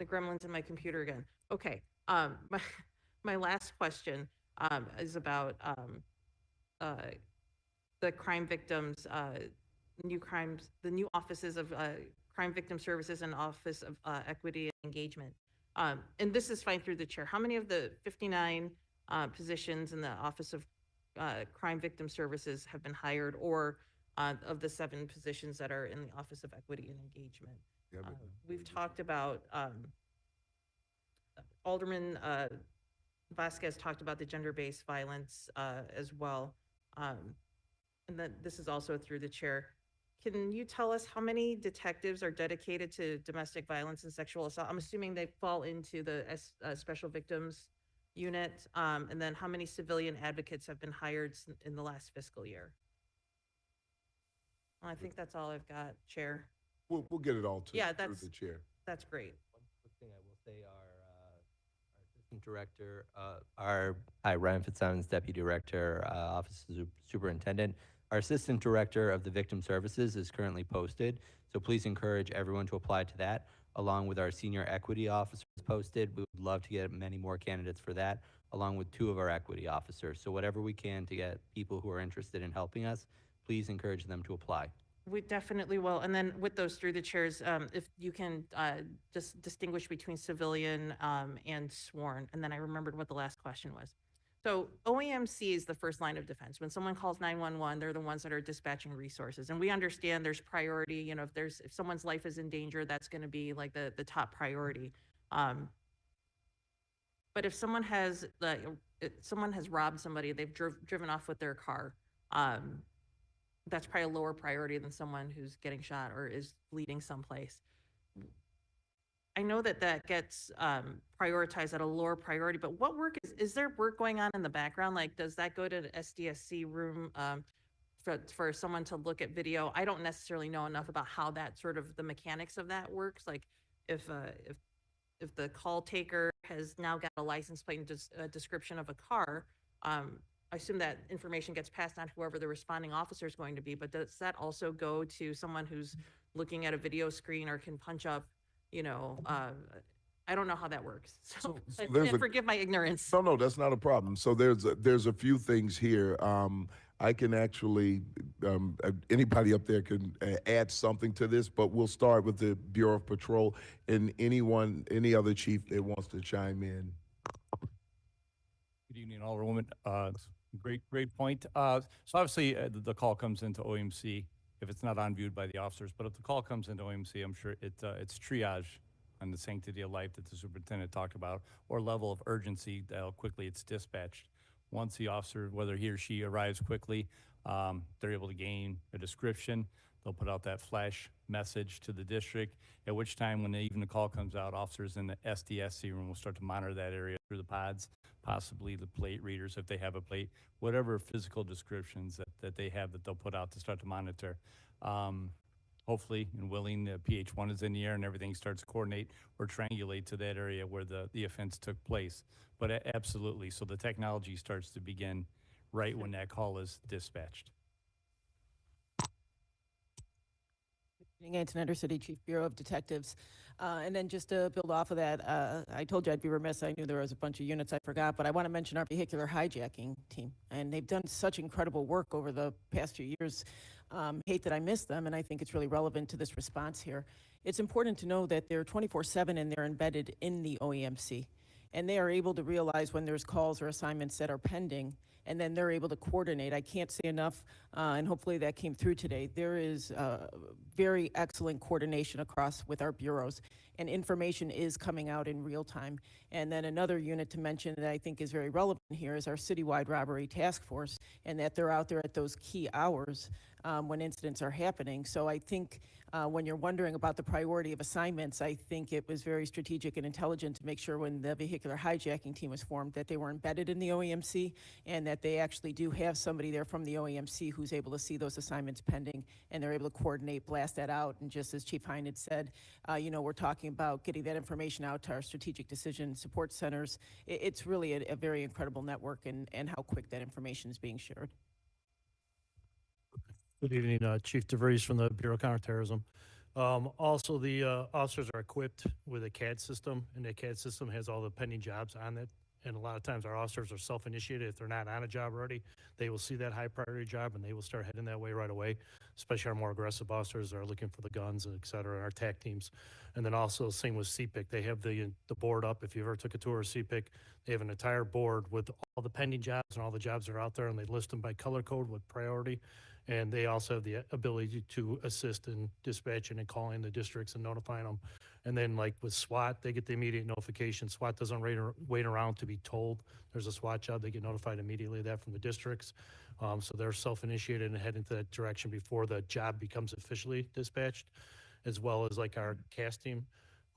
The gremlins in my computer again. Okay, my last question is about the crime victims, the new offices of crime victim services and Office of Equity and Engagement. And this is fine through the chair. How many of the 59 positions in the Office of Crime Victim Services have been hired, or of the 7 positions that are in the Office of Equity and Engagement? Yeah, We've talked about, Alderman Vasquez talked about the gender-based violence as well. And then this is also through the chair. Can you tell us how many detectives are dedicated to domestic violence and sexual assault? I'm assuming they fall into the Special Victims Unit. And then how many civilian advocates have been hired in the last fiscal year? Well, I think that's all I've got, Chair. We'll get it all to Yeah, through the chair. That's great. One quick thing I will say, our assistant director, Ryan Fitzsimmons, deputy director, office superintendent. Our assistant director of the victim services is currently posted, so please encourage everyone to apply to that, along with our senior equity officers posted. We would love to get many more candidates for that, along with 2 of our equity officers. So whatever we can to get people who are interested in helping us, please encourage them to apply. We definitely will. And then with those through the chairs, if you can just distinguish between civilian and sworn. And then I remembered what the last question was. So OEMC is the first line of defense. When someone calls 911, they're the ones that are dispatching resources. And we understand there's priority, if someone's life is in danger, that's going to be like the top priority. But if someone has robbed somebody, they've driven off with their car, that's probably a lower priority than someone who's getting shot or is bleeding someplace. I know that that gets prioritized at a lower priority, but what work is there work going on in the background? Like, does that go to the SDSC room for someone to look at video? I don't necessarily know enough about how that sort of the mechanics of that works. Like, if the call taker has now got a license plate and just a description of a car, I assume that information gets passed on to whoever the responding officer is going to be. But does that also go to someone who's looking at a video screen or can punch up? I don't know how that works. So, forgive my ignorance. No, that's not a problem. So there's a few things here. I can actually, anybody up there can add something to this, but we'll start with the Bureau of Patrol and any other chief that wants to chime in. Good evening, Alderwoman. Great point. So obviously the call comes into OMC if it's not on viewed by the officers, but if the call comes into OMC, I'm sure it's triage on the sanctity of life that the superintendent talked about, or level of urgency, how quickly it's dispatched. Once the officer, whether he or she arrives quickly, they're able to gain a description. They'll put out that flash message to the district, at which time when even the call comes out, officers in the SDSC room will start to monitor that area through the pods, possibly the plate readers if they have a plate, whatever physical descriptions that they have that they'll put out to start to monitor. Hopefully and willing, the PH1 is in the air and everything starts to coordinate or triangulate to that area where the offense took place. But absolutely, so the technology starts to begin right when that call is dispatched. Antoinette City Chief Bureau of Detectives. And then just to build off of that, I told you I'd be remiss. I knew there was a bunch of units I forgot, but I want to mention our vehicular hijacking team. And they've done such incredible work over the past few years. Hate that I missed them, and I think it's really relevant to this response here. It's important to know that they're 24/7 and they're embedded in the OEMC. And they are able to realize when there's calls or assignments that are pending, and then they're able to coordinate. I can't say enough, and hopefully that came through today. There is very excellent coordination across with our bureaus, and information is coming out in real time. And then another unit to mention that I think is very relevant here is our citywide robbery task force, and that they're out there at those key hours when incidents are happening. So I think when you're wondering about the priority of assignments, I think it was very strategic and intelligent to make sure when the vehicular hijacking team was formed that they were embedded in the OEMC and that they actually do have somebody there from the OEMC who's able to see those assignments pending, and they're able to coordinate, blast that out. And just as Chief Hine had said, we're talking about getting that information out to our strategic decision support centers. It's really a very incredible network and how quick that information is being shared. Good evening, Chief DeVries from the Bureau of Counterterrorism. Also, the officers are equipped with a CAD system, and that CAD system has all the pending jobs on it. And a lot of times our officers are self-initiated. If they're not on a job already, they will see that high priority job and they will start heading that way right away, especially our more aggressive officers that are looking for the guns, et cetera, our TAC teams. And then also same with CPIC. They have the board up. If you ever took a tour of CPIC, they have an entire board with all the pending jobs and all the jobs that are out there, and they list them by color code with priority. And they also have the ability to assist in dispatching and calling the districts and notifying them. And then like with SWAT, they get the immediate notification. SWAT doesn't wait around to be told there's a SWAT job. They get notified immediately of that from the districts. So they're self-initiated and head into that direction before the job becomes officially dispatched, as well as like our CAS team,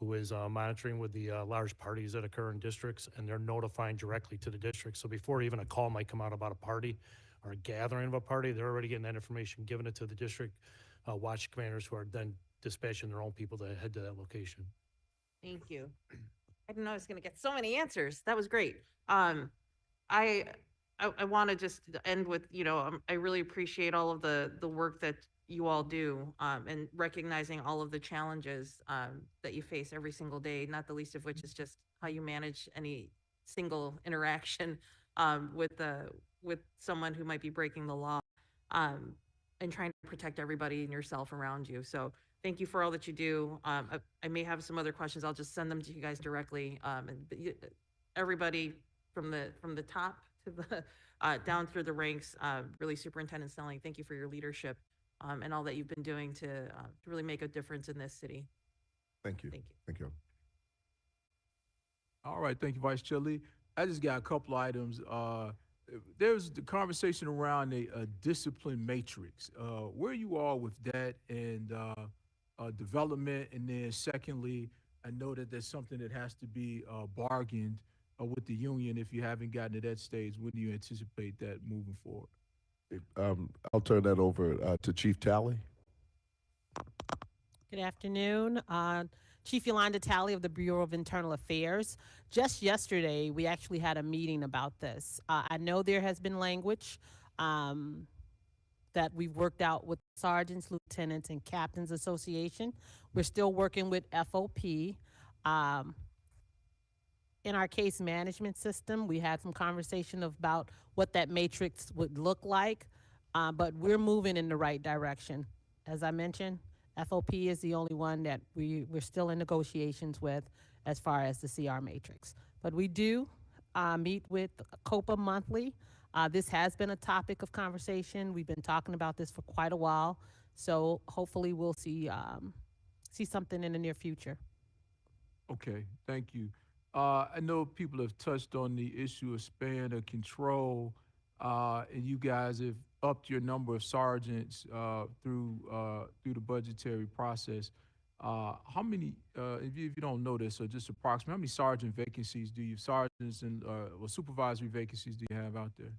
who is monitoring with the large parties that occur in districts, and they're notifying directly to the district. So before even a call might come out about a party or a gathering of a party, they're already getting that information, giving it to the district watch commanders, who are then dispatching their own people to head to that location. Thank you. I didn't know I was going to get so many answers. That was great. I want to just end with, I really appreciate all of the work that you all do, and recognizing all of the challenges that you face every single day, not the least of which is just how you manage any single interaction with someone who might be breaking the law, and trying to protect everybody and yourself around you. So thank you for all that you do. I may have some other questions. I'll just send them to you guys directly. And everybody from the top to the down through the ranks, really, Superintendent Snelling, thank you for your leadership and all that you've been doing to really make a difference in this city. Thank you. Thank you. Thank you. All right, thank you, Vice Chair Lee. I just got a couple items. there's the conversation around a discipline matrix. Where are you all with that and development? And then secondly, I know that there's something that has to be bargained with the union. If you haven't gotten to that stage, when do you anticipate that moving forward? I'll turn that over to Chief Talley. Good afternoon. Chief Yolanda Talley of the Bureau of Internal Affairs. Just yesterday, we actually had a meeting about this. I know there has been language that we've worked out with Sergeants, Lieutenants, and Captains Association. We're still working with FOP. In our case management system, we had some conversation about what that matrix would look like, but we're moving in the right direction. As I mentioned, FOP is the only one that we're still in negotiations with as far as the CR matrix. But we do meet with COPA monthly. This has been a topic of conversation. We've been talking about this for quite a while. So hopefully we'll see something in the near future. Okay, thank you. I know people have touched on the issue of span of control, and you guys have upped your number of sergeants through the budgetary process. How many, if you don't know this, or just approximately, how many sergeant vacancies do you, sergeants and or supervisory vacancies do you have out there?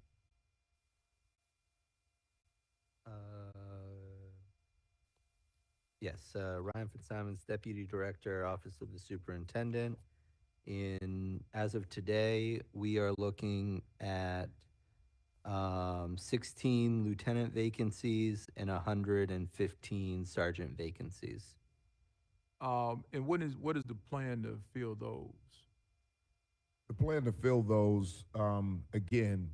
Yes, Ryan Fitzsimons, Deputy Director, Office of the Superintendent. As of today, we are looking at 16 lieutenant vacancies and 115 sergeant vacancies. And what is the plan to fill those? The plan to fill those, again,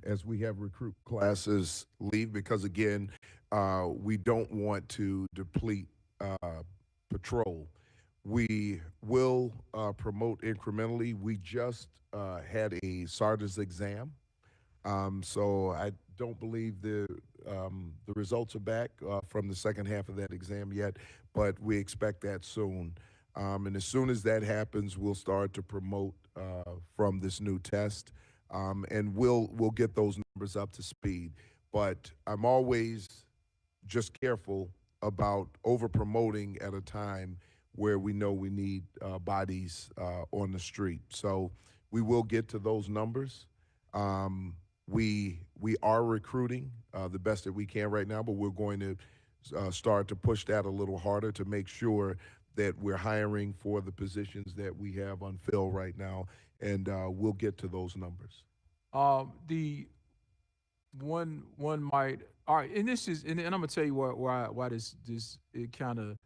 as we have recruit classes leave, because again, we don't want to deplete patrol. We will promote incrementally. We just had a sergeant's exam, so I don't believe the results are back from the second half of that exam yet, but we expect that soon. And as soon as that happens, we'll start to promote from this new test, and we'll get those numbers up to speed. But I'm always just careful about over promoting at a time where we know we need bodies on the street. So we will get to those numbers. We are recruiting the best that we can right now, but we're going to start to push that a little harder to make sure that we're hiring for the positions that we have on fill right now, and we'll get to those numbers. The one might, all right, and this is, and I'm gonna tell you why this it kind of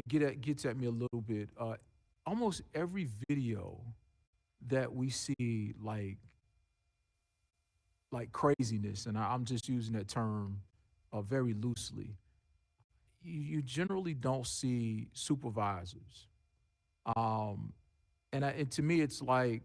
gets at me a little bit. Almost every video that we see, like craziness, and I'm just using that term very loosely. You generally don't see supervisors, and to me, it's like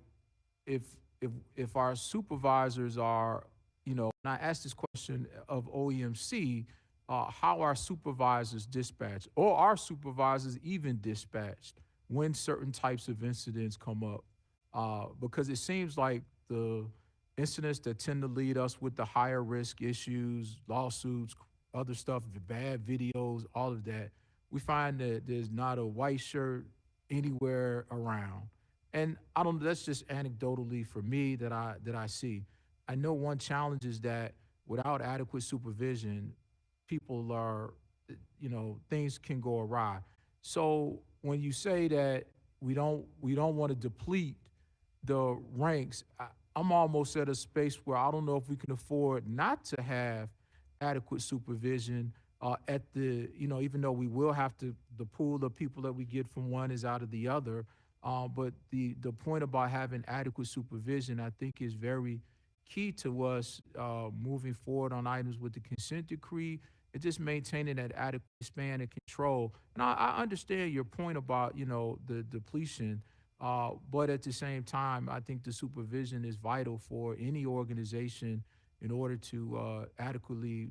if our supervisors are, and I asked this question of OEMC, how are supervisors dispatched, or are supervisors even dispatched when certain types of incidents come up? Because it seems like the incidents that tend to lead us with the higher risk issues, lawsuits, other stuff, bad videos, all of that, we find that there's not a white shirt anywhere around. And I don't, that's just anecdotally for me that I see. I know one challenge is that without adequate supervision, people are, things can go awry. So when you say that we don't want to deplete the ranks, I'm almost at a space where I don't know if we can afford not to have adequate supervision at the, even though we will have to, the pool of people that we get from one is out of the other. But the point about having adequate supervision, I think, is very key to us moving forward on items with the consent decree and just maintaining that adequate span and control. And I understand your point about, the depletion, but at the same time, I think the supervision is vital for any organization in order to adequately,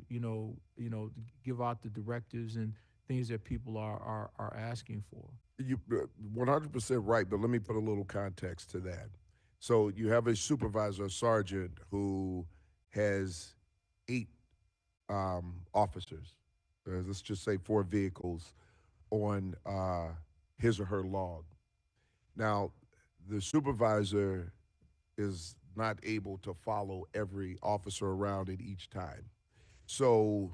give out the directives and things that people are asking for. You're 100% right, but let me put a little context to that. So you have a supervisor, a sergeant, who has 8 officers, let's just say 4 vehicles on his or her log. Now, the supervisor is not able to follow every officer around at each time. So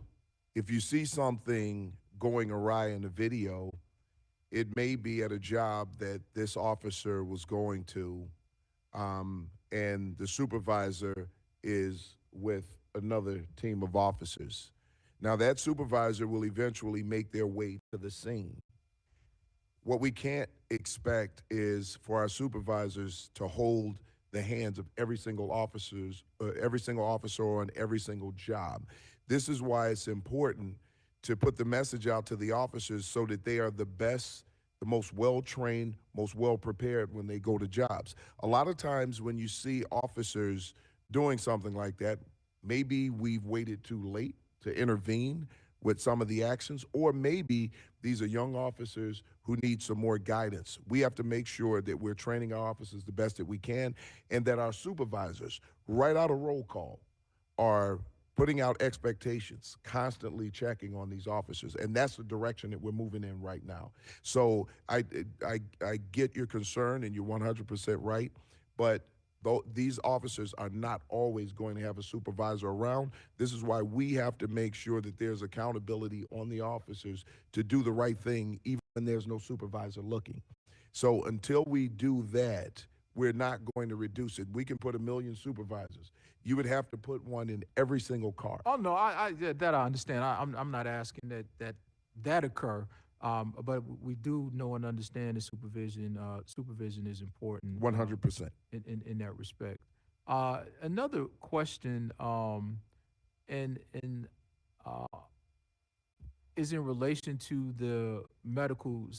if you see something going awry in the video, it may be at a job that this officer was going to, and the supervisor is with another team of officers. Now, that supervisor will eventually make their way to the scene. What we can't expect is for our supervisors to hold the hands of every single officer on every single job. This is why it's important to put the message out to the officers so that they are the best, the most well-trained, most well-prepared when they go to jobs. A lot of times when you see officers doing something like that, maybe we've waited too late to intervene with some of the actions, or maybe these are young officers who need some more guidance. We have to make sure that we're training our officers the best that we can, and that our supervisors, right out of roll call, are putting out expectations, constantly checking on these officers. And that's the direction that we're moving in right now. So I get your concern, and you're 100% right, but these officers are not always going to have a supervisor around. This is why we have to make sure that there's accountability on the officers to do the right thing, even when there's no supervisor looking. So until we do that, we're not going to reduce it. We can put 1 million supervisors. You would have to put one in every single car. Oh no, that I understand. I'm not asking that occur, but we do know and understand that supervision is important. 100%. In that respect. Another question, and is in relation to the medical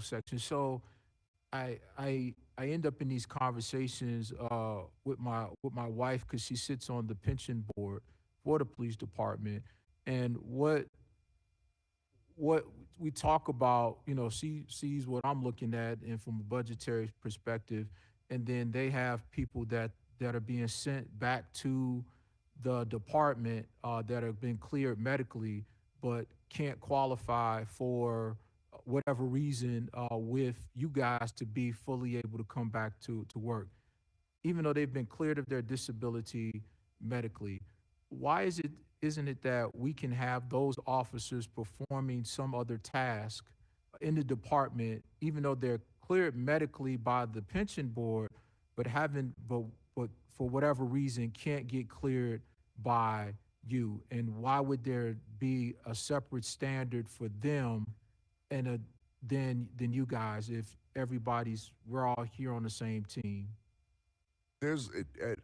section. So I end up in these conversations with my wife, because she sits on the pension board for the police department, and what we talk about, she sees what I'm looking at, and from a budgetary perspective, and then they have people that are being sent back to the department that have been cleared medically, but can't qualify for whatever reason with you guys to be fully able to come back to work, even though they've been cleared of their disability medically. Why isn't it that we can have those officers performing some other task in the department, even though they're cleared medically by the pension board, but for whatever reason can't get cleared by you? And why would there be a separate standard for them and than you guys if we're all here on the same team?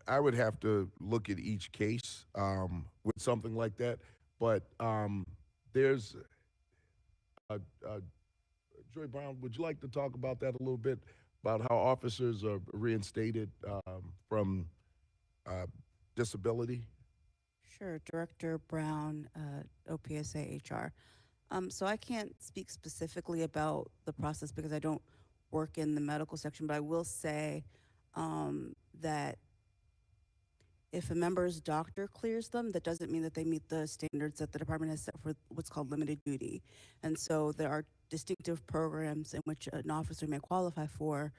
I would have to look at each case with something like that, but there's Joy Brown, would you like to talk about that a little bit, about how officers are reinstated from disability? Sure, Director Brown, OPSA HR. So I can't speak specifically about the process because I don't work in the medical section, but I will say that if a member's doctor clears them, that doesn't mean that they meet the standards that the department has set for what's called limited duty. And so there are distinctive programs in which an officer may qualify for.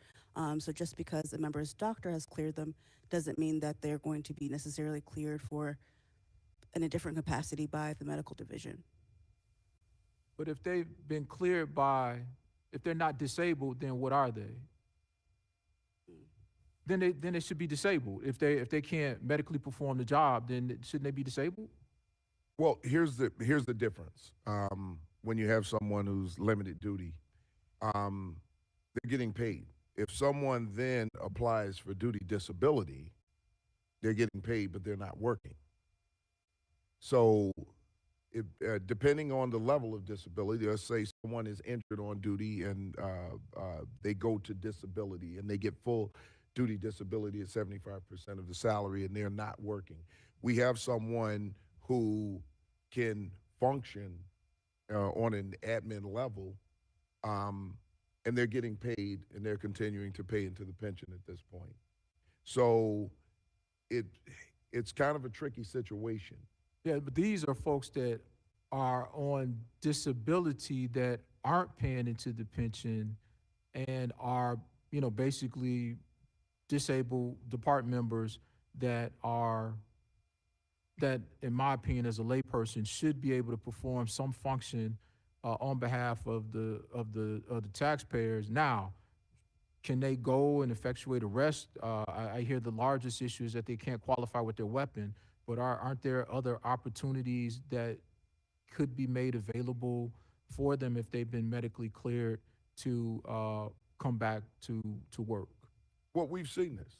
So just because a member's doctor has cleared them doesn't mean that they're going to be necessarily cleared for in a different capacity by the medical division. But if they've been cleared if they're not disabled, then what are they? Then they should be disabled. If they can't medically perform the job, then shouldn't they be disabled? Well, here's the difference. When you have someone who's limited duty, they're getting paid. If someone then applies for duty disability, they're getting paid, but they're not working. So depending on the level of disability, let's say someone is injured on duty and they go to disability and they get full duty disability at 75% of the salary and they're not working. We have someone who can function on an admin level, and they're getting paid and they're continuing to pay into the pension at this point. So it's kind of a tricky situation. Yeah, but these are folks that are on disability that aren't paying into the pension and are, basically disabled department members that in my opinion, as a layperson, should be able to perform some function on behalf of the taxpayers. Now, can they go and effectuate arrest? I hear the largest issue is that they can't qualify with their weapon, but aren't there other opportunities that could be made available for them if they've been medically cleared to come back to work? Well, we've seen this,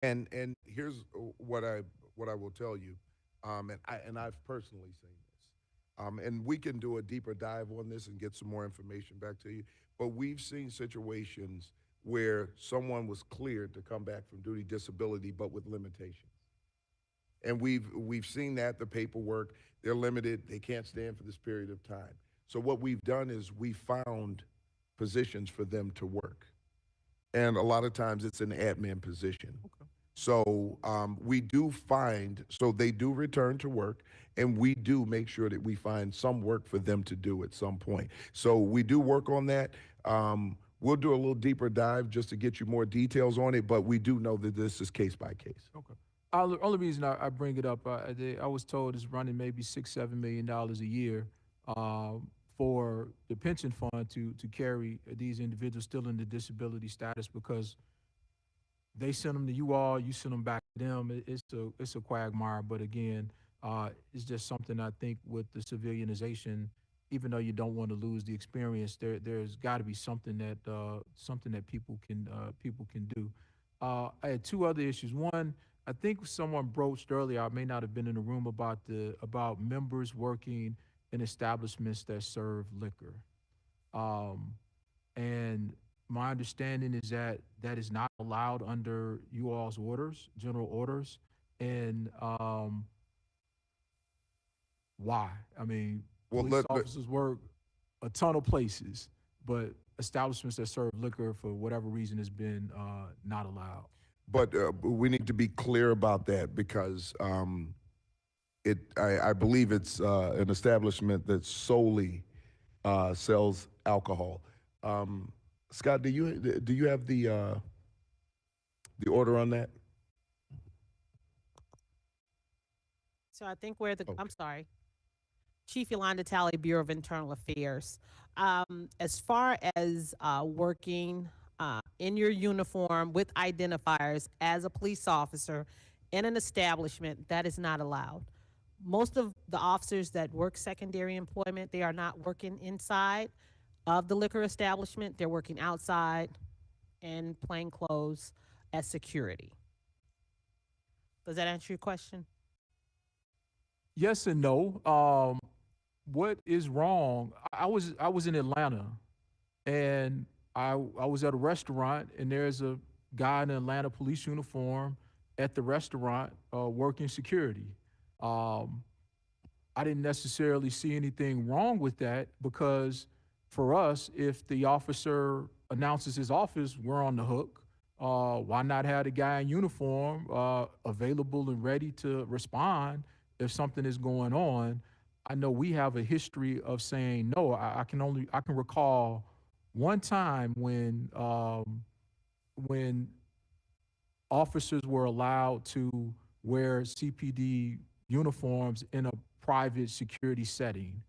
and here's what I will tell you, and I've personally seen this, and we can do a deeper dive on this and get some more information back to you. But we've seen situations where someone was cleared to come back from duty disability, but with limitations. And we've seen that, the paperwork, they're limited, they can't stand for this period of time. So what we've done is we found positions for them to work. And a lot of times it's an admin position. Okay. So we do find, so they do return to work, and we do make sure that we find some work for them to do at some point. So we do work on that. We'll do a little deeper dive just to get you more details on it, but we do know that this is case by case. Okay. The only reason I bring it up, I was told it's running maybe $6-7 million a year for the pension fund to carry these individuals still in the disability status, because they send them to you all, you send them back to them. It's a quagmire, but again, it's just something I think with the civilianization, even though you don't want to lose the experience, there's got to be something that people can do. I had two other issues. One, I think someone broached earlier, I may not have been in the room, about members working in establishments that serve liquor. And my understanding is that is not allowed under you all's orders, general orders. And why? I mean, police officers work a ton of places, but establishments that serve liquor for whatever reason has been not allowed. But we need to be clear about that, because I believe it's an establishment that solely sells alcohol. Scott, do you have the order on that? So I think I'm sorry. Chief Yolanda Talley, Bureau of Internal Affairs. As far as working in your uniform with identifiers as a police officer in an establishment, that is not allowed. Most of the officers that work secondary employment, they are not working inside of the liquor establishment. They're working outside in plain clothes as security. Does that answer your question? Yes and no. What is wrong? I was in Atlanta, and I was at a restaurant, and there's a guy in an Atlanta police uniform at the restaurant working security. I didn't necessarily see anything wrong with that, because for us, if the officer announces his office, we're on the hook. Why not have the guy in uniform available and ready to respond if something is going on? I know we have a history of saying no. I can recall one time when officers were allowed to wear CPD uniforms in a private security setting.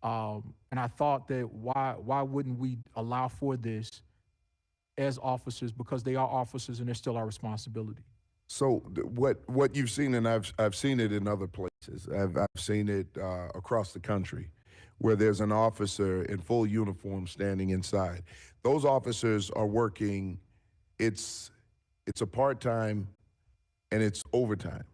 And I thought that why wouldn't we allow for this as officers, because they are officers and they're still our responsibility. So what you've seen, and I've seen it in other places. I've seen it across the country, where there's an officer in full uniform standing inside. Those officers are working. It's a part-time, and it's overtime.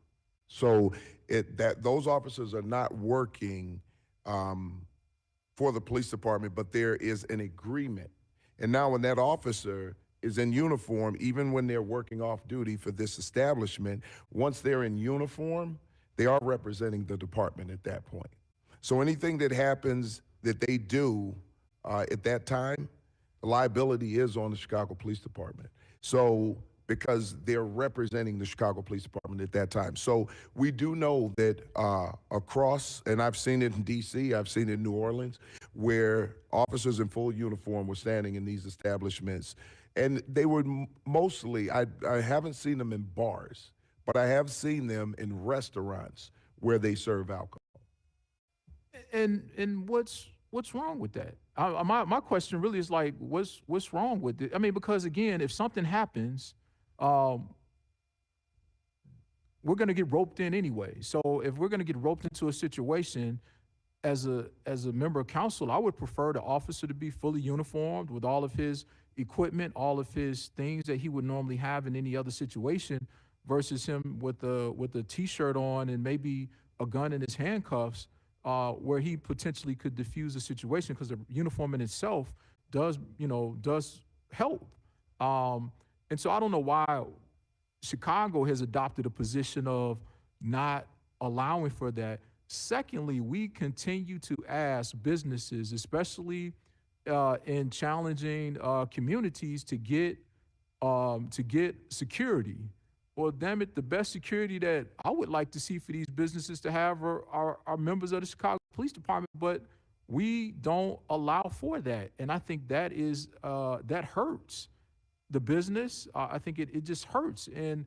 So those officers are not working for the police department, but there is an agreement. And now when that officer is in uniform, even when they're working off duty for this establishment, once they're in uniform, they are representing the department at that point. So anything that happens that they do at that time, the liability is on the Chicago Police Department. So because they're representing the Chicago Police Department at that time. So we do know that across, and I've seen it in DC, I've seen it in New Orleans, where officers in full uniform were standing in these establishments. And they were mostly, I haven't seen them in bars, but I have seen them in restaurants where they serve alcohol. And what's wrong with that? My question really is like, what's wrong with it? I mean, because again, if something happens, we're going to get roped in anyway. So if we're going to get roped into a situation as a member of council, I would prefer the officer to be fully uniformed with all of his equipment, all of his things that he would normally have in any other situation, versus him with a t-shirt on and maybe a gun in his handcuffs, where he potentially could diffuse the situation, because the uniform in itself does help. And so I don't know why Chicago has adopted a position of not allowing for that. Secondly, we continue to ask businesses, especially in challenging communities, to get security. Well, damn it, the best security that I would like to see for these businesses to have are members of the Chicago Police Department, but we don't allow for that. And I think that is that hurts the business. I think it just hurts. And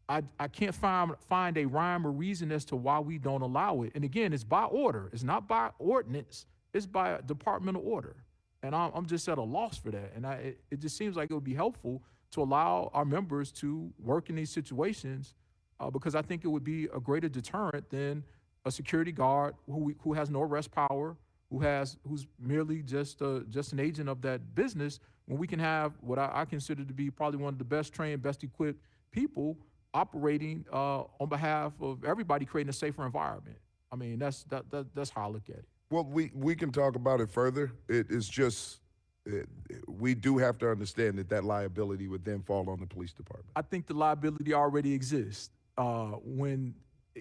I can't find a rhyme or reason as to why we don't allow it. And again, it's by order. It's not by ordinance. It's by a departmental order. And I'm just at a loss for that. And it just seems like it would be helpful to allow our members to work in these situations, because I think it would be a greater deterrent than a security guard who has no arrest power, who's merely just an agent of that business, when we can have what I consider to be probably one of the best trained, best equipped people operating on behalf of everybody, creating a safer environment. I mean, that's how I look at it. Well, we can talk about it further. It is just, we do have to understand that liability would then fall on the police department. I think the liability already exists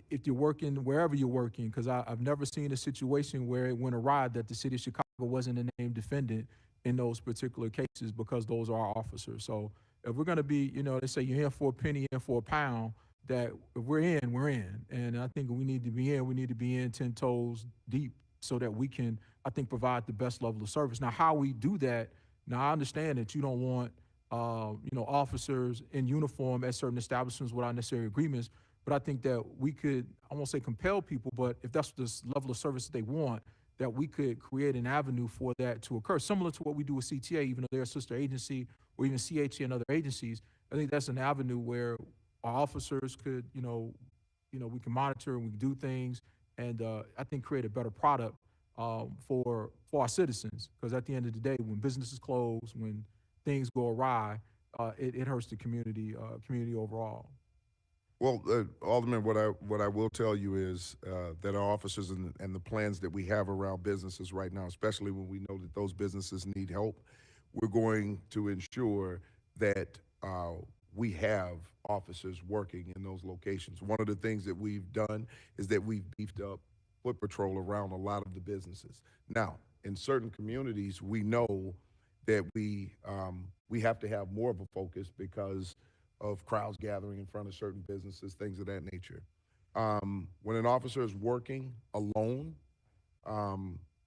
if you're working wherever you're working, because I've never seen a situation where it went awry that the city of Chicago wasn't a named defendant in those particular cases, because those are our officers. So if we're going to be, they say you're in for a penny, in for a pound, that if we're in, we're in. And I think we need to be in 10 toes deep, so that we can, I think, provide the best level of service. Now, how we do that, now I understand that you don't want, officers in uniform at certain establishments without necessary agreements, but I think that we could, I won't say compel people, but if that's the level of service that they want, that we could create an avenue for that to occur, similar to what we do with CTA, even though they're a sister agency, or even CHA and other agencies. I think that's an avenue where our officers could, we can monitor and we can do things, and I think create a better product for our citizens. Because at the end of the day, when businesses close, when things go awry, it hurts the community overall. Well, Alderman, what I will tell you is that our officers and the plans that we have around businesses right now, especially when we know that those businesses need help, we're going to ensure that we have officers working in those locations. One of the things that we've done is that we've beefed up foot patrol around a lot of the businesses. Now, in certain communities, we know that we have to have more of a focus because of crowds gathering in front of certain businesses, things of that nature. When an officer is working alone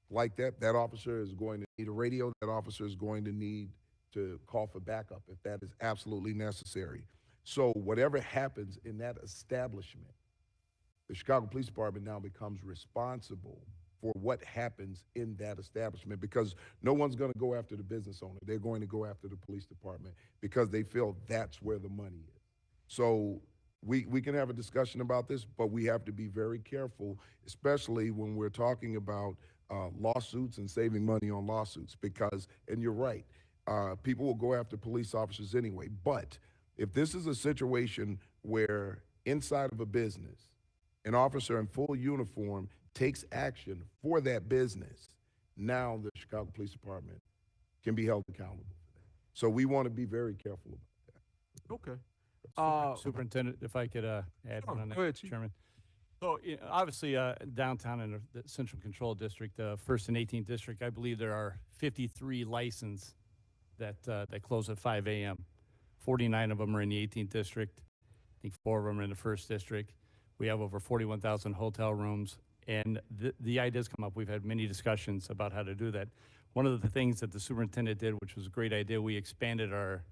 like that officer is going to need a radio. That officer is going to need to call for backup if that is absolutely necessary. So whatever happens in that establishment, the Chicago Police Department now becomes responsible for what happens in that establishment, because no one's going to go after the business owner. They're going to go after the police department because they feel that's where the money is. So we can have a discussion about this, but we have to be very careful, especially when we're talking about lawsuits and saving money on lawsuits, because, and you're right, people will go after police officers anyway. But if this is a situation where inside of a business, an officer in full uniform takes action for that business, now the Chicago Police Department can be held accountable for that. So we want to be very careful about that. Okay. Superintendent, if I could add one on Go ahead, that, Chief. Chairman. So obviously downtown in the Central Control District, 1st and 18th District, I believe there are 53 licenses that close at 5 a.m. 49 of them are in the 18th district. I think 4 of them are in the 1st district. We have over 41,000 hotel rooms, and the ideas come up. We've had many discussions about how to do that. One of the things that the superintendent did, which was a great idea, we expanded our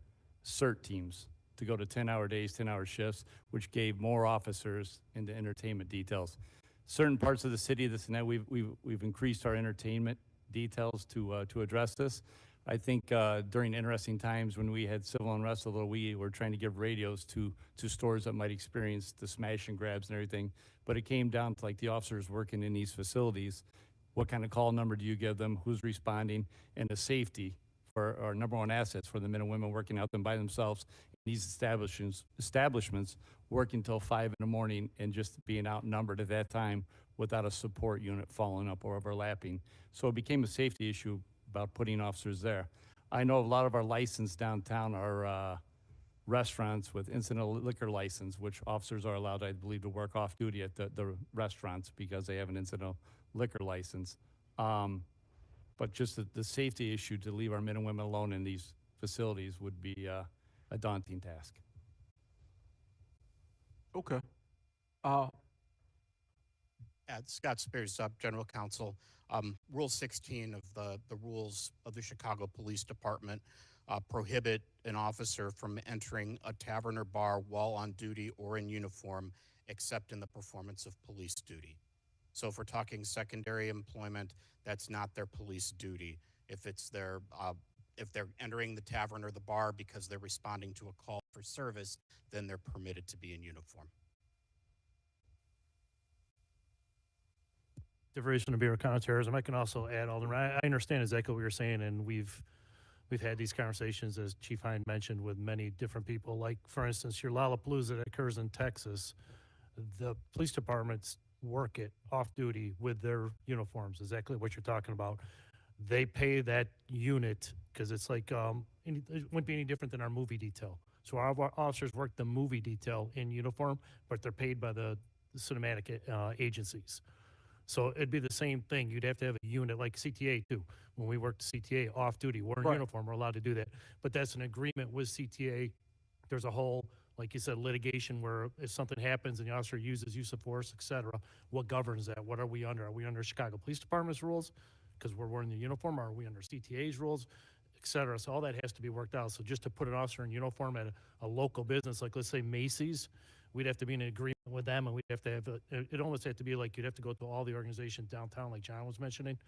CERT teams to go to 10-hour days, 10-hour shifts, which gave more officers into entertainment details. Certain parts of the city, this and that, we've increased our entertainment details to address this. I think during interesting times when we had civil unrest, although we were trying to give radios to stores that might experience the smash and grabs and everything, but it came down to like the officers working in these facilities. What kind of call number do you give them? Who's responding? And the safety for our number one assets for the men and women working out them by themselves. These establishments working till 5 in the morning and just being outnumbered at that time without a support unit following up or overlapping. So it became a safety issue about putting officers there. I know a lot of our licensed downtown are restaurants with incidental liquor license, which officers are allowed, I believe, to work off duty at the restaurants because they have an incidental liquor license. But just the safety issue to leave our men and women alone in these facilities would be a daunting task. Okay. Scott Spears, General Counsel. Rule 16 of the rules of the Chicago Police Department prohibit an officer from entering a tavern or bar while on duty or in uniform, except in the performance of police duty. So if we're talking secondary employment, that's not their police duty. If it's their, if they're entering the tavern or the bar because they're responding to a call for service, then they're permitted to be in uniform. Diversion of Bureau of Counterterrorism. I can also add, Alderman, I understand exactly what you're saying, and we've had these conversations, as Chief Hind mentioned, with many different people. Like, for instance, your Lollapalooza that occurs in Texas, the police departments work it off duty with their uniforms, exactly what you're talking about. They pay that unit because it's like, it wouldn't be any different than our movie detail. So our officers work the movie detail in uniform, but they're paid by the cinematic agencies. So it'd be the same thing. You'd have to have a unit like CTA too. When we work CTA off duty, we're in uniform, we're allowed to do that. But that's an agreement with CTA. There's a whole, like you said, litigation where if something happens and the officer uses use of force, et cetera, what governs that? What are we under? Are we under Chicago Police Department's rules because we're wearing the uniform? Or are we under CTA's rules, et cetera? So all that has to be worked out. So just to put an officer in uniform at a local business, like let's say Macy's, we'd have to be in an agreement with them, and we'd have to have, it almost have to be like you'd have to go to all the organizations downtown, like John was mentioning,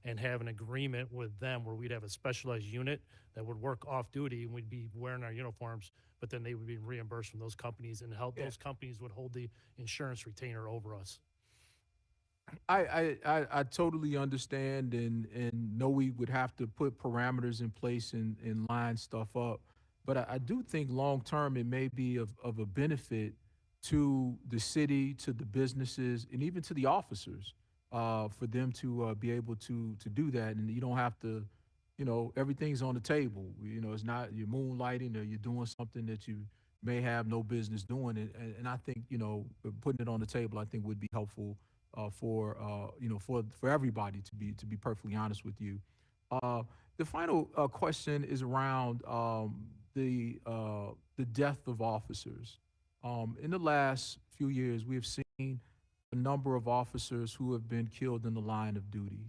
and have an agreement with them where we'd have a specialized unit that would work off duty, and we'd be wearing our uniforms, but then they would be reimbursed from those companies, and help those companies would hold the insurance retainer over us. I totally understand and know we would have to put parameters in place and line stuff up. But I do think long term it may be of a benefit to the city, to the businesses, and even to the officers for them to be able to do that. And you don't have to, you know, everything's on the table. You know, it's not you're moonlighting or you're doing something that you may have no business doing. And I think, you know, putting it on the table, I think would be helpful for you know, for everybody, to be perfectly honest with you. The final question is around the death of officers. In the last few years, we have seen a number of officers who have been killed in the line of duty.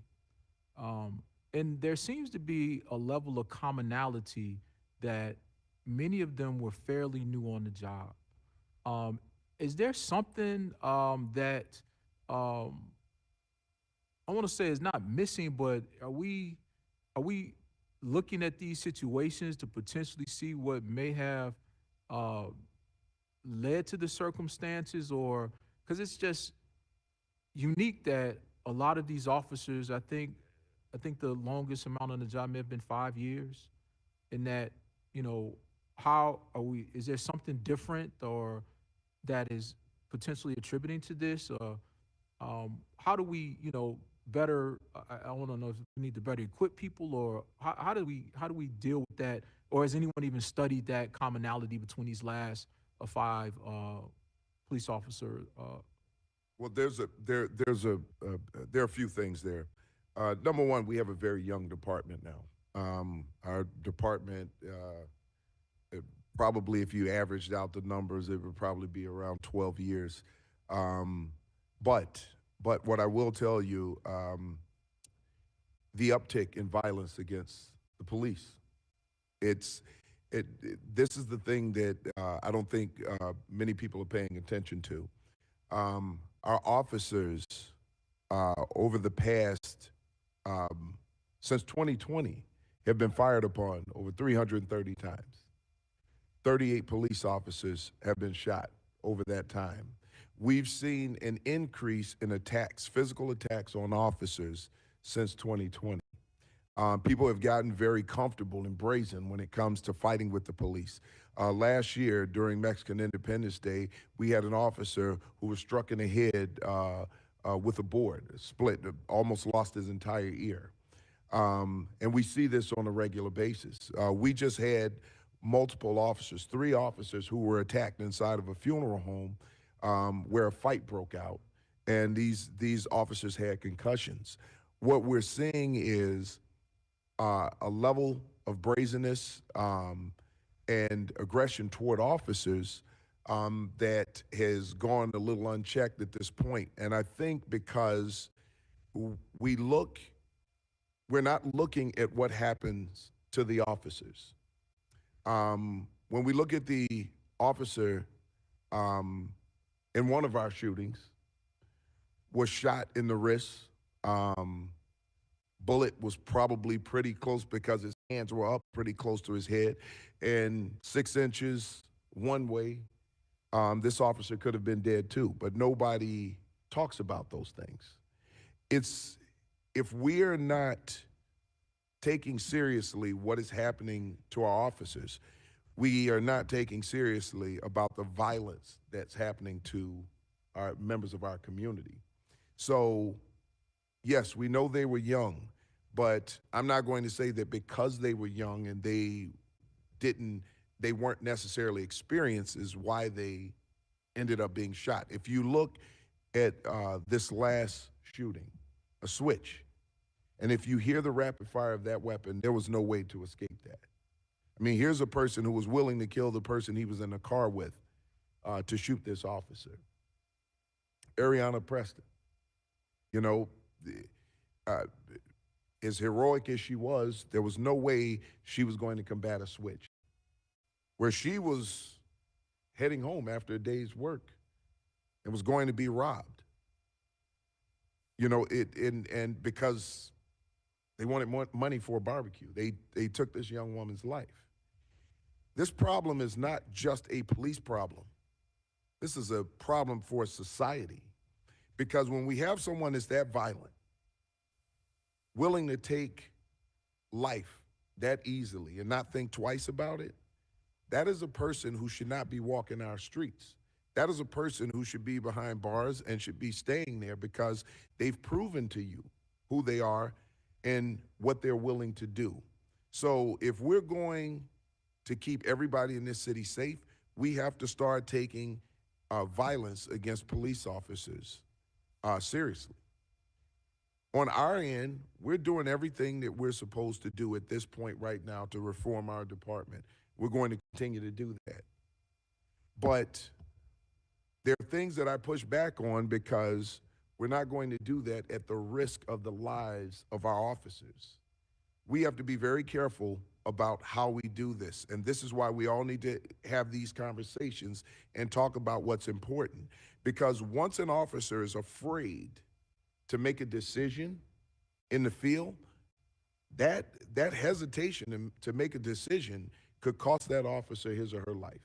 And there seems to be a level of commonality that many of them were fairly new on the job. Is there something that I want to say is not missing, but are we looking at these situations to potentially see what may have led to the circumstances, or because it's just unique that a lot of these officers, I think the longest amount on the job may have been 5 years, and that, you know, how are we, is there something different or that is potentially attributing to this? How do we, you know, better, I want to know if we need to better equip people, or how do we deal with that? Or has anyone even studied that commonality between these last 5 police officer? Well, there are a few things there. Number one, we have a very young department now. Our department probably if you averaged out the numbers, it would probably be around 12 years. Um, but what I will tell you, the uptick in violence against the police, this is the thing that I don't think many people are paying attention to. Our officers over the past, since 2020, have been fired upon over 330 times. 38 police officers have been shot over that time. We've seen an increase in attacks, physical attacks on officers since 2020. People have gotten very comfortable and brazen when it comes to fighting with the police. Last year, during Mexican Independence Day, we had an officer who was struck in the head with a board, split, almost lost his entire ear. And we see this on a regular basis. We just had multiple officers, 3 officers who were attacked inside of a funeral home where a fight broke out, and these officers had concussions. What we're seeing is a level of brazenness and aggression toward officers that has gone a little unchecked at this point. And I think because we're not looking at what happens to the officers. When we look at the officer in one of our shootings, was shot in the wrist. Bullet was probably pretty close because his hands were up pretty close to his head, and 6 inches one way. This officer could have been dead too, but nobody talks about those things. If we're not taking seriously what is happening to our officers, we are not taking seriously about the violence that's happening to our members of our community. So, yes, we know they were young, but I'm not going to say that because they were young and they weren't necessarily experienced is why they ended up being shot. If you look at this last shooting, a switch, and if you hear the rapid fire of that weapon, there was no way to escape that. I mean, here's a person who was willing to kill the person he was in the car with to shoot this officer. Ariana Preston, you know, as heroic as she was, there was no way she was going to combat a switch. Where she was heading home after a day's work and was going to be robbed. You know, and because they wanted more money for a barbecue, they took this young woman's life. This problem is not just a police problem. This is a problem for society. Because when we have someone that's that violent, willing to take life that easily and not think twice about it, that is a person who should not be walking our streets. That is a person who should be behind bars and should be staying there because they've proven to you who they are and what they're willing to do. So if we're going to keep everybody in this city safe, we have to start taking violence against police officers seriously. On our end, we're doing everything that we're supposed to do at this point right now to reform our department. We're going to continue to do that. But there are things that I push back on because we're not going to do that at the risk of the lives of our officers. We have to be very careful about how we do this. And this is why we all need to have these conversations and talk about what's important. Because once an officer is afraid to make a decision in the field, that hesitation to make a decision could cost that officer his or her life.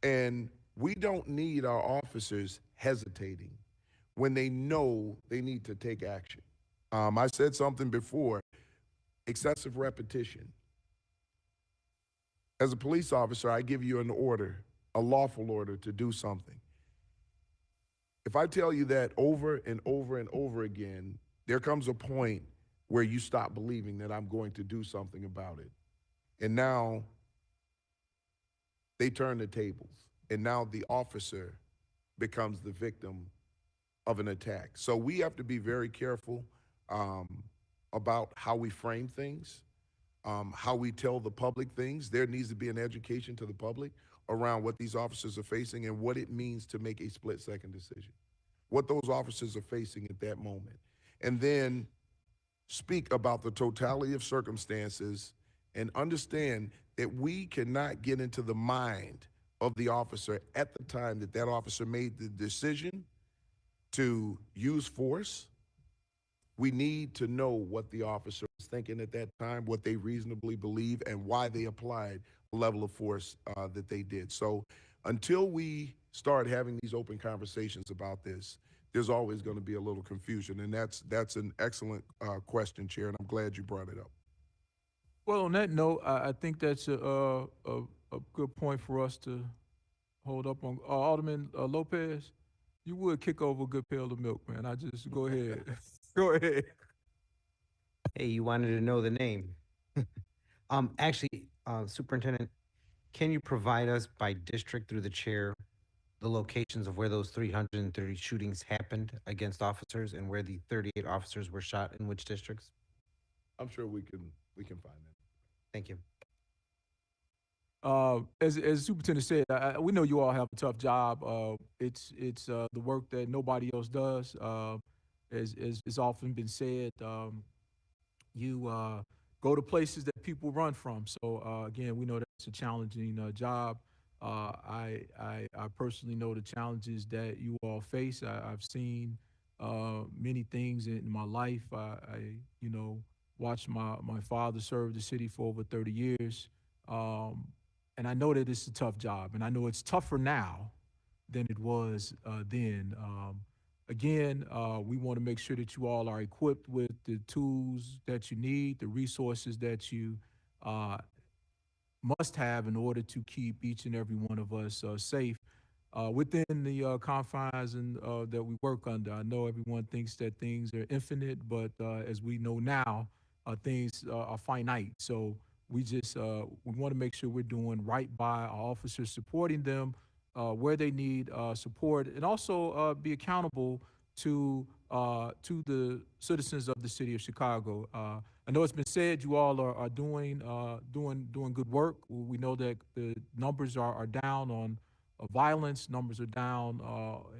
And we don't need our officers hesitating when they know they need to take action. I said something before, excessive repetition. As a police officer, I give you an order, a lawful order to do something. If I tell you that over and over and over again, there comes a point where you stop believing that I'm going to do something about it. And now they turn the tables, and now the officer becomes the victim of an attack. So we have to be very careful about how we frame things. how we tell the public things. There needs to be an education to the public around what these officers are facing and what it means to make a split-second decision, what those officers are facing at that moment. And then speak about the totality of circumstances and understand that we cannot get into the mind of the officer at the time that that officer made the decision to use force. We need to know what the officer was thinking at that time, what they reasonably believe, and why they applied the level of force that they did. So until we start having these open conversations about this, there's always going to be a little confusion. And that's an excellent question, Chair, and I'm glad you brought it up. Well, on that note, I think that's a good point for us to hold up on. Alderman Lopez, you would kick over a good pail of milk, man. I just go ahead. Go ahead. Hey, you wanted to know the name. Actually, Superintendent, can you provide us by district through the chair the locations of where those 330 shootings happened against officers and where the 38 officers were shot in which districts? I'm sure we can find that. Thank you. As Superintendent said, we know you all have a tough job. It's the work that nobody else does. As often been said, you go to places that people run from. So again, we know that's a challenging job. I personally know the challenges that you all face. I've seen many things in my life. I watched my father serve the city for over 30 years. And I know that it's a tough job, and I know it's tougher now than it was then. Again, we want to make sure that you all are equipped with the tools that you need, the resources that you must have in order to keep each and every one of us safe within the confines that we work under. I know everyone thinks that things are infinite, but as we know now, things are finite. So we want to make sure we're doing right by our officers, supporting them where they need support, and also be accountable to the citizens of the city of Chicago. I know it's been said you all are doing good work. We know that the numbers are down on violence. Numbers are down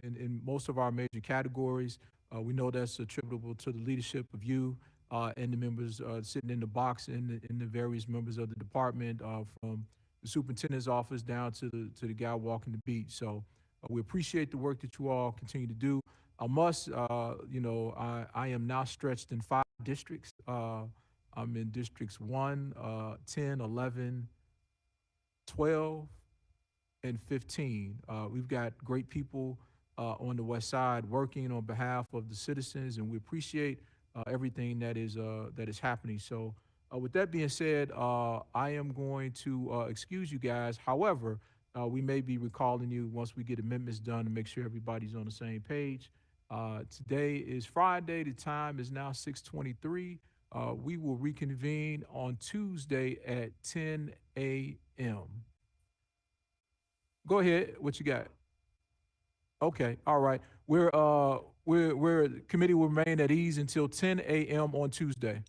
in most of our major categories. We know that's attributable to the leadership of you and the members sitting in the box in the various members of the department, from the superintendent's office down to the guy walking the beat. So we appreciate the work that you all continue to do. I am now stretched in 5 districts. I'm in districts 1, 10, 11, 12, and 15. We've got great people on the west side working on behalf of the citizens, and we appreciate everything that is happening. So with that being said, I am going to excuse you guys. However, we may be recalling you once we get amendments done to make sure everybody's on the same page. Today is Friday. The time is now 6:23. We will reconvene on Tuesday at 10 a.m. Go ahead. What you got? Okay. All right. We're committee will remain at ease until 10 a.m. on Tuesday.